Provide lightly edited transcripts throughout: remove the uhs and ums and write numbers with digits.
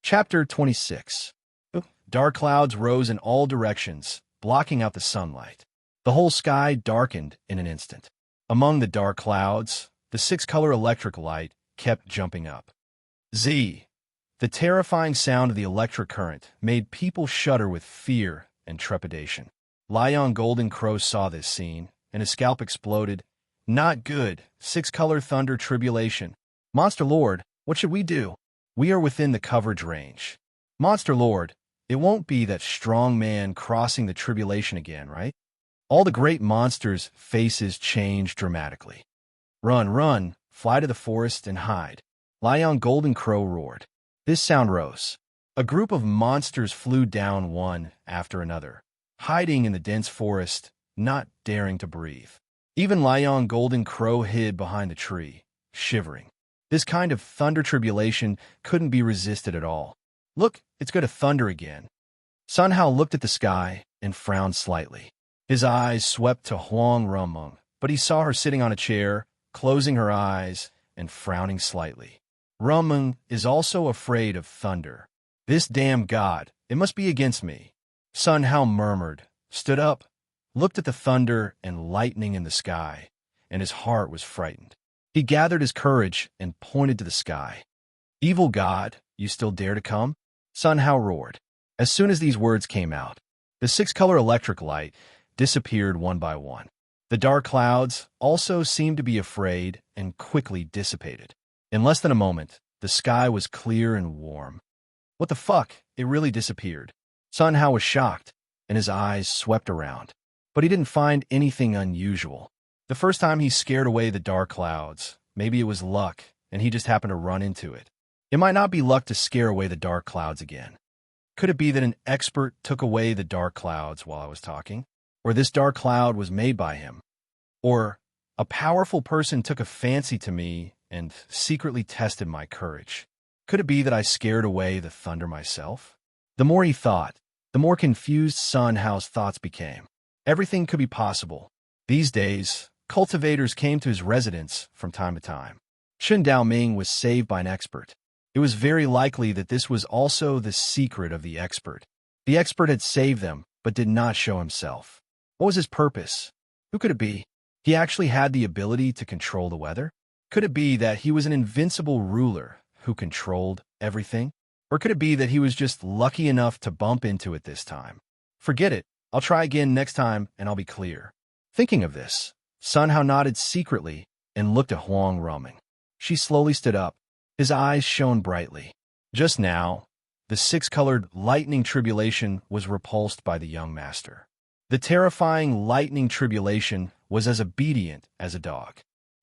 Chapter 26. Dark clouds rose in all directions, blocking out the sunlight. The whole sky darkened in an instant. Among the dark clouds, the six-color electric light kept jumping up. Z. The terrifying sound of the electric current made people shudder with fear and trepidation. Lion Golden Crow saw this scene, and his scalp exploded. Not good. Six-color thunder tribulation. Monster Lord, what should we do? We are within the coverage range. Monster Lord, it won't be that strong man crossing the tribulation again, right? All the great monsters' faces changed dramatically. Run, run, fly to the forest and hide. Lion Golden Crow roared. This sound rose. A group of monsters flew down one after another, hiding in the dense forest, not daring to breathe. Even Lion Golden Crow hid behind the tree, shivering. This kind of thunder tribulation couldn't be resisted at all. Look, it's going to thunder again. Sun Hao looked at the sky and frowned slightly. His eyes swept to Huang Rumeng, but he saw her sitting on a chair, closing her eyes and frowning slightly. Rumeng is also afraid of thunder. This damn god, it must be against me. Sun Hao murmured, stood up, looked at the thunder and lightning in the sky, and his heart was frightened. He gathered his courage and pointed to the sky. Evil god, you still dare to come? Sun Hao roared. As soon as these words came out, the six-color electric light disappeared one by one. The dark clouds also seemed to be afraid and quickly dissipated. In less than a moment, the sky was clear and warm. What the fuck? It really disappeared. Sun Hao was shocked, and his eyes swept around. But he didn't find anything unusual. The first time he scared away the dark clouds, maybe it was luck, and he just happened to run into it. It might not be luck to scare away the dark clouds again. Could it be that an expert took away the dark clouds while I was talking? Or this dark cloud was made by him? Or a powerful person took a fancy to me and secretly tested my courage? Could it be that I scared away the thunder myself? The more he thought, the more confused Sun Hao's thoughts became. Everything could be possible. These days, cultivators came to his residence from time to time. Shen Daoming was saved by an expert. It was very likely that this was also the secret of the expert. The expert had saved them, but did not show himself. What was his purpose? Who could it be? He actually had the ability to control the weather? Could it be that he was an invincible ruler who controlled everything? Or could it be that he was just lucky enough to bump into it this time? Forget it. I'll try again next time and I'll be clear. Thinking of this, Sun Hao nodded secretly and looked at Huang Rumeng. She slowly stood up. His eyes shone brightly. Just now, the six-colored lightning tribulation was repulsed by the young master. The terrifying lightning tribulation was as obedient as a dog.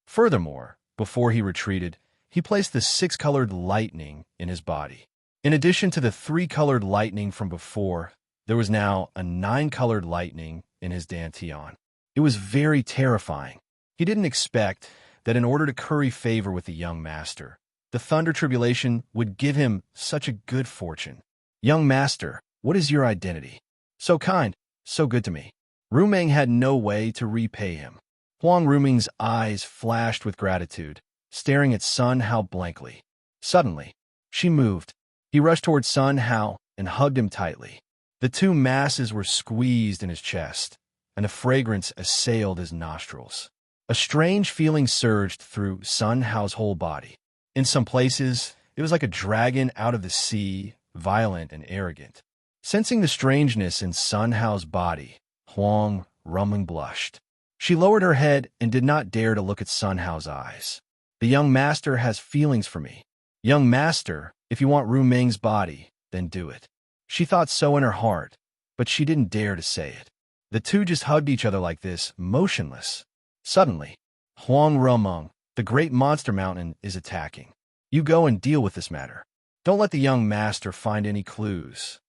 Furthermore, before he retreated, he placed the six-colored lightning in his body. In addition to the three-colored lightning from before, there was now a nine-colored lightning in his dantian. It was very terrifying. He didn't expect that in order to curry favor with the young master, the thunder tribulation would give him such a good fortune. Young master, what is your identity? So kind, so good to me. Rumeng had no way to repay him. Huang Rumeng's eyes flashed with gratitude, staring at Sun Hao blankly. Suddenly, she moved. He rushed toward Sun Hao and hugged him tightly. The two masses were squeezed in his chest, and a fragrance assailed his nostrils. A strange feeling surged through Sun Hao's whole body. In some places, it was like a dragon out of the sea, violent and arrogant. Sensing the strangeness in Sun Hao's body, Huang Rumeng blushed. She lowered her head and did not dare to look at Sun Hao's eyes. The young master has feelings for me. Young master, if you want Rumeng's body, then do it. She thought so in her heart, but she didn't dare to say it. The two just hugged each other like this, motionless. Suddenly, Huang Rumeng, the great monster mountain, is attacking. You go and deal with this matter. Don't let the young master find any clues.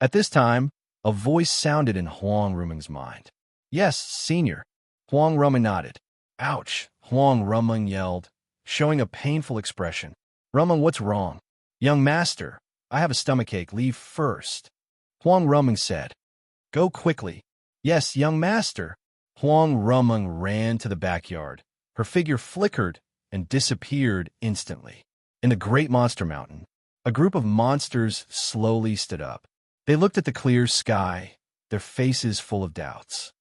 At this time, a voice sounded in Huang Rumeng's mind. Yes, senior. Huang Rumeng nodded. Ouch, Huang Rumeng yelled, showing a painful expression. Rumeng, what's wrong? Young master, I have a stomachache. Leave first. Huang Rumeng said. Go quickly. Yes, young master. Huang Rumeng ran to the backyard. Her figure flickered and disappeared instantly. In the great monster mountain, A group of monsters slowly stood up. They looked at the clear sky, their faces full of doubts.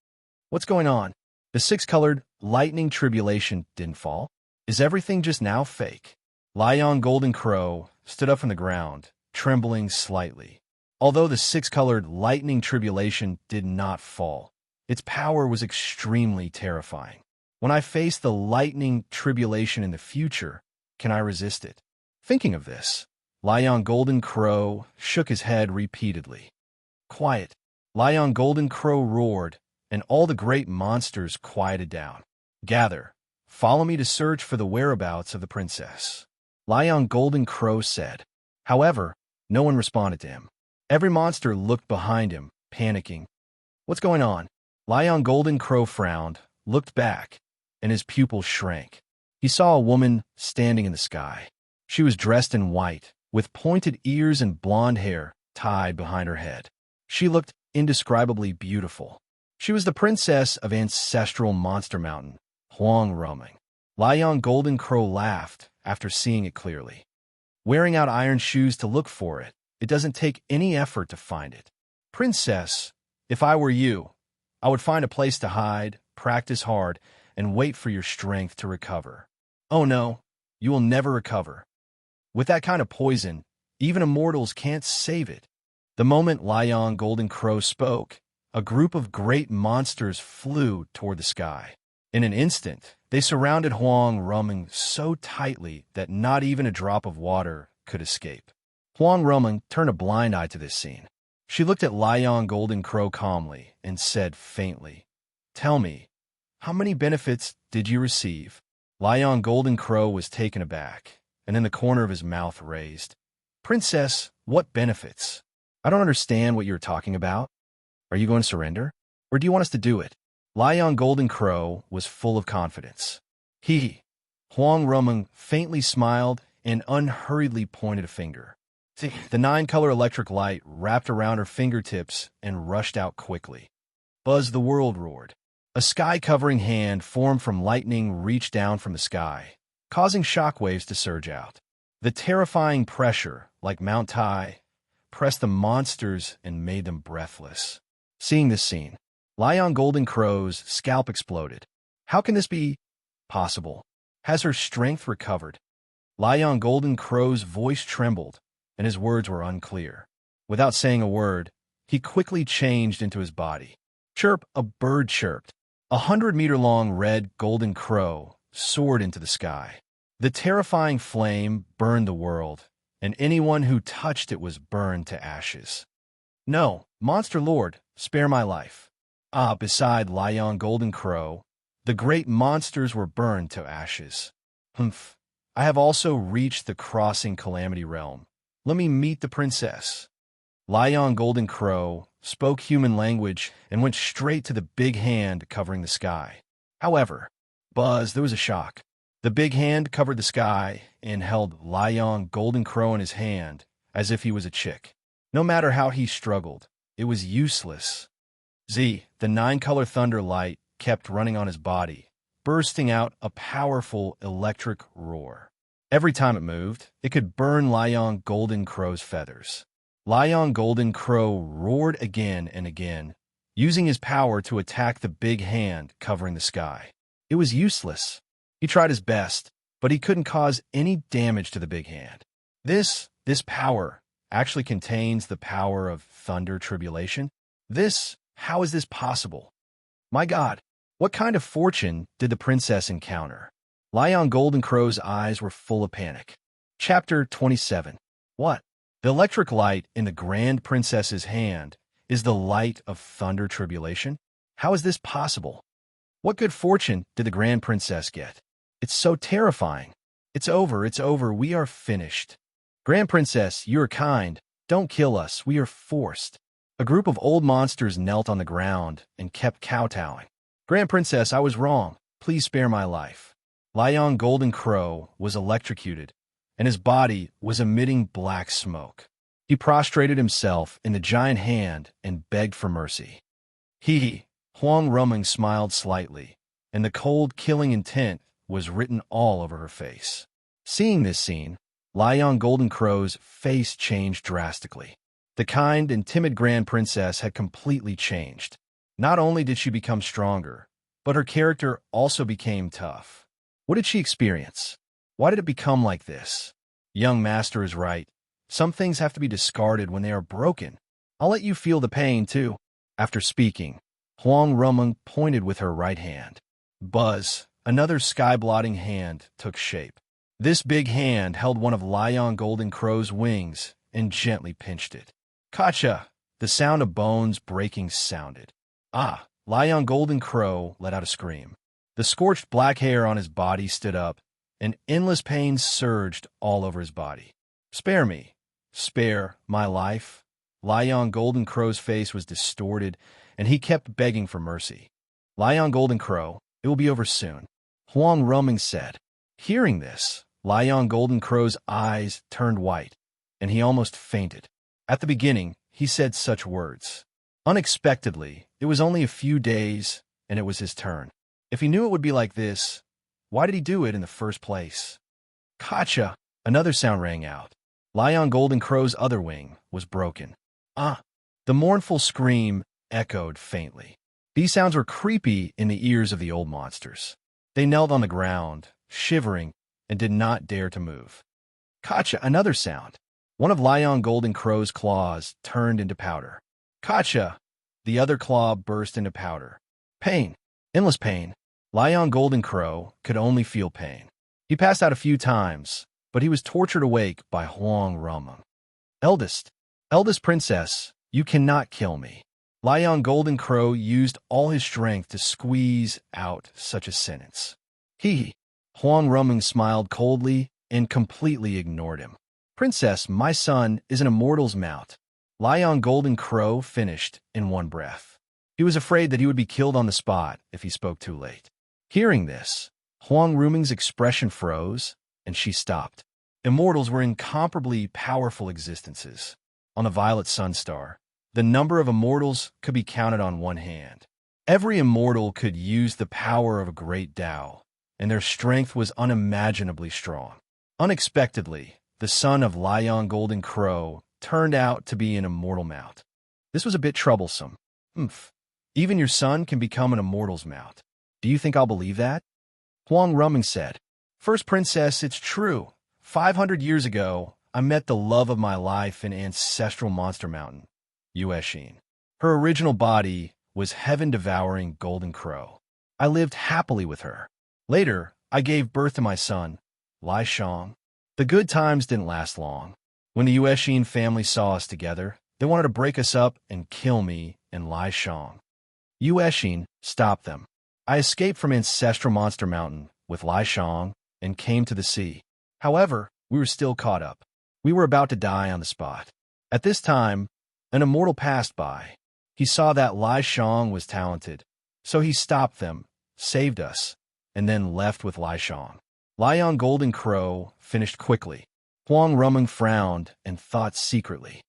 What's going on? The six-colored lightning tribulation didn't fall? Is everything just now fake? Lion Golden Crow stood up from the ground, trembling slightly. Although the six-colored lightning tribulation did not fall, its power was extremely terrifying. When I face the lightning tribulation in the future, can I resist it? Thinking of this, Lion Golden Crow shook his head repeatedly. Quiet. Lion Golden Crow roared, and all the great monsters quieted down. Gather. Follow me to search for the whereabouts of the princess. Lion Golden Crow said. However, no one responded to him. Every monster looked behind him, panicking. What's going on? Lion Golden Crow frowned, looked back, and his pupils shrank. He saw a woman standing in the sky. She was dressed in white, with pointed ears and blonde hair tied behind her head. She looked indescribably beautiful. She was the princess of ancestral Monster Mountain, Huang Ruming. Lion Golden Crow laughed after seeing it clearly. Wearing out iron shoes to look for it, it doesn't take any effort to find it. Princess, if I were you, I would find a place to hide, practice hard, and wait for your strength to recover. Oh no, you will never recover. With that kind of poison, even immortals can't save it. The moment Lion Golden Crow spoke, a group of great monsters flew toward the sky. In an instant, they surrounded Huang Ruming so tightly that not even a drop of water could escape. Huang Ruming turned a blind eye to this scene. She looked at Lion Golden Crow calmly and said faintly, "Tell me, how many benefits did you receive?" Lion Golden Crow was taken aback, and in the corner of his mouth raised. "Princess, what benefits? I don't understand what you're talking about. Are you going to surrender? Or do you want us to do it?" Lion Golden Crow was full of confidence. Huang Ruming faintly smiled and unhurriedly pointed a finger. The nine-color electric light wrapped around her fingertips and rushed out quickly. Buzz the World roared. A sky-covering hand formed from lightning reached down from the sky, causing shockwaves to surge out. The terrifying pressure, like Mount Tai, pressed the monsters and made them breathless. Seeing this scene, Lion Golden Crow's scalp exploded. How can this be possible? Has her strength recovered? Lion Golden Crow's voice trembled, and his words were unclear. Without saying a word, he quickly changed into his body. Chirp, a bird chirped. 100-meter-long red golden crow soared into the sky. The terrifying flame burned the world, and anyone who touched it was burned to ashes. "No, Monster Lord, spare my life." Beside Lion Golden Crow, the great monsters were burned to ashes. "Humph, I have also reached the crossing Calamity Realm. Let me meet the princess." Lion Golden Crow spoke human language and went straight to the big hand covering the sky. However, there was a shock. The big hand covered the sky and held Lion Golden Crow in his hand as if he was a chick. No matter how he struggled, it was useless. The nine-color thunder light kept running on his body, bursting out a powerful electric roar. Every time it moved, it could burn Lion Golden Crow's feathers. Lion Golden Crow roared again and again, using his power to attack the big hand covering the sky. It was useless. He tried his best, but he couldn't cause any damage to the big hand. This power actually contains the power of thunder tribulation. How is this possible? My God, what kind of fortune did the princess encounter? Lion Golden Crow's eyes were full of panic. Chapter 27. What? The electric light in the Grand Princess's hand is the light of thunder tribulation? How is this possible? What good fortune did the Grand Princess get? It's so terrifying. It's over, we are finished. Grand Princess, you are kind. Don't kill us, we are forced. A group of old monsters knelt on the ground and kept kowtowing. Grand Princess, I was wrong. Please spare my life. Lion Golden Crow was electrocuted, and his body was emitting black smoke. He prostrated himself in the giant hand and begged for mercy. Huang Ruming smiled slightly, and the cold, killing intent was written all over her face. Seeing this scene, Lion Golden Crow's face changed drastically. The kind and timid Grand Princess had completely changed. Not only did she become stronger, but her character also became tough. What did she experience? Why did it become like this? Young Master is right. Some things have to be discarded when they are broken. I'll let you feel the pain, too. After speaking, Huang Rumeng pointed with her right hand. Buzz, another sky-blotting hand, took shape. This big hand held one of Lion Golden Crow's wings and gently pinched it. Kacha! The sound of bones breaking sounded. Ah! Lion Golden Crow let out a scream. The scorched black hair on his body stood up, and endless pain surged all over his body. Spare me. Spare my life. Lion Golden Crow's face was distorted, and he kept begging for mercy. Lion Golden Crow, it will be over soon, Huang Rumeng said. Hearing this, Lion Golden Crow's eyes turned white, and he almost fainted. At the beginning, he said such words. Unexpectedly, it was only a few days, and it was his turn. If he knew it would be like this, why did he do it in the first place? Kacha! Another sound rang out. Lion Golden Crow's other wing was broken. Ah! The mournful scream echoed faintly. These sounds were creepy in the ears of the old monsters. They knelt on the ground, shivering, and did not dare to move. Kacha! Another sound. One of Lion Golden Crow's claws turned into powder. Kacha! The other claw burst into powder. Pain. Endless pain. Lion Golden Crow could only feel pain. He passed out a few times, but he was tortured awake by Huang Rumeng. Eldest Princess, you cannot kill me. Lion Golden Crow used all his strength to squeeze out such a sentence. Huang Rumeng smiled coldly and completely ignored him. Princess, my son is an immortal's mount. Lion Golden Crow finished in one breath. He was afraid that he would be killed on the spot if he spoke too late. Hearing this, Huang Rumeng's expression froze, and she stopped. Immortals were incomparably powerful existences. On the Violet Sunstar, the number of immortals could be counted on one hand. Every immortal could use the power of a great Tao, and their strength was unimaginably strong. Unexpectedly, the son of Lion Golden Crow turned out to be an immortal mount. This was a bit troublesome. Even your son can become an immortal's mount. Do you think I'll believe that? Huang Rumeng said. First Princess, it's true. 500 years ago, I met the love of my life in ancestral Monster Mountain, Yueshine. Her original body was heaven-devouring Golden Crow. I lived happily with her. Later, I gave birth to my son, Lai Shang. The good times didn't last long. When the Yueshine family saw us together, they wanted to break us up and kill me and Lai Shang. Yueshine stopped them. I escaped from Ancestral Monster Mountain with Lai Shang and came to the sea. However, we were still caught up. We were about to die on the spot. At this time, an immortal passed by. He saw that Lai Shang was talented, so he stopped them, saved us, and then left with Lai Shang. Lion Golden Crow finished quickly. Huang Rumeng frowned and thought secretly.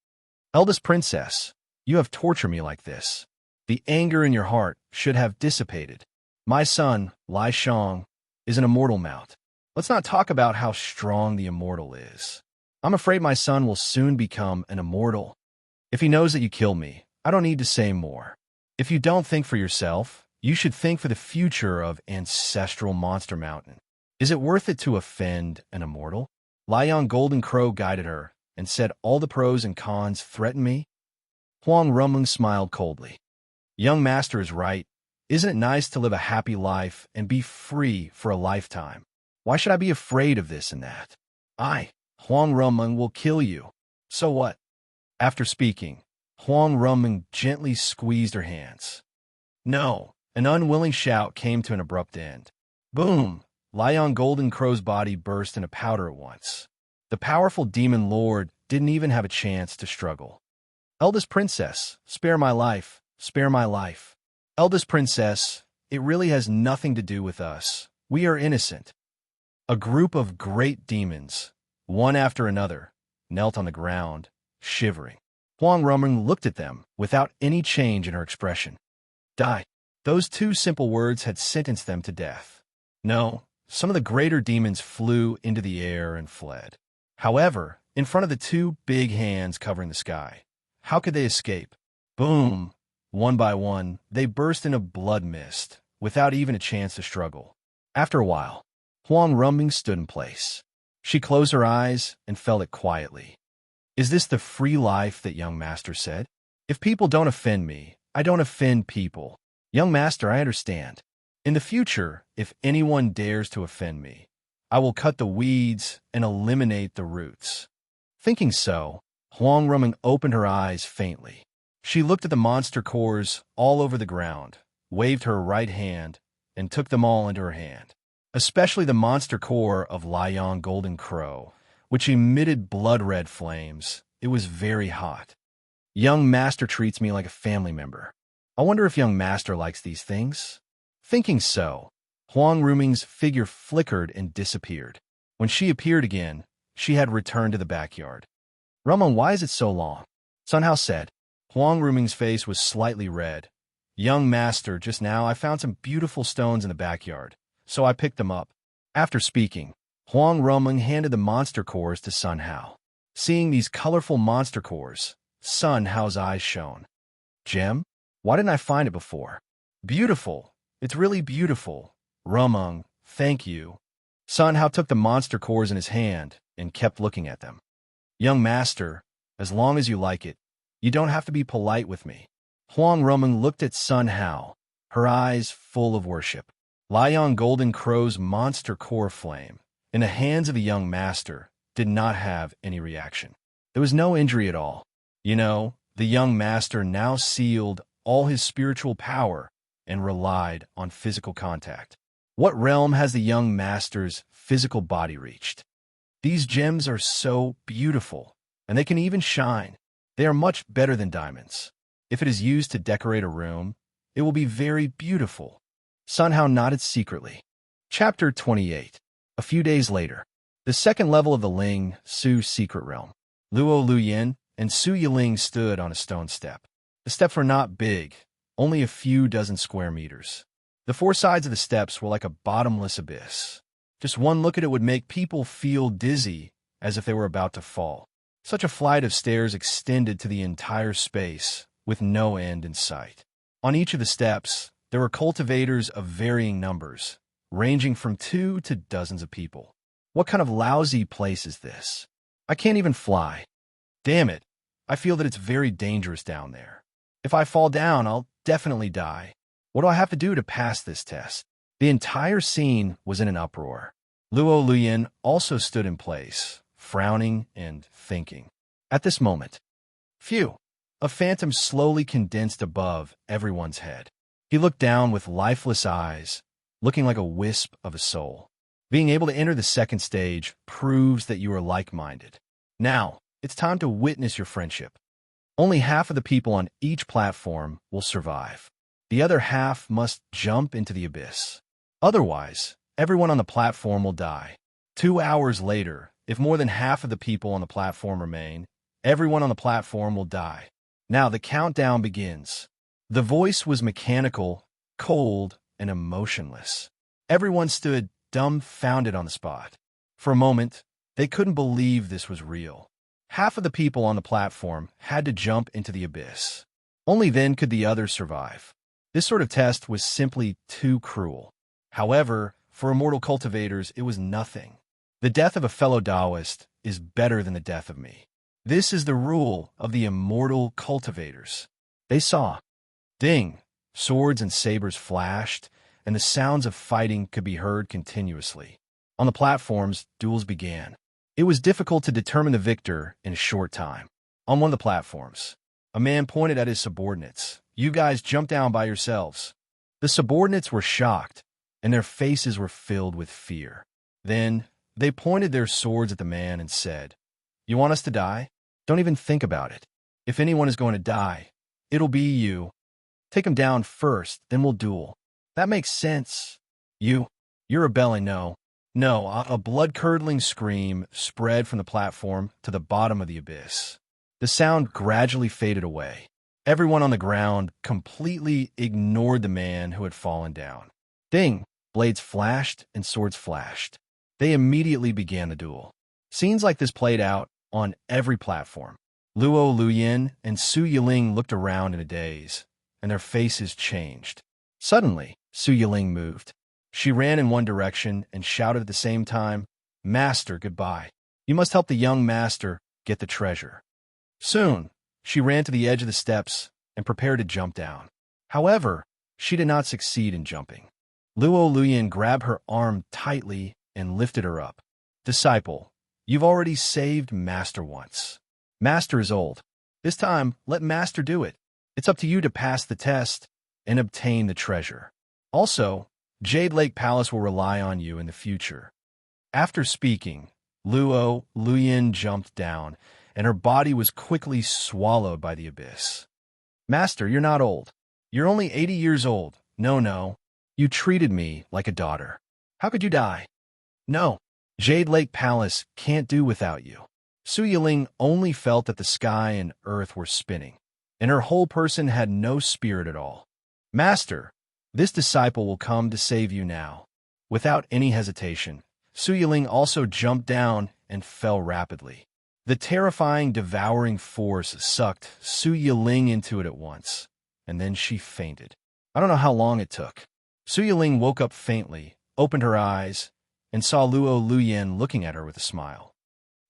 Eldest Princess, you have tortured me like this. The anger in your heart should have dissipated. My son, Lai Shang, is an immortal mount. Let's not talk about how strong the immortal is. I'm afraid my son will soon become an immortal. If he knows that you killed me, I don't need to say more. If you don't think for yourself, you should think for the future of Ancestral Monster Mountain. Is it worth it to offend an immortal? Lion Golden Crow guided her and said all the pros and cons threaten me. Huang Rumeng smiled coldly. Young Master is right. Isn't it nice to live a happy life and be free for a lifetime? Why should I be afraid of this and that? Huang Rumeng will kill you. So what? After speaking, Huang Rumeng gently squeezed her hands. No, an unwilling shout came to an abrupt end. Boom! Lion Golden Crow's body burst into powder at once. The powerful demon lord didn't even have a chance to struggle. Eldest Princess, spare my life, spare my life. Eldest Princess, it really has nothing to do with us. We are innocent. A group of great demons, one after another, knelt on the ground, shivering. Huang Rumeng looked at them without any change in her expression. Die. Those two simple words had sentenced them to death. No, some of the greater demons flew into the air and fled. However, in front of the two big hands covering the sky, how could they escape? Boom! One by one, they burst into blood mist, without even a chance to struggle. After a while, Huang Ruming stood in place. She closed her eyes and felt it quietly. Is this the free life that young master said? If people don't offend me, I don't offend people. Young master, I understand. In the future, if anyone dares to offend me, I will cut the weeds and eliminate the roots. Thinking so, Huang Ruming opened her eyes faintly. She looked at the monster cores all over the ground, waved her right hand, and took them all into her hand. Especially the monster core of Lion Golden Crow, which emitted blood-red flames. It was very hot. Young master treats me like a family member. I wonder if young master likes these things? Thinking so, Huang Ruming's figure flickered and disappeared. When she appeared again, she had returned to the backyard. Ruming, why is it so long? Sun Hao said. Huang Ruming's face was slightly red. Young master, just now I found some beautiful stones in the backyard, so I picked them up. After speaking, Huang Ruming handed the monster cores to Sun Hao. Seeing these colorful monster cores, Sun Hao's eyes shone. Gem? Why didn't I find it before? Beautiful. It's really beautiful. Ruming, thank you. Sun Hao took the monster cores in his hand and kept looking at them. Young master, as long as you like it, you don't have to be polite with me. Huang Ruming looked at Sun Hao, her eyes full of worship. Lion Golden Crow's monster core flame, in the hands of the young master, did not have any reaction. There was no injury at all. You know, the young master now sealed all his spiritual power and relied on physical contact. What realm has the young master's physical body reached? These gems are so beautiful, and they can even shine. They are much better than diamonds. If it is used to decorate a room, it will be very beautiful. Sun Hao nodded secretly. Chapter 28. A few days later, the second level of the Ling Su secret realm. Luo Luyin and Su Yiling stood on a stone step. The steps were not big, only a few dozen square meters. The four sides of the steps were like a bottomless abyss. Just one look at it would make people feel dizzy, as if they were about to fall. Such a flight of stairs extended to the entire space, with no end in sight. On each of the steps, there were cultivators of varying numbers, ranging from 2 to dozens of people. What kind of lousy place is this? I can't even fly. Damn it, I feel that it's very dangerous down there. If I fall down, I'll definitely die. What do I have to do to pass this test? The entire scene was in an uproar. Luo Luyin also stood in place, frowning and thinking. At this moment, phew, a phantom slowly condensed above everyone's head. He looked down with lifeless eyes, looking like a wisp of a soul. Being able to enter the second stage proves that you are like-minded. Now, it's time to witness your friendship. Only half of the people on each platform will survive. The other half must jump into the abyss. Otherwise, everyone on the platform will die. 2 hours later, if more than half of the people on the platform remain, everyone on the platform will die. Now the countdown begins. The voice was mechanical, cold, and emotionless. Everyone stood dumbfounded on the spot. For a moment, they couldn't believe this was real. Half of the people on the platform had to jump into the abyss. Only then could the others survive. This sort of test was simply too cruel. However, for immortal cultivators, it was nothing. The death of a fellow Taoist is better than the death of me. This is the rule of the immortal cultivators. They saw. Ding! Swords and sabers flashed, and the sounds of fighting could be heard continuously. On the platforms, duels began. It was difficult to determine the victor in a short time. On one of the platforms, a man pointed at his subordinates. You guys jump down by yourselves. The subordinates were shocked, and their faces were filled with fear. Then, they pointed their swords at the man and said, You want us to die? Don't even think about it. If anyone is going to die, it'll be you. Take him down first, then we'll duel. That makes sense. You're rebelling, no. No, a blood-curdling scream spread from the platform to the bottom of the abyss. The sound gradually faded away. Everyone on the ground completely ignored the man who had fallen down. Ding! Blades flashed and swords flashed. They immediately began the duel. Scenes like this played out on every platform. Luo Luyin and Su Yiling looked around in a daze, and their faces changed. Suddenly, Su Yiling moved. She ran in one direction and shouted at the same time, "Master, goodbye. You must help the young master get the treasure." Soon, she ran to the edge of the steps and prepared to jump down. However, she did not succeed in jumping. Luo Luyin grabbed her arm tightly and lifted her up. "Disciple, you've already saved Master once. Master is old. This time, let Master do it. It's up to you to pass the test and obtain the treasure. Also, Jade Lake Palace will rely on you in the future." After speaking, Luo Luyin jumped down, and her body was quickly swallowed by the abyss. "Master, you're not old. You're only 80 years old. No. You treated me like a daughter. How could you die? No, Jade Lake Palace can't do without you." Su Yiling only felt that the sky and earth were spinning, and her whole person had no spirit at all. "Master, this disciple will come to save you now." Without any hesitation, Su Yiling also jumped down and fell rapidly. The terrifying, devouring force sucked Su Yiling into it at once, and then she fainted. I don't know how long it took. Su Yiling woke up faintly, opened her eyes, and saw Luo Luyin looking at her with a smile.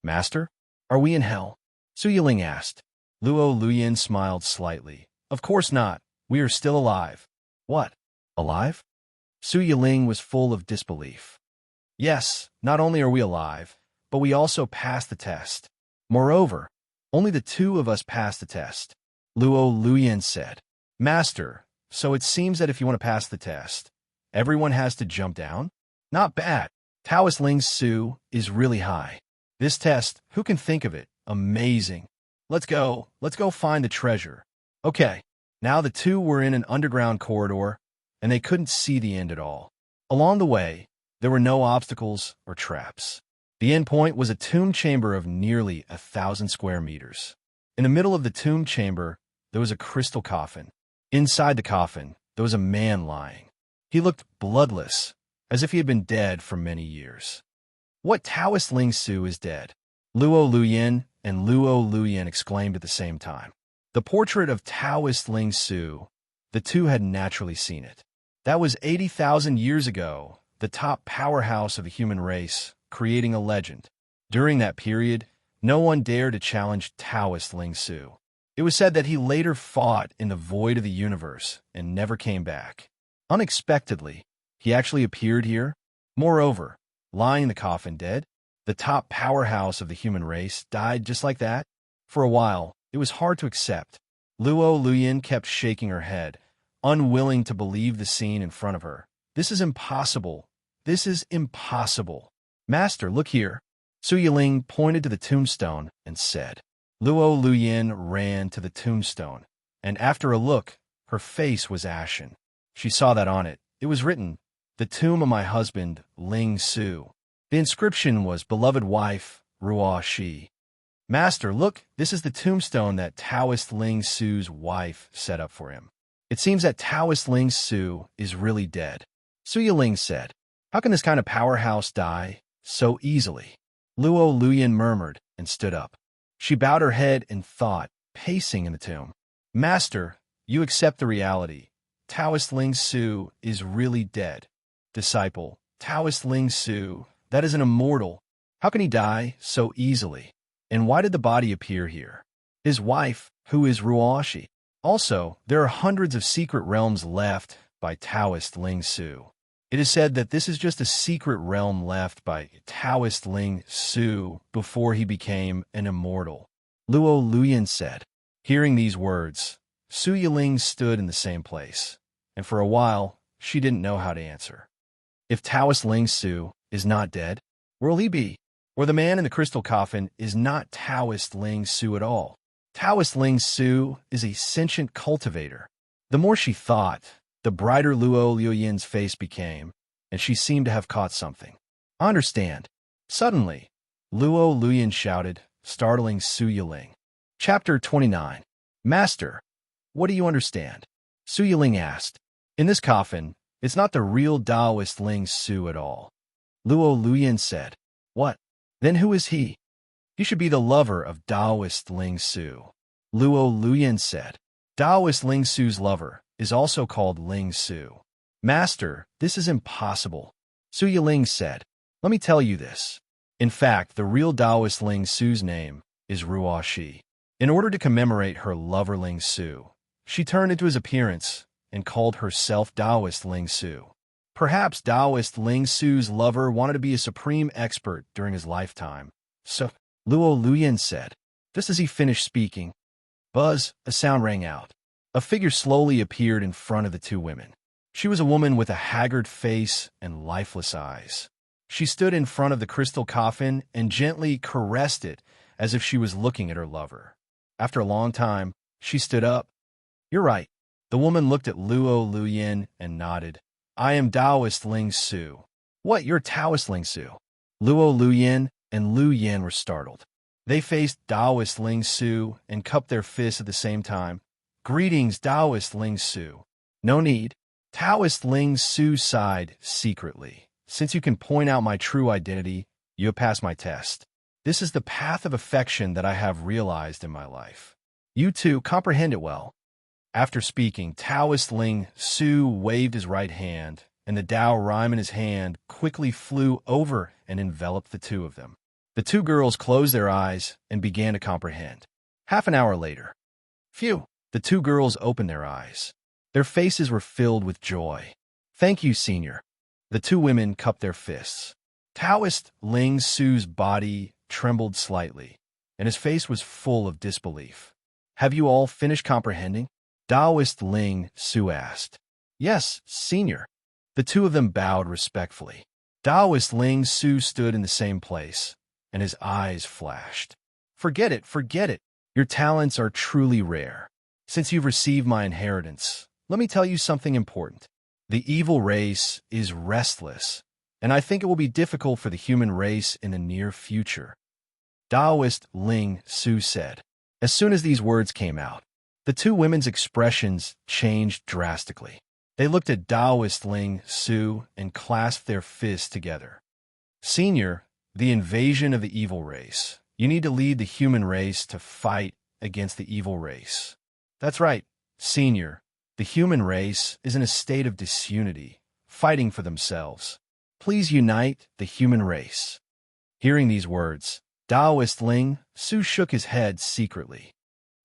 "Master, are we in hell?" Su Yiling asked. Luo Luyin smiled slightly. "Of course not. We are still alive." "What? Alive?" Su Yiling was full of disbelief. "Yes, not only are we alive, but we also passed the test. Moreover, only the two of us passed the test." Luo Luyin said. "Master, so it seems that if you want to pass the test, everyone has to jump down? Not bad. Taoist Ling's Su is really high. This test, who can think of it? Amazing. Let's go find the treasure." Okay, now the two were in an underground corridor, and they couldn't see the end at all. Along the way, there were no obstacles or traps. The end point was a tomb chamber of nearly 1,000 square meters. In the middle of the tomb chamber, there was a crystal coffin. Inside the coffin, there was a man lying. He looked bloodless, as if he had been dead for many years. "What Taoist Ling Su is dead?" Luo Luyin and Luo Luyin exclaimed at the same time. The portrait of Taoist Ling Su, the two had naturally seen it. That was 80,000 years ago, the top powerhouse of the human race, creating a legend. During that period, no one dared to challenge Taoist Ling Su. It was said that he later fought in the void of the universe and never came back. Unexpectedly, he actually appeared here. Moreover, lying in the coffin dead, the top powerhouse of the human race died just like that. For a while, it was hard to accept. Luo Luyin kept shaking her head, unwilling to believe the scene in front of her. "This is impossible. This is impossible. Master, look here." Su Yiling pointed to the tombstone and said. Luo Luyin ran to the tombstone, and after a look, her face was ashen. She saw that on it, it was written, "The tomb of my husband, Ling Su." The inscription was, "Beloved wife, Ruo Shi." "Master, look, this is the tombstone that Taoist Ling Su's wife set up for him. It seems that Taoist Ling Su is really dead." Su Yiling said, "How can this kind of powerhouse die so easily?" Luo Luyin murmured and stood up. She bowed her head in thought, pacing in the tomb. "Master, you accept the reality. Taoist Ling Su is really dead. Disciple, Taoist Ling Su, that is an immortal. How can he die so easily? And why did the body appear here? His wife, who is Ruoshi? Also, there are hundreds of secret realms left by Taoist Ling Su. It is said that this is just a secret realm left by Taoist Ling Su before he became an immortal." Luo Luyin said. Hearing these words, Su Yiling stood in the same place, and for a while, she didn't know how to answer. If Taoist Ling Su is not dead, where will he be? Or the man in the crystal coffin is not Taoist Ling Su at all. Taoist Ling Su is a sentient cultivator. The more she thought, the brighter Luo Luyin's face became, and she seemed to have caught something. "I understand." Suddenly, Luo Luyin shouted, startling Su Yiling. Chapter 29. "Master, what do you understand?" Su Yiling asked. "In this coffin, it's not the real Taoist Ling Su at all." Luo Luyin said. "What? Then who is he? He should be the lover of Taoist Ling Su. Luo Luyin said. Taoist Ling Su's lover is also called Ling Su. Master, this is impossible. Su Yiling said. Let me tell you this. In fact, the real Taoist Ling Su's name is Ruo Shi. In order to commemorate her lover Ling Su, she turned into his appearance and called herself Taoist Ling Su. Perhaps Taoist Ling Su's lover wanted to be a supreme expert during his lifetime. So, Luo Luyin said. Just as he finished speaking, buzz, a sound rang out. A figure slowly appeared in front of the two women. She was a woman with a haggard face and lifeless eyes. She stood in front of the crystal coffin and gently caressed it as if she was looking at her lover. After a long time, she stood up. You're right. The woman looked at Luo Luyin and nodded. I am Taoist Ling Su. What, you're Taoist Ling Su? Luo Luyin and Lu Yin were startled. They faced Taoist Ling Su and cupped their fists at the same time. Greetings, Taoist Ling Su. No need. Taoist Ling Su sighed secretly. Since you can point out my true identity, you have passed my test. This is the path of affection that I have realized in my life. You too comprehend it well. After speaking, Taoist Ling Su waved his right hand, and the Tao rhyme in his hand quickly flew over and enveloped the two of them. The two girls closed their eyes and began to comprehend. Half an hour later, phew, the two girls opened their eyes. Their faces were filled with joy. Thank you, Senior. The two women cupped their fists. Taoist Ling Su's body trembled slightly, and his face was full of disbelief. Have you all finished comprehending? Taoist Ling Su asked. Yes, Senior. The two of them bowed respectfully. Taoist Ling Su stood in the same place, and his eyes flashed. Forget it, forget it. Your talents are truly rare. Since you've received my inheritance, let me tell you something important. The evil race is restless, and I think it will be difficult for the human race in the near future. Taoist Ling Su said. As soon as these words came out, the two women's expressions changed drastically. They looked at Taoist Ling Su and clasped their fists together. Senior, the invasion of the evil race. You need to lead the human race to fight against the evil race. That's right, Senior. The human race is in a state of disunity, fighting for themselves. Please unite the human race. Hearing these words, Taoist Ling Su shook his head secretly.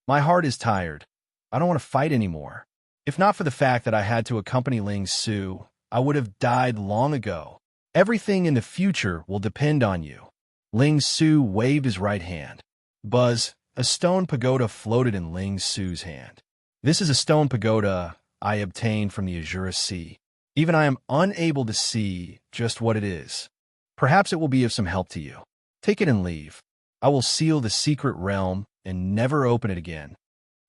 My heart is tired. I don't want to fight anymore. If not for the fact that I had to accompany Ling Su, I would have died long ago. Everything in the future will depend on you. Ling Su waved his right hand. Buzz, a stone pagoda floated in Ling Su's hand. This is a stone pagoda I obtained from the Azure Sea. Even I am unable to see just what it is. Perhaps it will be of some help to you. Take it and leave. I will seal the secret realm and never open it again.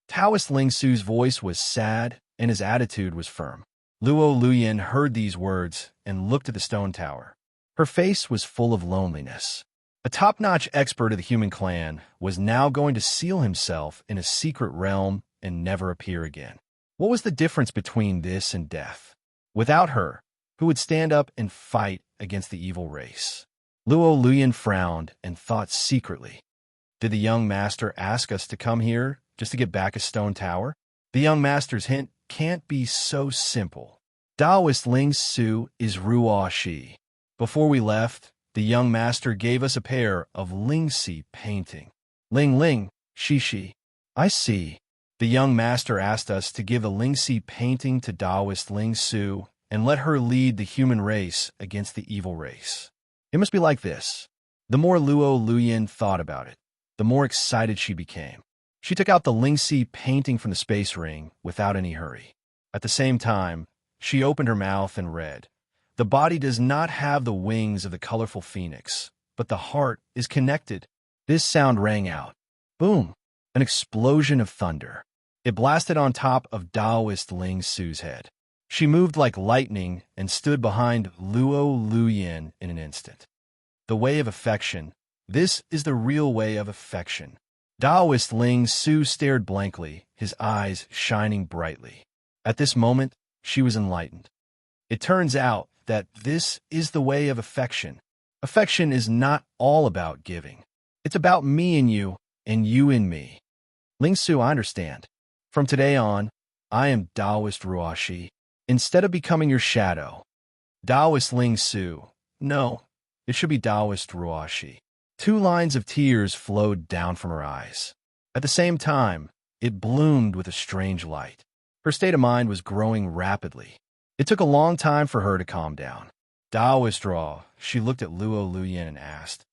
Taoist Ling Su's voice was sad and his attitude was firm. Luo Luyin heard these words and looked at the stone tower. Her face was full of loneliness. A top-notch expert of the human clan was now going to seal himself in a secret realm and never appear again. What was the difference between this and death? Without her, who would stand up and fight against the evil race? Luo Luyin frowned and thought secretly. Did the young master ask us to come here just to get back a stone tower? The young master's hint can't be so simple. Taoist Ling Su is Ruo Shi. Before we left, the young master gave us a pair of Lingxi painting. Ling Ling, Shi. I see. The young master asked us to give a Lingxi painting to Taoist Ling Su and let her lead the human race against the evil race. It must be like this. The more Luo Luyin thought about it, the more excited she became. She took out the Lingxi painting from the space ring without any hurry. At the same time, she opened her mouth and read, "The body does not have the wings of the colorful phoenix, but the heart is connected." This sound rang out. Boom! An explosion of thunder. It blasted on top of Taoist Ling Su's head. She moved like lightning and stood behind Luo Luyin in an instant. The way of affection. This is the real way of affection. Taoist Ling Su stared blankly, his eyes shining brightly. At this moment, she was enlightened. It turns out that this is the way of affection. Affection is not all about giving. It's about me and you and me. Ling Su, I understand. From today on, I am Taoist Ruoxi. Instead of becoming your shadow. Taoist Ling Su. No, it should be Taoist Ruoxi. 2 lines of tears flowed down from her eyes. At the same time, it bloomed with a strange light. Her state of mind was growing rapidly. It took a long time for her to calm down. Taoist Raw, she looked at Luo Luyan and asked,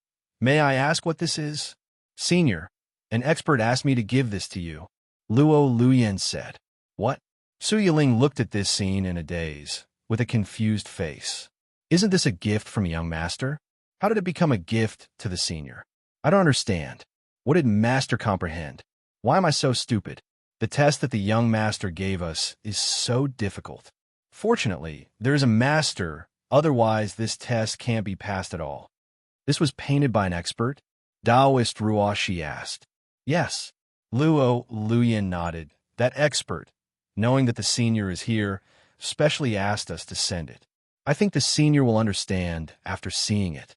"May I ask what this is?" "Senior, an expert asked me to give this to you," Luo Luyan said. "What?" Su Yiling looked at this scene in a daze, with a confused face. "Isn't this a gift from a young master? How did it become a gift to the senior? I don't understand. What did master comprehend? Why am I so stupid? The test that the young master gave us is so difficult. Fortunately, there is a master, otherwise this test can't be passed at all." "This was painted by an expert?" Taoist Ruoxi asked. "Yes." Luo Luyan nodded. "That expert, knowing that the senior is here, specially asked us to send it. I think the senior will understand after seeing it."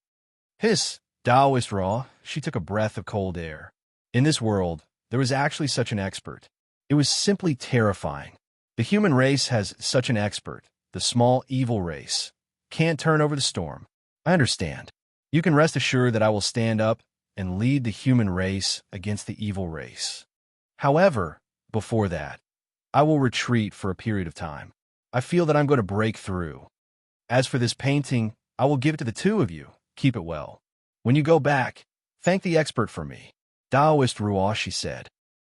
"Hiss!" Taoist Raw, she took a breath of cold air. In this world, there was actually such an expert. It was simply terrifying. The human race has such an expert. The small evil race can't turn over the storm. I understand. You can rest assured that I will stand up and lead the human race against the evil race. However, before that, I will retreat for a period of time. I feel that I'm going to break through. As for this painting, I will give it to the 2 of you. Keep it well. When you go back, thank the expert for me." Taoist Ruoxi said.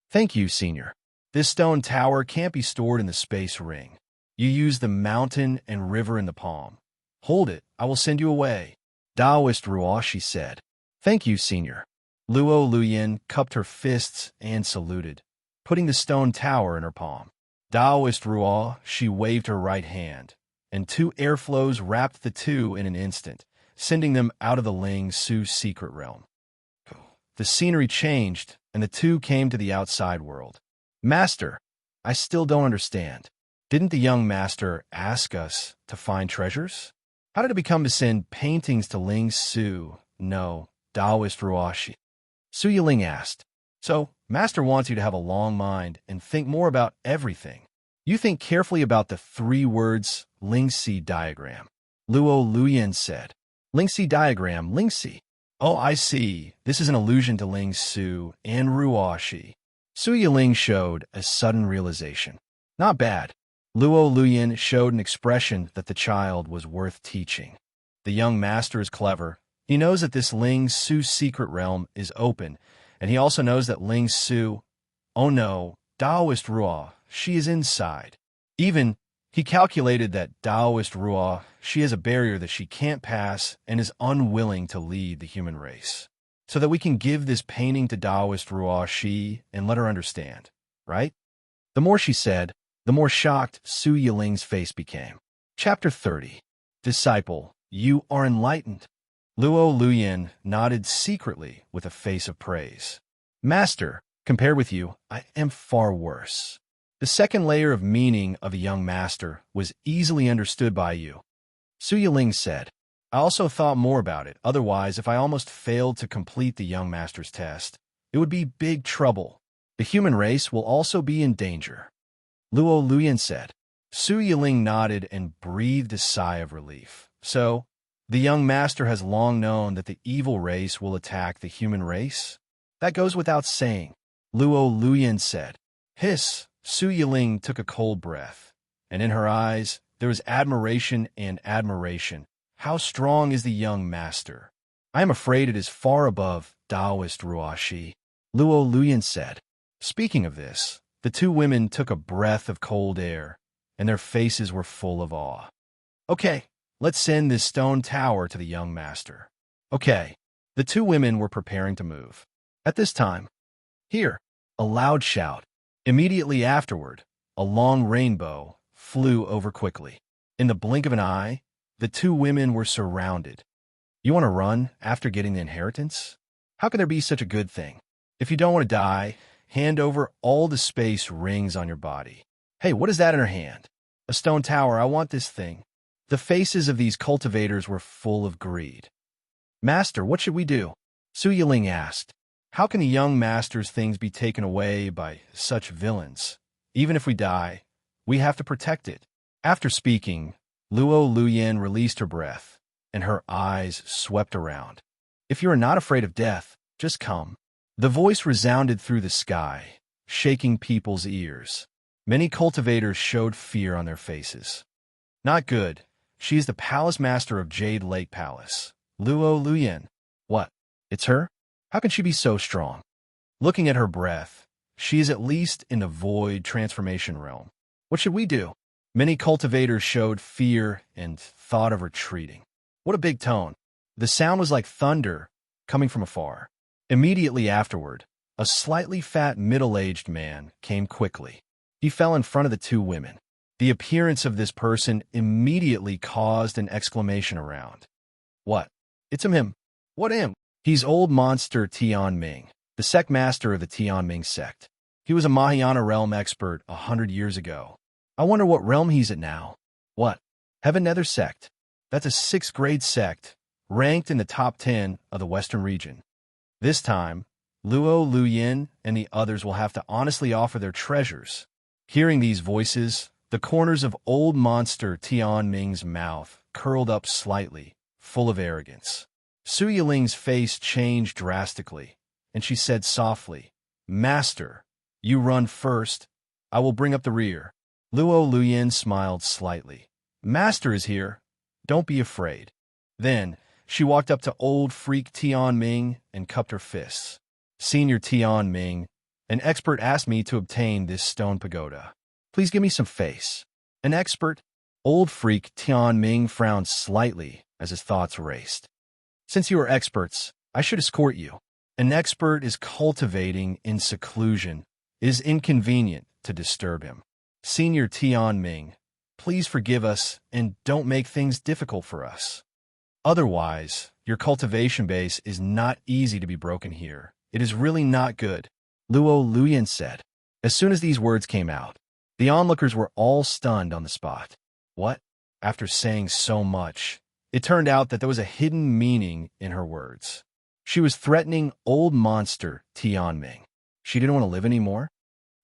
"Thank you, senior. This stone tower can't be stored in the space ring. You use the mountain and river in the palm. Hold it, I will send you away." Taoist Ruoxi said. "Thank you, senior." Luo Luyan cupped her fists and saluted, putting the stone tower in her palm. Taoist Ruo, she waved her right hand, and 2 airflows wrapped the 2 in an instant, sending them out of the Ling Su secret realm. The scenery changed, and the 2 came to the outside world. "Master, I still don't understand. Didn't the young master ask us to find treasures? How did it become to send paintings to Ling Su?" "No, Taoist Ruoxi." Su Yiling asked. "So, master wants you to have a long mind and think more about everything. You think carefully about the 3 words Lingxi diagram." Luo Luyan said. "Lingxi diagram, Lingxi. Oh, I see. This is an allusion to Ling Su and Ruoxi." Su Yiling showed a sudden realization. "Not bad." Luo Luyan showed an expression that the child was worth teaching. "The young master is clever. He knows that this Ling Su secret realm is open, and he also knows that Ling Su... Oh no, Taoist Ruo, she is inside. Even, he calculated that Taoist Ruo, she has a barrier that she can't pass and is unwilling to lead the human race. So that we can give this painting to Taoist Ruoxi and let her understand, right?" The more she said, the more shocked Su Yiling's face became. Chapter 30. Disciple, you are enlightened. Luo Luyan nodded secretly with a face of praise. "Master, compared with you, I am far worse." The second layer of meaning of a young master was easily understood by you. Su Yiling said, "I also thought more about it. Otherwise, if I almost failed to complete the young master's test, it would be big trouble. The human race will also be in danger." Luo Luyan said. Su Yiling nodded and breathed a sigh of relief. "So, the young master has long known that the evil race will attack the human race?" "That goes without saying," Luo Luyan said. Hiss! Su Yiling took a cold breath, and in her eyes there was admiration and admiration. How strong is the young master! I am afraid it is far above Taoist Ruoxi, Luo Luyan said. Speaking of this, the 2 women took a breath of cold air, and their faces were full of awe. "Okay, let's send this stone tower to the young master." "Okay." The 2 women were preparing to move. At this time, "Here!" A loud shout. Immediately afterward, a long rainbow flew over quickly. In the blink of an eye, the 2 women were surrounded. "You want to run after getting the inheritance? How can there be such a good thing? If you don't want to die, hand over all the space rings on your body." "Hey, what is that in her hand?" "A stone tower. I want this thing." The faces of these cultivators were full of greed. Master, what should we do? Su Yiling asked. How can the young master's things be taken away by such villains? Even if we die, we have to protect it. After speaking, Luo Luyan released her breath, and her eyes swept around. If you are not afraid of death, just come. The voice resounded through the sky, shaking people's ears. Many cultivators showed fear on their faces. Not good. She is the palace master of Jade Lake Palace. Luo Luyan. What? It's her? How can she be so strong? Looking at her breath, she is at least in the void transformation realm. What should we do? Many cultivators showed fear and thought of retreating. What a big tone. The sound was like thunder coming from afar. Immediately afterward, a slightly fat middle-aged man came quickly. He fell in front of the two women. The appearance of this person immediately caused an exclamation around. What? It's him. What him? He's old monster Tianming, the sect master of the Tianming sect. He was a Mahayana realm expert 100 years ago. I wonder what realm he's at now. What? Heaven Nether sect. That's a 6th grade sect, ranked in the top 10 of the Western region. This time, Luo Luyin and the others will have to honestly offer their treasures. Hearing these voices, the corners of old monster Tianming's mouth curled up slightly, full of arrogance. Su Yiling's face changed drastically, and she said softly, Master, you run first. I will bring up the rear. Luo Luyin smiled slightly. Master is here. Don't be afraid. Then, she walked up to old freak Tianming and cupped her fists. Senior Tianming, an expert asked me to obtain this stone pagoda. Please give me some face. An expert? Old freak Tianming frowned slightly as his thoughts raced. Since you are experts, I should escort you. An expert is cultivating in seclusion. It is inconvenient to disturb him. Senior Tianming, please forgive us and don't make things difficult for us. Otherwise, your cultivation base is not easy to be broken here. It is really not good, Luo Luyan said. As soon as these words came out, the onlookers were all stunned on the spot. What? After saying so much, it turned out that there was a hidden meaning in her words. She was threatening old monster Tianming. She didn't want to live anymore?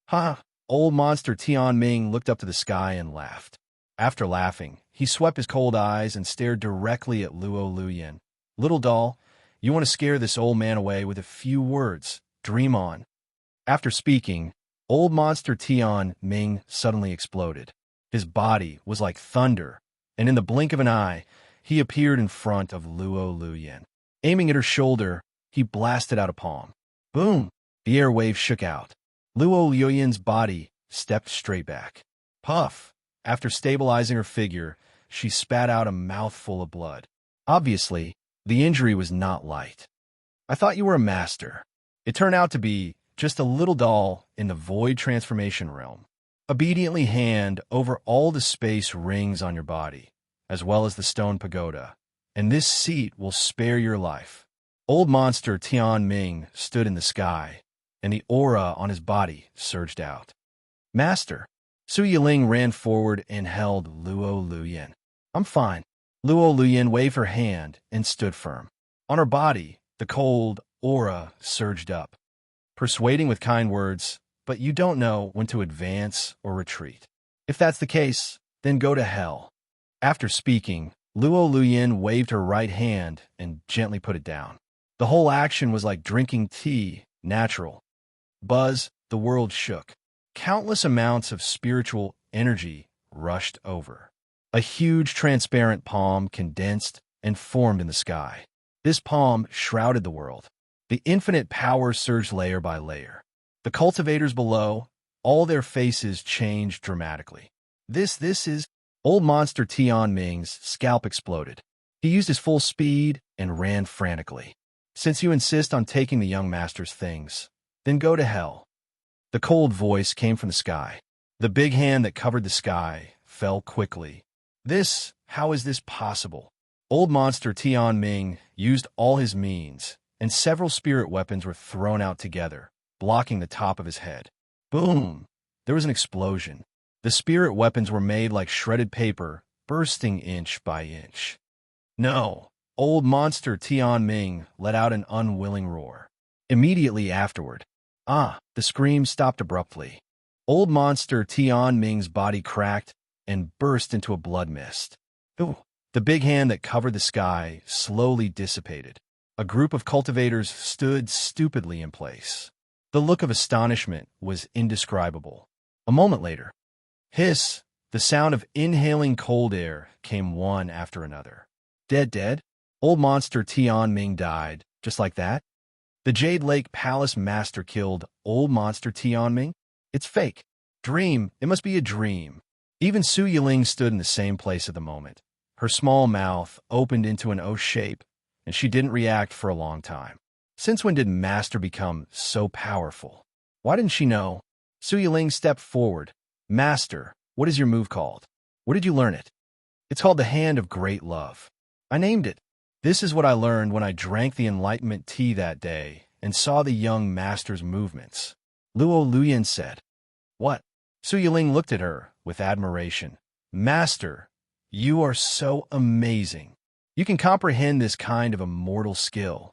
Ha! Old monster Tianming looked up to the sky and laughed. After laughing, he swept his cold eyes and stared directly at Luo Luyan. Little doll, you want to scare this old man away with a few words. Dream on. After speaking, old monster Tianming suddenly exploded. His body was like thunder, and in the blink of an eye, he appeared in front of Luo Luyan. Aiming at her shoulder, he blasted out a palm. Boom! The airwave shook out. Luo Luyan's body stepped straight back. Puff! After stabilizing her figure, she spat out a mouthful of blood. Obviously, the injury was not light. I thought you were a master. It turned out to be just a little doll in the void transformation realm. Obediently hand over all the space rings on your body, as well as the stone pagoda, and this seat will spare your life. Old monster Tianming stood in the sky, and the aura on his body surged out. Master, Su Yiling ran forward and held Luo Luyan. I'm fine. Luo Luyan waved her hand and stood firm. On her body, the cold aura surged up, persuading with kind words, but you don't know when to advance or retreat. If that's the case, then go to hell. After speaking, Luo Luyan waved her right hand and gently put it down. The whole action was like drinking tea, natural. Buzz, the world shook. Countless amounts of spiritual energy rushed over. A huge transparent palm condensed and formed in the sky. This palm shrouded the world. The infinite power surged layer by layer. The cultivators below, all their faces changed dramatically. This is... Old monster Tianming's scalp exploded. He used his full speed and ran frantically. Since you insist on taking the young master's things, then go to hell. The cold voice came from the sky. The big hand that covered the sky fell quickly. How is this possible? Old monster Tianming used all his means, and several spirit weapons were thrown out together, blocking the top of his head. Boom! There was an explosion. The spirit weapons were made like shredded paper, bursting inch by inch. No, Old monster Tian Ming let out an unwilling roar. Immediately afterward, the scream stopped abruptly. Old monster Tian Ming's body cracked and burst into a blood mist. Ooh. The big hand that covered the sky slowly dissipated. A group of cultivators stood stupidly in place. The look of astonishment was indescribable. A moment later, hiss, the sound of inhaling cold air came one after another. Dead? Old monster Tian Ming died, just like that? The Jade Lake Palace Master killed old monster Tian Ming? It's fake. Dream. It must be a dream. Even Su Yiling stood in the same place at the moment. Her small mouth opened into an O shape, and she didn't react for a long time. Since when did Master become so powerful? Why didn't she know? Su Yiling stepped forward. Master, what is your move called? Where did you learn it? It's called the Hand of Great Love. I named it. This is what I learned when I drank the enlightenment tea that day and saw the young master's movements. Luo Luyan said. What? Su Yiling looked at her with admiration. Master, you are so amazing. You can comprehend this kind of immortal skill.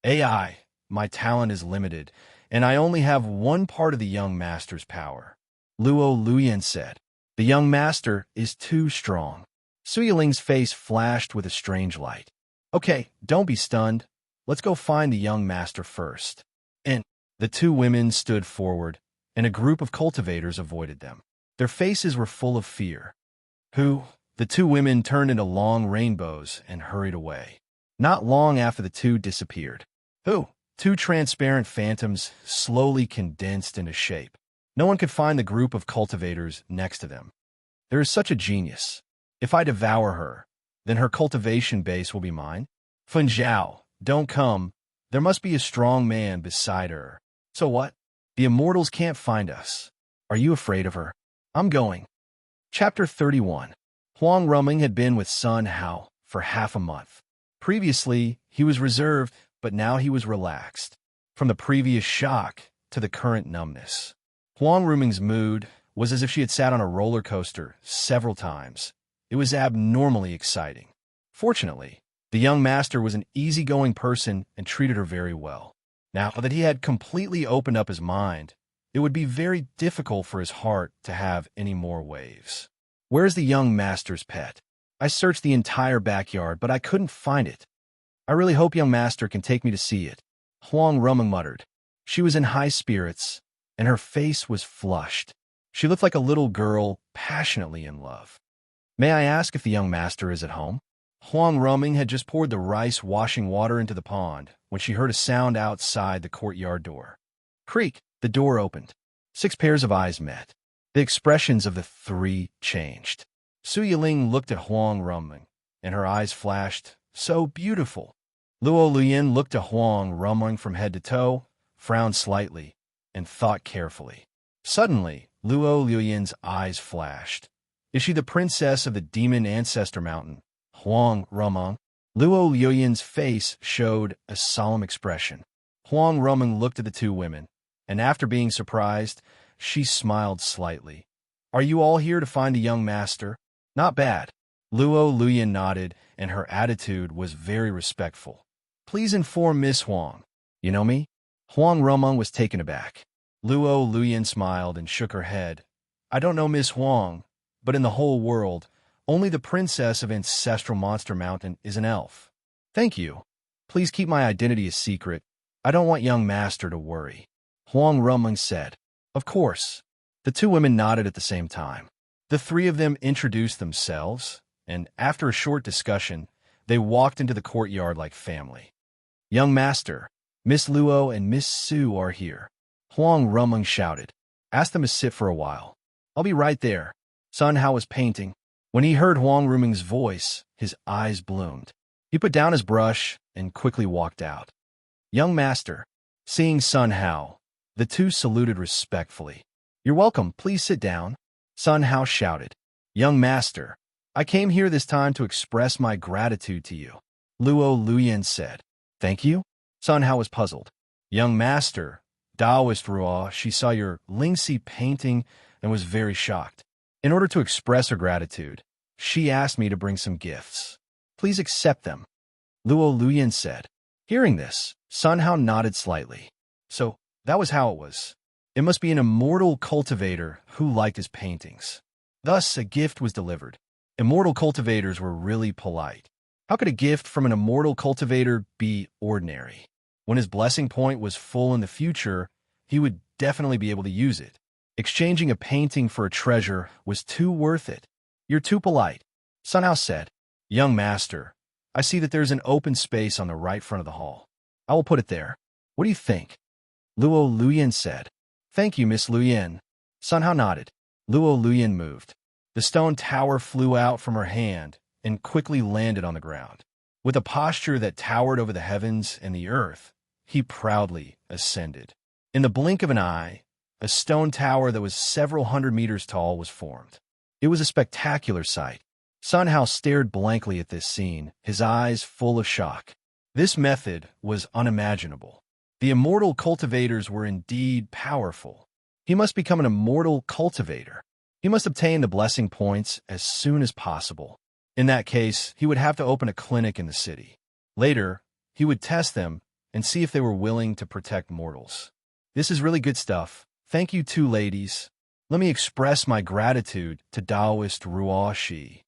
AI, my talent is limited, and I only have one part of the young master's power. Luo Luyan said. The young master is too strong. Su Yiling's face flashed with a strange light. Okay, don't be stunned. Let's go find the young master first. And the two women stood forward, and a group of cultivators avoided them. Their faces were full of fear. Who? The two women turned into long rainbows and hurried away. Not long after the two disappeared. Who? Two transparent phantoms slowly condensed into shape. No one could find the group of cultivators next to them. There is such a genius. If I devour her, then her cultivation base will be mine. Fun Zhao, don't come. There must be a strong man beside her. So what? The immortals can't find us. Are you afraid of her? I'm going. Chapter 31. Huang Ruming had been with Sun Hao for half a month. Previously, he was reserved, but now he was relaxed. From the previous shock to the current numbness. Huang Ruming's mood was as if she had sat on a roller coaster several times. It was abnormally exciting. Fortunately, the young master was an easygoing person and treated her very well. Now that he had completely opened up his mind, it would be very difficult for his heart to have any more waves. Where's the young master's pet? I searched the entire backyard, but I couldn't find it. I really hope young master can take me to see it. Huang Ruming muttered. She was in high spirits, and her face was flushed. She looked like a little girl passionately in love. May I ask if the young master is at home? Huang Ruming had just poured the rice washing water into the pond when she heard a sound outside the courtyard door. Creak! The door opened. 6 pairs of eyes met. The expressions of the three changed. Su Yiling looked at Huang Ruming, and her eyes flashed. So beautiful. Luo Luyan looked at Huang Ruming from head to toe, frowned slightly, and thought carefully. Suddenly, Luo Luyan's eyes flashed. Is she the princess of the demon Ancestor Mountain? Huang Ruming. Luo Luyan's face showed a solemn expression. Huang Ruming looked at the two women, and after being surprised, she smiled slightly. Are you all here to find a young master? Not bad. Luo Luyan nodded, and her attitude was very respectful. Please inform Miss Huang. You know me? Huang Ruming was taken aback. Luo Luyan smiled and shook her head. I don't know Miss Huang, but in the whole world, only the princess of Ancestral Monster Mountain is an elf. Thank you. Please keep my identity a secret. I don't want young master to worry. Huang Ruming said. Of course. The two women nodded at the same time. The three of them introduced themselves, and after a short discussion, they walked into the courtyard like family. Young master, Miss Luo and Miss Su are here. Huang Ruming shouted. Ask them to sit for a while. I'll be right there. Sun Hao was painting. When he heard Huang Ruming's voice, his eyes bloomed. He put down his brush and quickly walked out. Young master, seeing Sun Hao, the two saluted respectfully. You're welcome, please sit down. Sun Hao shouted. Young master, I came here this time to express my gratitude to you. Luo Luyan said. Thank you? Sun Hao was puzzled. Young master, Taoist Ruo, she saw your Lingxi painting and was very shocked. In order to express her gratitude, she asked me to bring some gifts. Please accept them. Luo Luyan said. Hearing this, Sun Hao nodded slightly. So, that was how it was. It must be an immortal cultivator who liked his paintings. Thus, a gift was delivered. Immortal cultivators were really polite. How could a gift from an immortal cultivator be ordinary? When his blessing point was full in the future, he would definitely be able to use it. Exchanging a painting for a treasure was too worth it. You're too polite, Sun Hao said. Young master, I see that there's an open space on the right front of the hall. I will put it there. What do you think? Luo Luyan said. Thank you, Miss Luyan. Sun Hao nodded. Luo Luyan moved. The stone tower flew out from her hand and quickly landed on the ground. With a posture that towered over the heavens and the earth, he proudly ascended. In the blink of an eye, a stone tower that was several hundred meters tall was formed. It was a spectacular sight. Sun Hao stared blankly at this scene, his eyes full of shock. This method was unimaginable. The immortal cultivators were indeed powerful. He must become an immortal cultivator. He must obtain the blessing points as soon as possible. In that case, he would have to open a clinic in the city. Later, he would test them and see if they were willing to protect mortals. This is really good stuff. Thank you two ladies. Let me express my gratitude to Taoist Ruo Shi.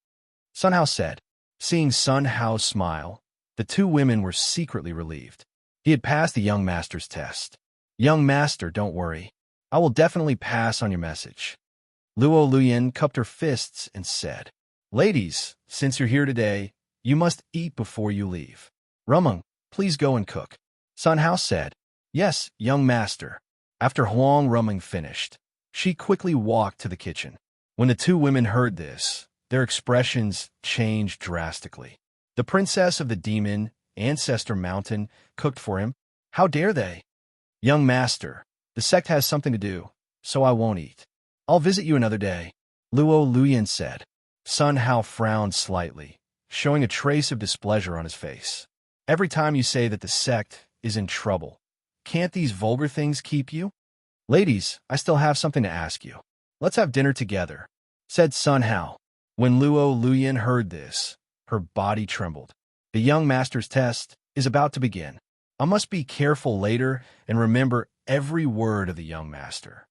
Sun Hao said. Seeing Sun Hao smile, the two women were secretly relieved. He had passed the young master's test. Young master, don't worry. I will definitely pass on your message. Luo Luyan cupped her fists and said, Ladies, since you're here today, you must eat before you leave. Rumeng, please go and cook. Sun Hao said. Yes, young master. After Huang Rumeng finished, she quickly walked to the kitchen. When the two women heard this, their expressions changed drastically. The princess of the demon, Ancestor Mountain, cooked for him. How dare they? Young master, the sect has something to do, so I won't eat. I'll visit you another day, Luo Luyan said. Sun Hao frowned slightly, showing a trace of displeasure on his face. Every time you say that the sect is in trouble, can't these vulgar things keep you? Ladies, I still have something to ask you. Let's have dinner together, said Sun Hao. When Luo Luyan heard this, her body trembled. The young master's test is about to begin. I must be careful later and remember every word of the young master.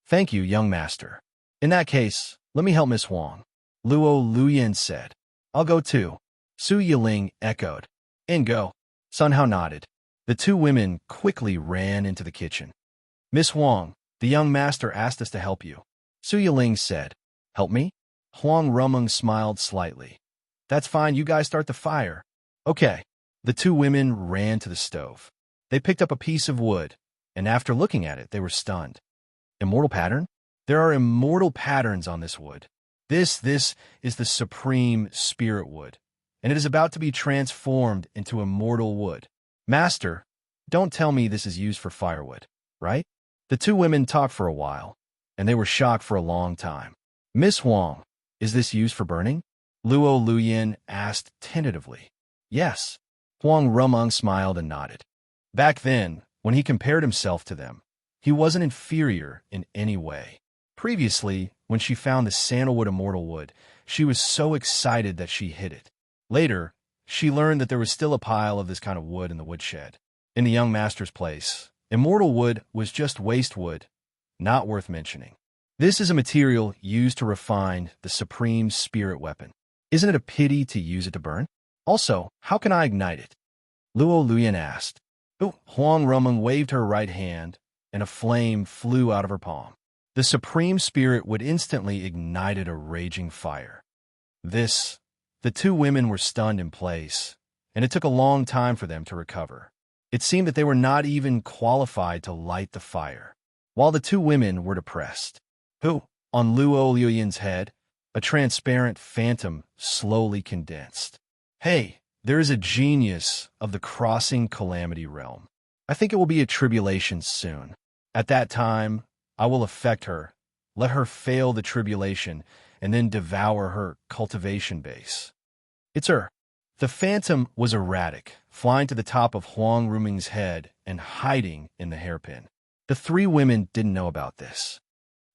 Thank you, young master. In that case, let me help Miss Huang. Luo Luyan said. I'll go too. Su Yiling echoed. In go. Sun Hao nodded. The two women quickly ran into the kitchen. Miss Huang, the young master asked us to help you. Su Yiling said. Help me? Huang Rumeng smiled slightly. That's fine, you guys start the fire. Okay. The two women ran to the stove. They picked up a piece of wood, and after looking at it, they were stunned. Immortal pattern? There are immortal patterns on this wood. This is the supreme spirit wood, and it is about to be transformed into immortal wood. Master, don't tell me this is used for firewood, right? The two women talked for a while, and they were shocked for a long time. Miss Huang, is this used for burning? Luo Luyan asked tentatively. Yes. Huang Rumeng smiled and nodded. Back then, when he compared himself to them, he wasn't inferior in any way. Previously, when she found the sandalwood immortal wood, she was so excited that she hid it. Later, she learned that there was still a pile of this kind of wood in the woodshed. In the young master's place, immortal wood was just waste wood, not worth mentioning. This is a material used to refine the supreme spirit weapon. Isn't it a pity to use it to burn? Also, how can I ignite it? Luo Luyan asked. Huang Rumeng waved her right hand, and a flame flew out of her palm. The supreme spirit would instantly ignited a raging fire. The two women were stunned in place, and it took a long time for them to recover. It seemed that they were not even qualified to light the fire, while the two women were depressed. On Luo Luyan's head, a transparent phantom slowly condensed. Hey, there is a genius of the crossing calamity realm. I think it will be a tribulation soon. At that time, I will affect her, let her fail the tribulation, and then devour her cultivation base. It's her. The phantom was erratic, flying to the top of Huang Rumeng's head and hiding in the hairpin. The three women didn't know about this.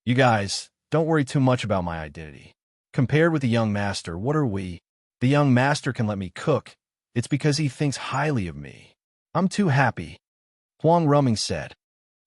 You guys, don't worry too much about my identity. Compared with the young master, what are we? The young master can let me cook, It's because he thinks highly of me. I'm too happy. Huang Ruming said.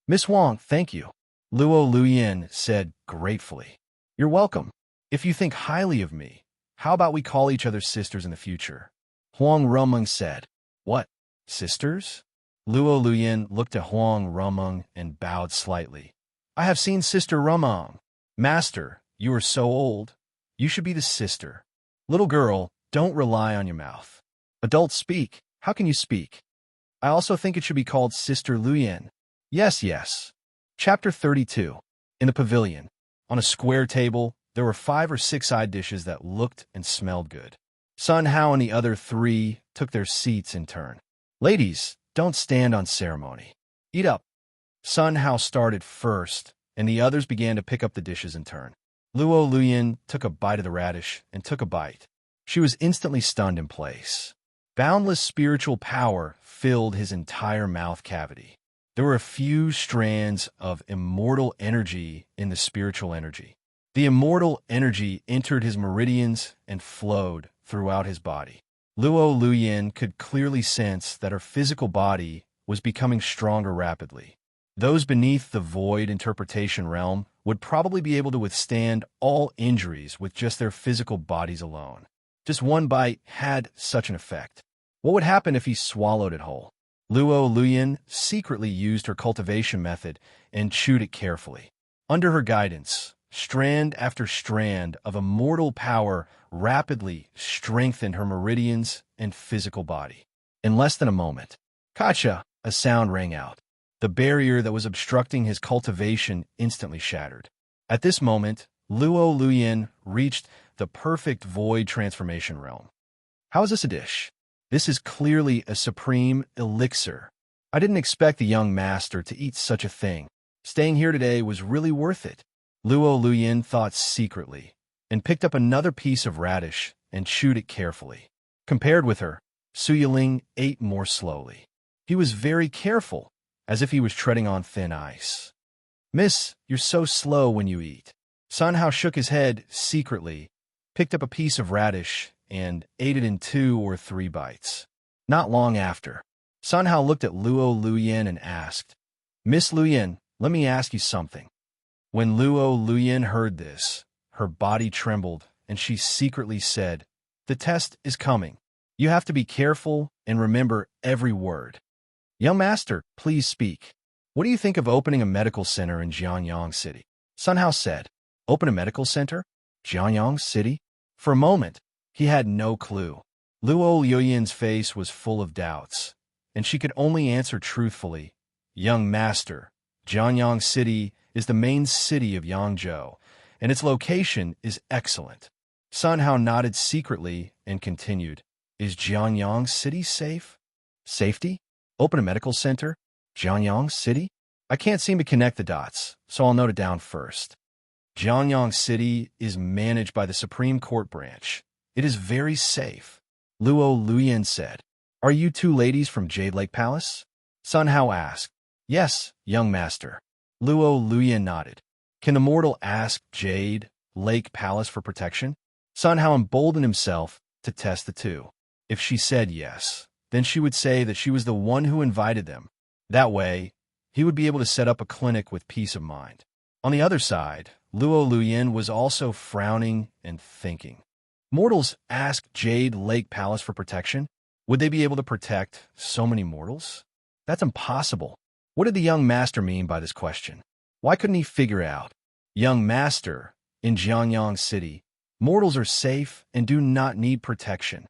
Miss Huang, thank you. Luo Luyin said gratefully. You're welcome. If you think highly of me, how about we call each other sisters in the future? Huang Rumeng said. What? Sisters? Luo Luyin looked at Huang Rumeng and bowed slightly. I have seen Sister Rumeng. Master, you are so old. You should be the sister. Little girl, don't rely on your mouth. Adults speak. How can you speak? I also think it should be called Sister Luyin. Yes, yes. Chapter 32. In the pavilion. On a square table, there were 5 or 6 side dishes that looked and smelled good. Sun Hao and the other 3 took their seats in turn. Ladies, don't stand on ceremony. Eat up. Sun Hao started first, and the others began to pick up the dishes in turn. Luo Luyin took a bite of the radish and took a bite. She was instantly stunned in place. Boundless spiritual power filled his entire mouth cavity. There were a few strands of immortal energy in the spiritual energy. The immortal energy entered his meridians and flowed throughout his body. Luo Luyin could clearly sense that her physical body was becoming stronger rapidly. Those beneath the void interpretation realm would probably be able to withstand all injuries with just their physical bodies alone. Just one bite had such an effect. What would happen if he swallowed it whole? Luo Luyin secretly used her cultivation method and chewed it carefully. Under her guidance, strand after strand of immortal power rapidly strengthened her meridians and physical body. In less than a moment, Kacha, a sound rang out. The barrier that was obstructing his cultivation instantly shattered. At this moment, Luo Luyin reached the perfect void transformation realm. How is this a dish? This is clearly a supreme elixir. I didn't expect the young master to eat such a thing. Staying here today was really worth it. Luo Luyin thought secretly, and picked up another piece of radish and chewed it carefully. Compared with her, Su Yiling ate more slowly. He was very careful, as if he was treading on thin ice. Miss, you're so slow when you eat. Sun Hao shook his head secretly, picked up a piece of radish, and ate it in 2 or 3 bites. Not long after, Sun Hao looked at Luo Luyin and asked, Miss Luyin, let me ask you something. When Luo Luyin heard this, her body trembled, and she secretly said, The test is coming. You have to be careful and remember every word. Young master, please speak. What do you think of opening a medical center in Jianyang City? Sun Hao said, Open a medical center? Jianyang City? For a moment, he had no clue. Luo Luyin's face was full of doubts, and she could only answer truthfully, Young master, Jianyang City is the main city of Yangzhou, and its location is excellent. Sun Hao nodded secretly and continued, Is Jianyang City safe? Safety? Open a medical center? Jianyang City? I can't seem to connect the dots, so I'll note it down first. Jianyang City is managed by the Supreme Court branch. It is very safe. Luo Luyin said, Are you 2 ladies from Jade Lake Palace? Sun Hao asked. Yes, young master. Luo Luyin nodded. Can the mortal ask Jade Lake Palace for protection? Sun Hao emboldened himself to test the 2. If she said yes, then she would say that she was the one who invited them. That way, he would be able to set up a clinic with peace of mind. On the other side, Luo Luyin was also frowning and thinking. Mortals ask Jade Lake Palace for protection? Would they be able to protect so many mortals? That's impossible. What did the young master mean by this question? Why couldn't he figure out? Young master, in Jianyang City, mortals are safe and do not need protection.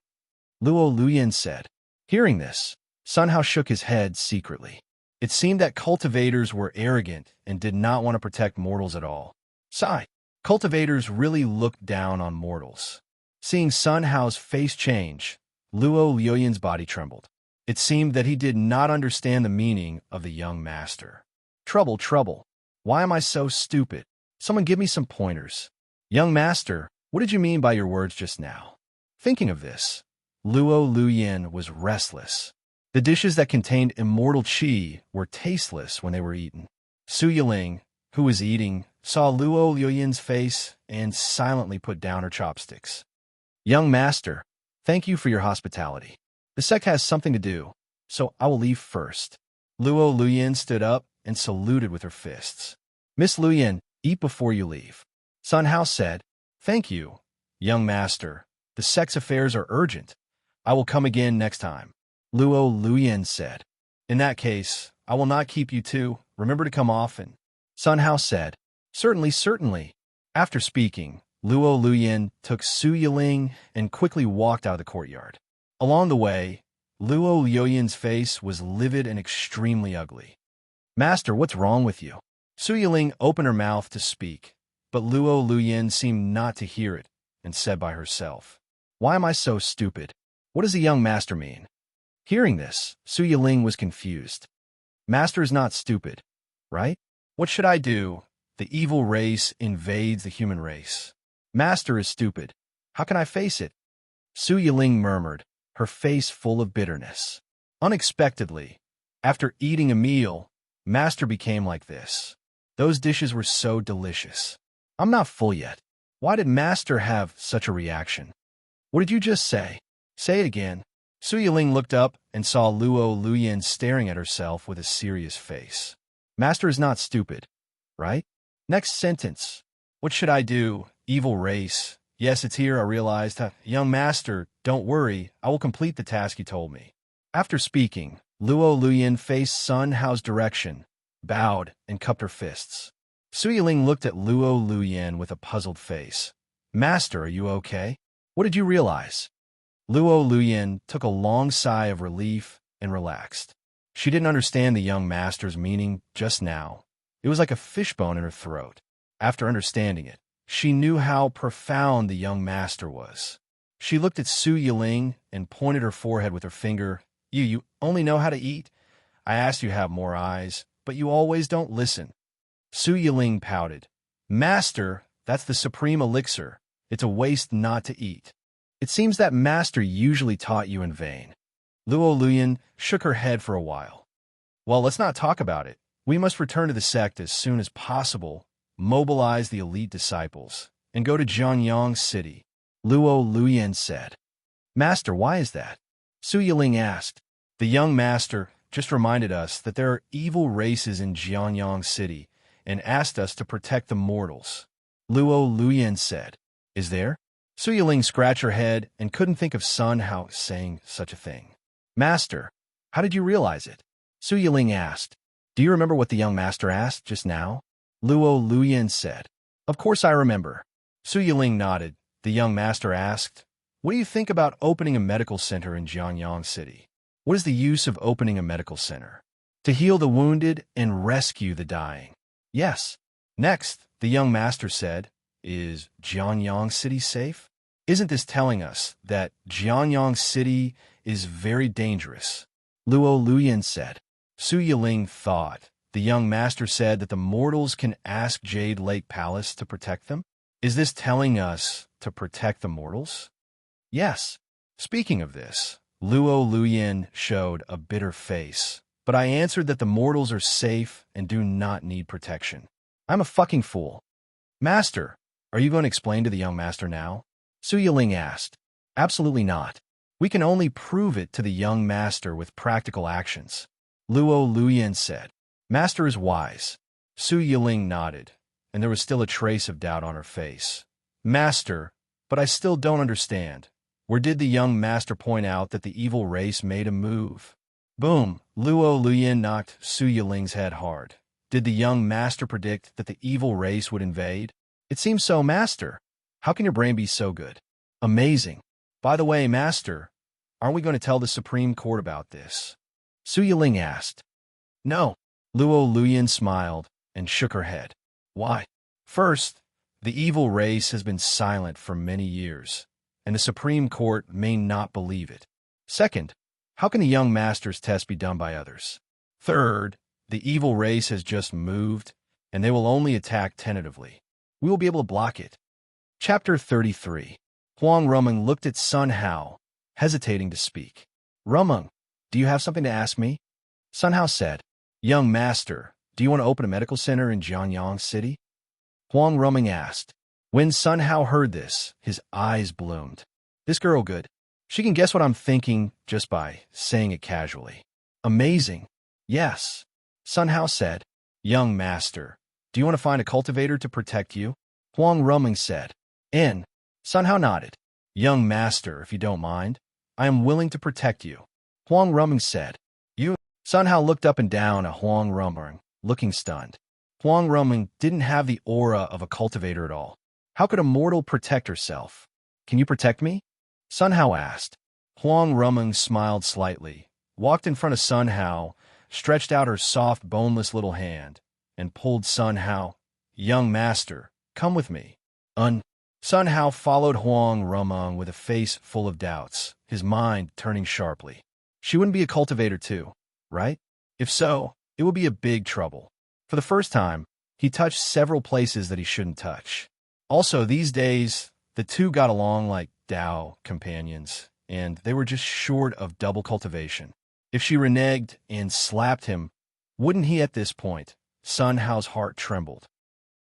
Luo Luyin said. Hearing this, Sun Hao shook his head secretly. It seemed that cultivators were arrogant and did not want to protect mortals at all. Sigh. Cultivators really looked down on mortals. Seeing Sun Hao's face change, Luo Luyin's body trembled. It seemed that he did not understand the meaning of the young master. Trouble, trouble. Why am I so stupid? Someone give me some pointers. Young master, what did you mean by your words just now? Thinking of this, Luo Luyin was restless. The dishes that contained immortal qi were tasteless when they were eaten. Su Yiling, who was eating, saw Luo Luyin's face and silently put down her chopsticks. Young master, thank you for your hospitality. The sect has something to do, so I will leave first. Luo Luyin stood up and saluted with her fists. Miss Luyin, eat before you leave. Sun Hao said, Thank you, young master. The sect's affairs are urgent. I will come again next time. Luo Luyin said. In that case, I will not keep you two. Remember to come often. Sun Hao said. Certainly, certainly. After speaking, Luo Luyin took Su Yiling and quickly walked out of the courtyard. Along the way, Luo Luoyin's face was livid and extremely ugly. Master, what's wrong with you? Su Yiling opened her mouth to speak, but Luo Luyin seemed not to hear it and said by herself, Why am I so stupid? What does the young master mean? Hearing this, Su Yiling was confused. Master is not stupid, right? What should I do? The evil race invades the human race. Master is stupid. How can I face it? Su Yiling murmured, her face full of bitterness. Unexpectedly, after eating a meal, Master became like this. Those dishes were so delicious. I'm not full yet. Why did Master have such a reaction? What did you just say? Say it again. Su Yiling looked up and saw Luo Luyin staring at herself with a serious face. Master is not stupid, right? Next sentence. What should I do? Evil race. Yes, it's here, I realized. Young master, don't worry. I will complete the task you told me. After speaking, Luo Luyin faced Sun Hao's direction, bowed, and cupped her fists. Su Yiling looked at Luo Luyin with a puzzled face. Master, are you okay? What did you realize? Luo Luyin took a long sigh of relief and relaxed. She didn't understand the young master's meaning just now. It was like a fishbone in her throat. After understanding it, she knew how profound the young master was. She looked at Su Yiling and pointed her forehead with her finger. You only know how to eat? I asked you to have more eyes, but you always don't listen. Su Yiling pouted. Master, that's the supreme elixir. It's a waste not to eat. It seems that master usually taught you in vain. Luo Luyin shook her head for a while. Well, let's not talk about it. We must return to the sect as soon as possible, mobilize the elite disciples, and go to Jianyang City, Luo Luyin said. Master, why is that? Su Yiling asked. The young master just reminded us that there are evil races in Jianyang City and asked us to protect the mortals. Luo Luyin said. Is there? Su Yiling scratched her head and couldn't think of Sun Hao saying such a thing. Master, how did you realize it? Su Yiling asked. Do you remember what the young master asked just now? Luo Luyin said. Of course I remember. Su Yiling nodded. The young master asked, What do you think about opening a medical center in Jianyang City? What is the use of opening a medical center? To heal the wounded and rescue the dying. Yes. Next, the young master said, Is Jianyang City safe? Isn't this telling us that Jianyang City is very dangerous? Luo Luyin said. Su Yiling thought. The young master said that the mortals can ask Jade Lake Palace to protect them? Is this telling us to protect the mortals? Yes. Speaking of this, Luo Luyin showed a bitter face, but I answered that the mortals are safe and do not need protection. I'm a fucking fool. Master, are you going to explain to the young master now? Su Yiling asked. Absolutely not. We can only prove it to the young master with practical actions. Luo Luyin said. Master is wise. Su Yiling nodded, and there was still a trace of doubt on her face. Master, but I still don't understand. Where did the young master point out that the evil race made a move? Boom! Luo Luyin knocked Su Yiling's head hard. Did the young master predict that the evil race would invade? It seems so, master. How can your brain be so good? Amazing. By the way, master, aren't we going to tell the Supreme Court about this? Su Yiling asked. No. Luo Luyin smiled and shook her head. Why? First, the evil race has been silent for many years, and the Supreme Court may not believe it. Second, how can a young master's test be done by others? Third, the evil race has just moved, and they will only attack tentatively. We will be able to block it. Chapter 33. Huang Rumeng looked at Sun Hao, hesitating to speak. Rumeng, do you have something to ask me? Sun Hao said. Young master, do you want to open a medical center in Jianyang City? Huang Rumeng asked. When Sun Hao heard this, his eyes bloomed. This girl good. She can guess what I'm thinking just by saying it casually. Amazing. Yes. Sun Hao said. Young master, do you want to find a cultivator to protect you? Huang Ruming said. In. Sun Hao nodded. Young master, if you don't mind, I am willing to protect you. Huang Ruming said. You? Sun Hao looked up and down at Huang Ruming, looking stunned. Huang Ruming didn't have the aura of a cultivator at all. How could a mortal protect herself? Can you protect me? Sun Hao asked. Huang Ruming smiled slightly, walked in front of Sun Hao, stretched out her soft, boneless little hand, and pulled Sun Hao. Young master, come with me. Sun Hao followed Huang Ruming with a face full of doubts, his mind turning sharply. She wouldn't be a cultivator too, right? If so, it would be a big trouble. For the first time, he touched several places that he shouldn't touch. Also, these days, the two got along like Dao companions, and they were just short of double cultivation. If she reneged and slapped him, wouldn't he at this point? Sun Hao's heart trembled.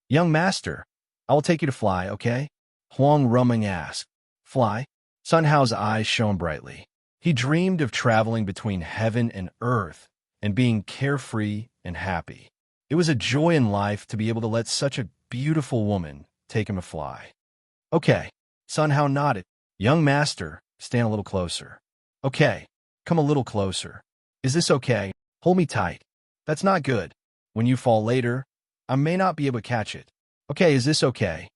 Young master, I will take you to fly, okay? Huang Ruming asked. Fly? Sun Hao's eyes shone brightly. He dreamed of traveling between heaven and earth and being carefree and happy. It was a joy in life to be able to let such a beautiful woman take him to fly. Okay. Sun Hao nodded. Young master, stand a little closer. Okay. Come a little closer. Is this okay? Hold me tight. That's not good. When you fall later, I may not be able to catch it. Okay, is this okay?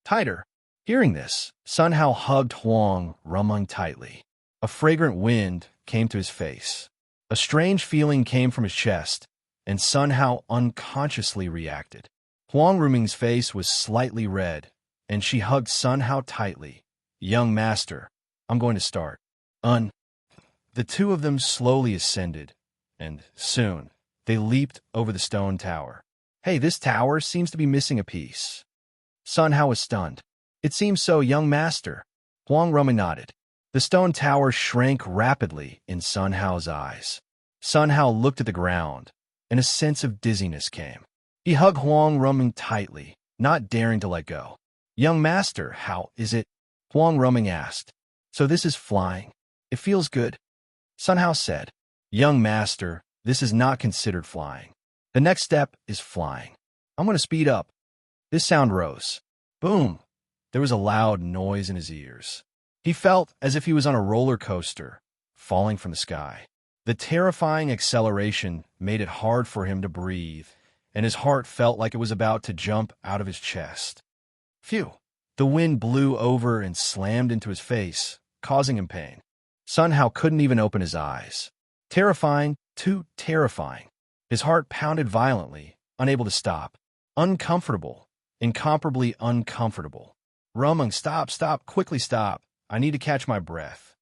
Tighter. Hearing this, Sun Hao hugged Huang Ruming tightly. A fragrant wind came to his face. A strange feeling came from his chest, and Sun Hao unconsciously reacted. Huang Ruming's face was slightly red, and she hugged Sun Hao tightly. Young master, I'm going to start. The two of them slowly ascended, and soon they leaped over the stone tower. Hey, this tower seems to be missing a piece. Sun Hao was stunned. It seems so, young master. Huang Ruming nodded. The stone tower shrank rapidly in Sun Hao's eyes. Sun Hao looked at the ground, and a sense of dizziness came. He hugged Huang Ruming tightly, not daring to let go. Young master, how is it? Huang Ruming asked. So this is flying. It feels good. Sun Hao said. Young master, this is not considered flying. The next step is flying. I'm going to speed up. This sound rose. Boom. There was a loud noise in his ears. He felt as if he was on a roller coaster, falling from the sky. The terrifying acceleration made it hard for him to breathe, and his heart felt like it was about to jump out of his chest. Phew! The wind blew over and slammed into his face, causing him pain. Sun Hao couldn't even open his eyes. Terrifying, too terrifying. His heart pounded violently, unable to stop. Uncomfortable, incomparably uncomfortable. Ruming, stop, quickly stop. I need to catch my breath.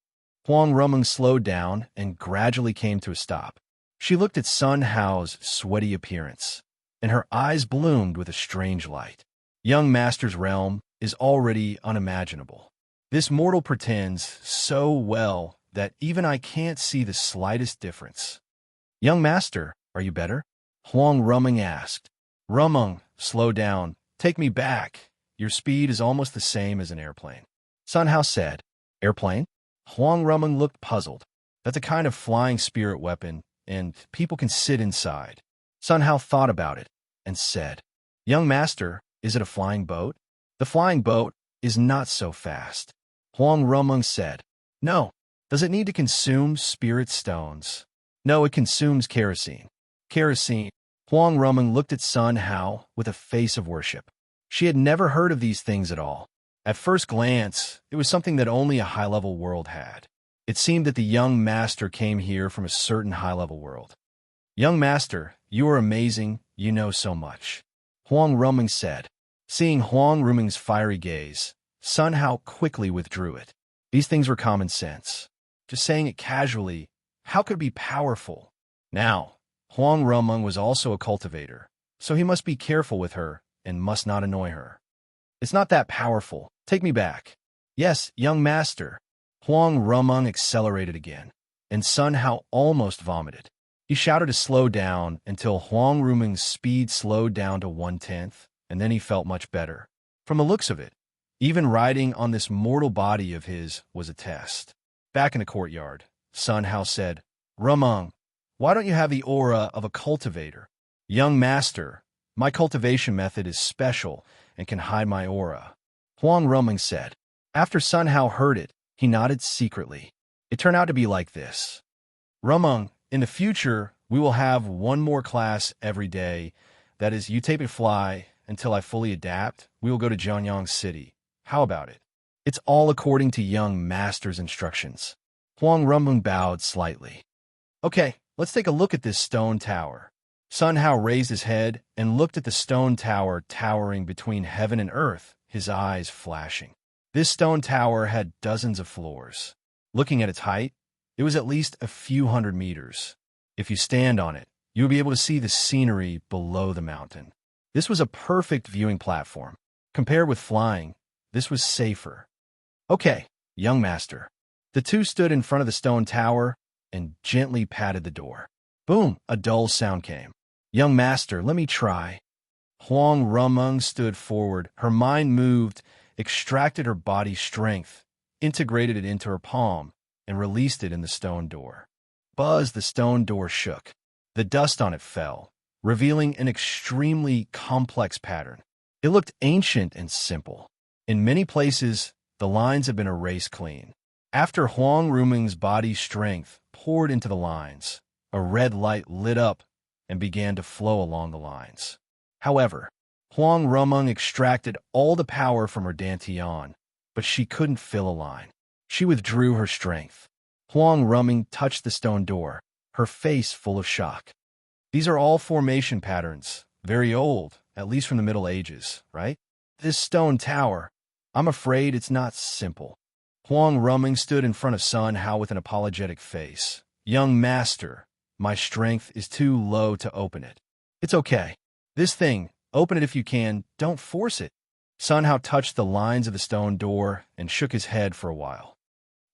Huang Ruming slowed down and gradually came to a stop. She looked at Sun Hao's sweaty appearance, and her eyes bloomed with a strange light. Young master's realm is already unimaginable. This mortal pretends so well that even I can't see the slightest difference. Young master, are you better? Huang Ruming asked. Ruming, slow down. Take me back. Your speed is almost the same as an airplane. Sun Hao said. Airplane? Huang Ruming looked puzzled. That's a kind of flying spirit weapon, and people can sit inside. Sun Hao thought about it and said, Young master, is it a flying boat? The flying boat is not so fast. Huang Ruming said, No. Does it need to consume spirit stones? No, it consumes kerosene. Kerosene. Huang Ruming looked at Sun Hao with a face of worship. She had never heard of these things at all. At first glance, it was something that only a high-level world had. It seemed that the young master came here from a certain high-level world. Young master, you are amazing, you know so much. Huang Ruming said. Seeing Huang Ruming's fiery gaze, Sun Hao quickly withdrew it. These things were common sense. Just saying it casually, how could it be powerful? Now, Huang Ruming was also a cultivator, so he must be careful with her and must not annoy her. It's not that powerful. Take me back. Yes, young master. Huang Ruming accelerated again, and Sun Hao almost vomited. He shouted to slow down until Huang Ruming's speed slowed down to 1/10, and then he felt much better. From the looks of it, even riding on this mortal body of his was a test. Back in the courtyard, Sun Hao said, Rumung, why don't you have the aura of a cultivator? Young master, my cultivation method is special and can hide my aura. Huang Rumung said. After Sun Hao heard it, he nodded secretly. It turned out to be like this. Rumung, in the future, we will have one more class every day. That is, you tape and fly until I fully adapt. We will go to Jianyang City. How about it? It's all according to young master's instructions. Huang Rumung bowed slightly. Okay, let's take a look at this stone tower. Sun Hao raised his head and looked at the stone tower towering between heaven and earth, his eyes flashing. This stone tower had dozens of floors. Looking at its height, it was at least a few hundred meters. If you stand on it, you will be able to see the scenery below the mountain. This was a perfect viewing platform. Compared with flying, this was safer. Okay, young master. The two stood in front of the stone tower and gently patted the door. Boom, a dull sound came. Young master, let me try. Huang Rumung stood forward. Her mind moved, extracted her body's strength, integrated it into her palm, and released it in the stone door. Buzz, the stone door shook. The dust on it fell, revealing an extremely complex pattern. It looked ancient and simple. In many places, the lines had been erased clean. After Huang Rumung's body's strength poured into the lines, a red light lit up and began to flow along the lines. However, Huang Rumung extracted all the power from her dantian, but she couldn't fill a line. She withdrew her strength. Huang Rumung touched the stone door, her face full of shock. These are all formation patterns, very old, at least from the Middle Ages, right? This stone tower, I'm afraid it's not simple. Huang Rumung stood in front of Sun Hao with an apologetic face. Young master, my strength is too low to open it. It's okay. This thing, open it if you can, don't force it. Sun Hao touched the lines of the stone door and shook his head for a while.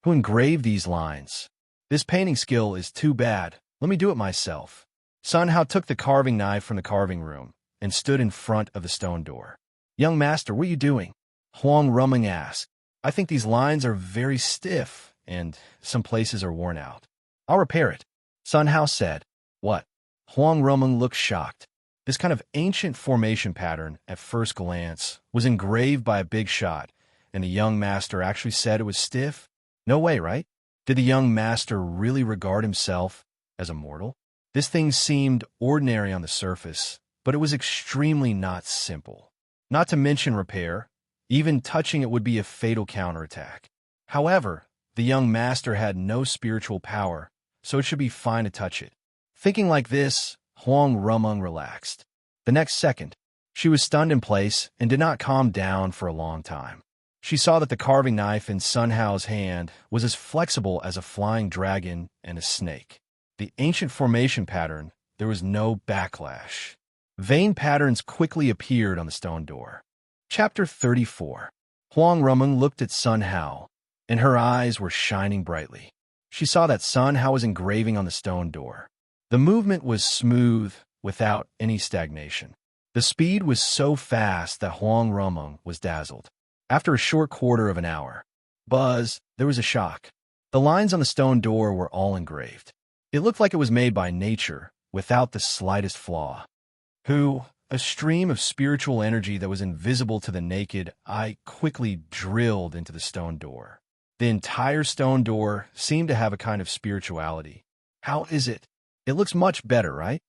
Who engraved these lines? This painting skill is too bad. Let me do it myself. Sun Hao took the carving knife from the carving room and stood in front of the stone door. Young master, what are you doing? Huang Rumung asked. I think these lines are very stiff and some places are worn out. I'll repair it. Sun Hao said. What? Huang Rumung looked shocked. This kind of ancient formation pattern, at first glance, was engraved by a big shot, and the young master actually said it was stiff? No way, right? Did the young master really regard himself as a mortal? This thing seemed ordinary on the surface, but it was extremely not simple. Not to mention repair, even touching it would be a fatal counterattack. However, the young master had no spiritual power, so it should be fine to touch it. Thinking like this, Huang Rumung relaxed. The next second, she was stunned in place and did not calm down for a long time. She saw that the carving knife in Sun Hao's hand was as flexible as a flying dragon and a snake. The ancient formation pattern, there was no backlash. Vein patterns quickly appeared on the stone door. Chapter 34. Huang Rumung looked at Sun Hao, and her eyes were shining brightly. She saw that Sun Hao was engraving on the stone door. The movement was smooth, without any stagnation. The speed was so fast that Huang Rumung was dazzled. After a short quarter of an hour, buzz, there was a shock. The lines on the stone door were all engraved. It looked like it was made by nature, without the slightest flaw. A stream of spiritual energy that was invisible to the naked eye quickly drilled into the stone door. The entire stone door seemed to have a kind of spirituality. How is it? It looks much better, right?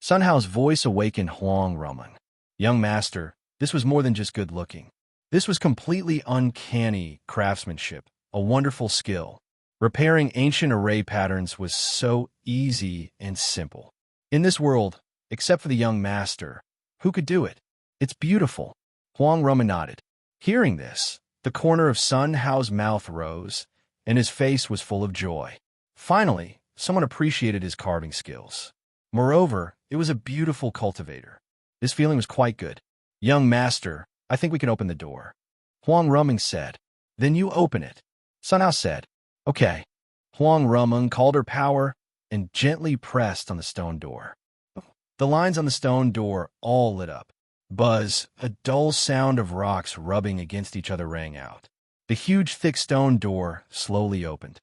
Sun Hao's voice awakened Huang Rumung. Young master, this was more than just good looking. This was completely uncanny craftsmanship, a wonderful skill. Repairing ancient array patterns was so easy and simple. In this world, except for the young master, who could do it? It's beautiful. Huang Rumung nodded. Hearing this, the corner of Sun Hao's mouth rose, and his face was full of joy. Finally, someone appreciated his carving skills. Moreover, it was a beautiful cultivator. This feeling was quite good. Young master, I think we can open the door. Huang Rumung said. Then you open it. Sun Hao said. Okay. Huang Rumung called her power and gently pressed on the stone door. The lines on the stone door all lit up. Buzz, a dull sound of rocks rubbing against each other rang out. The huge, thick stone door slowly opened.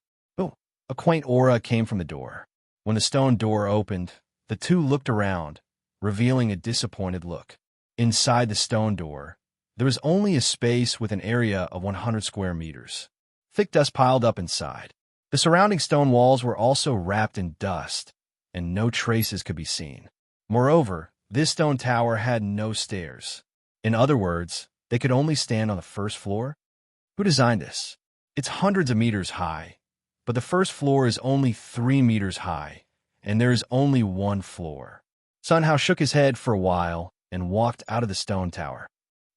A quaint aura came from the door. When the stone door opened, the two looked around, revealing a disappointed look. Inside the stone door, there was only a space with an area of 100 square meters. Thick dust piled up inside. The surrounding stone walls were also wrapped in dust, and no traces could be seen. Moreover, this stone tower had no stairs. In other words, they could only stand on the first floor? Who designed this? It's hundreds of meters high, but the first floor is only 3 meters high, and there is only one floor. Sun Hao shook his head for a while and walked out of the stone tower.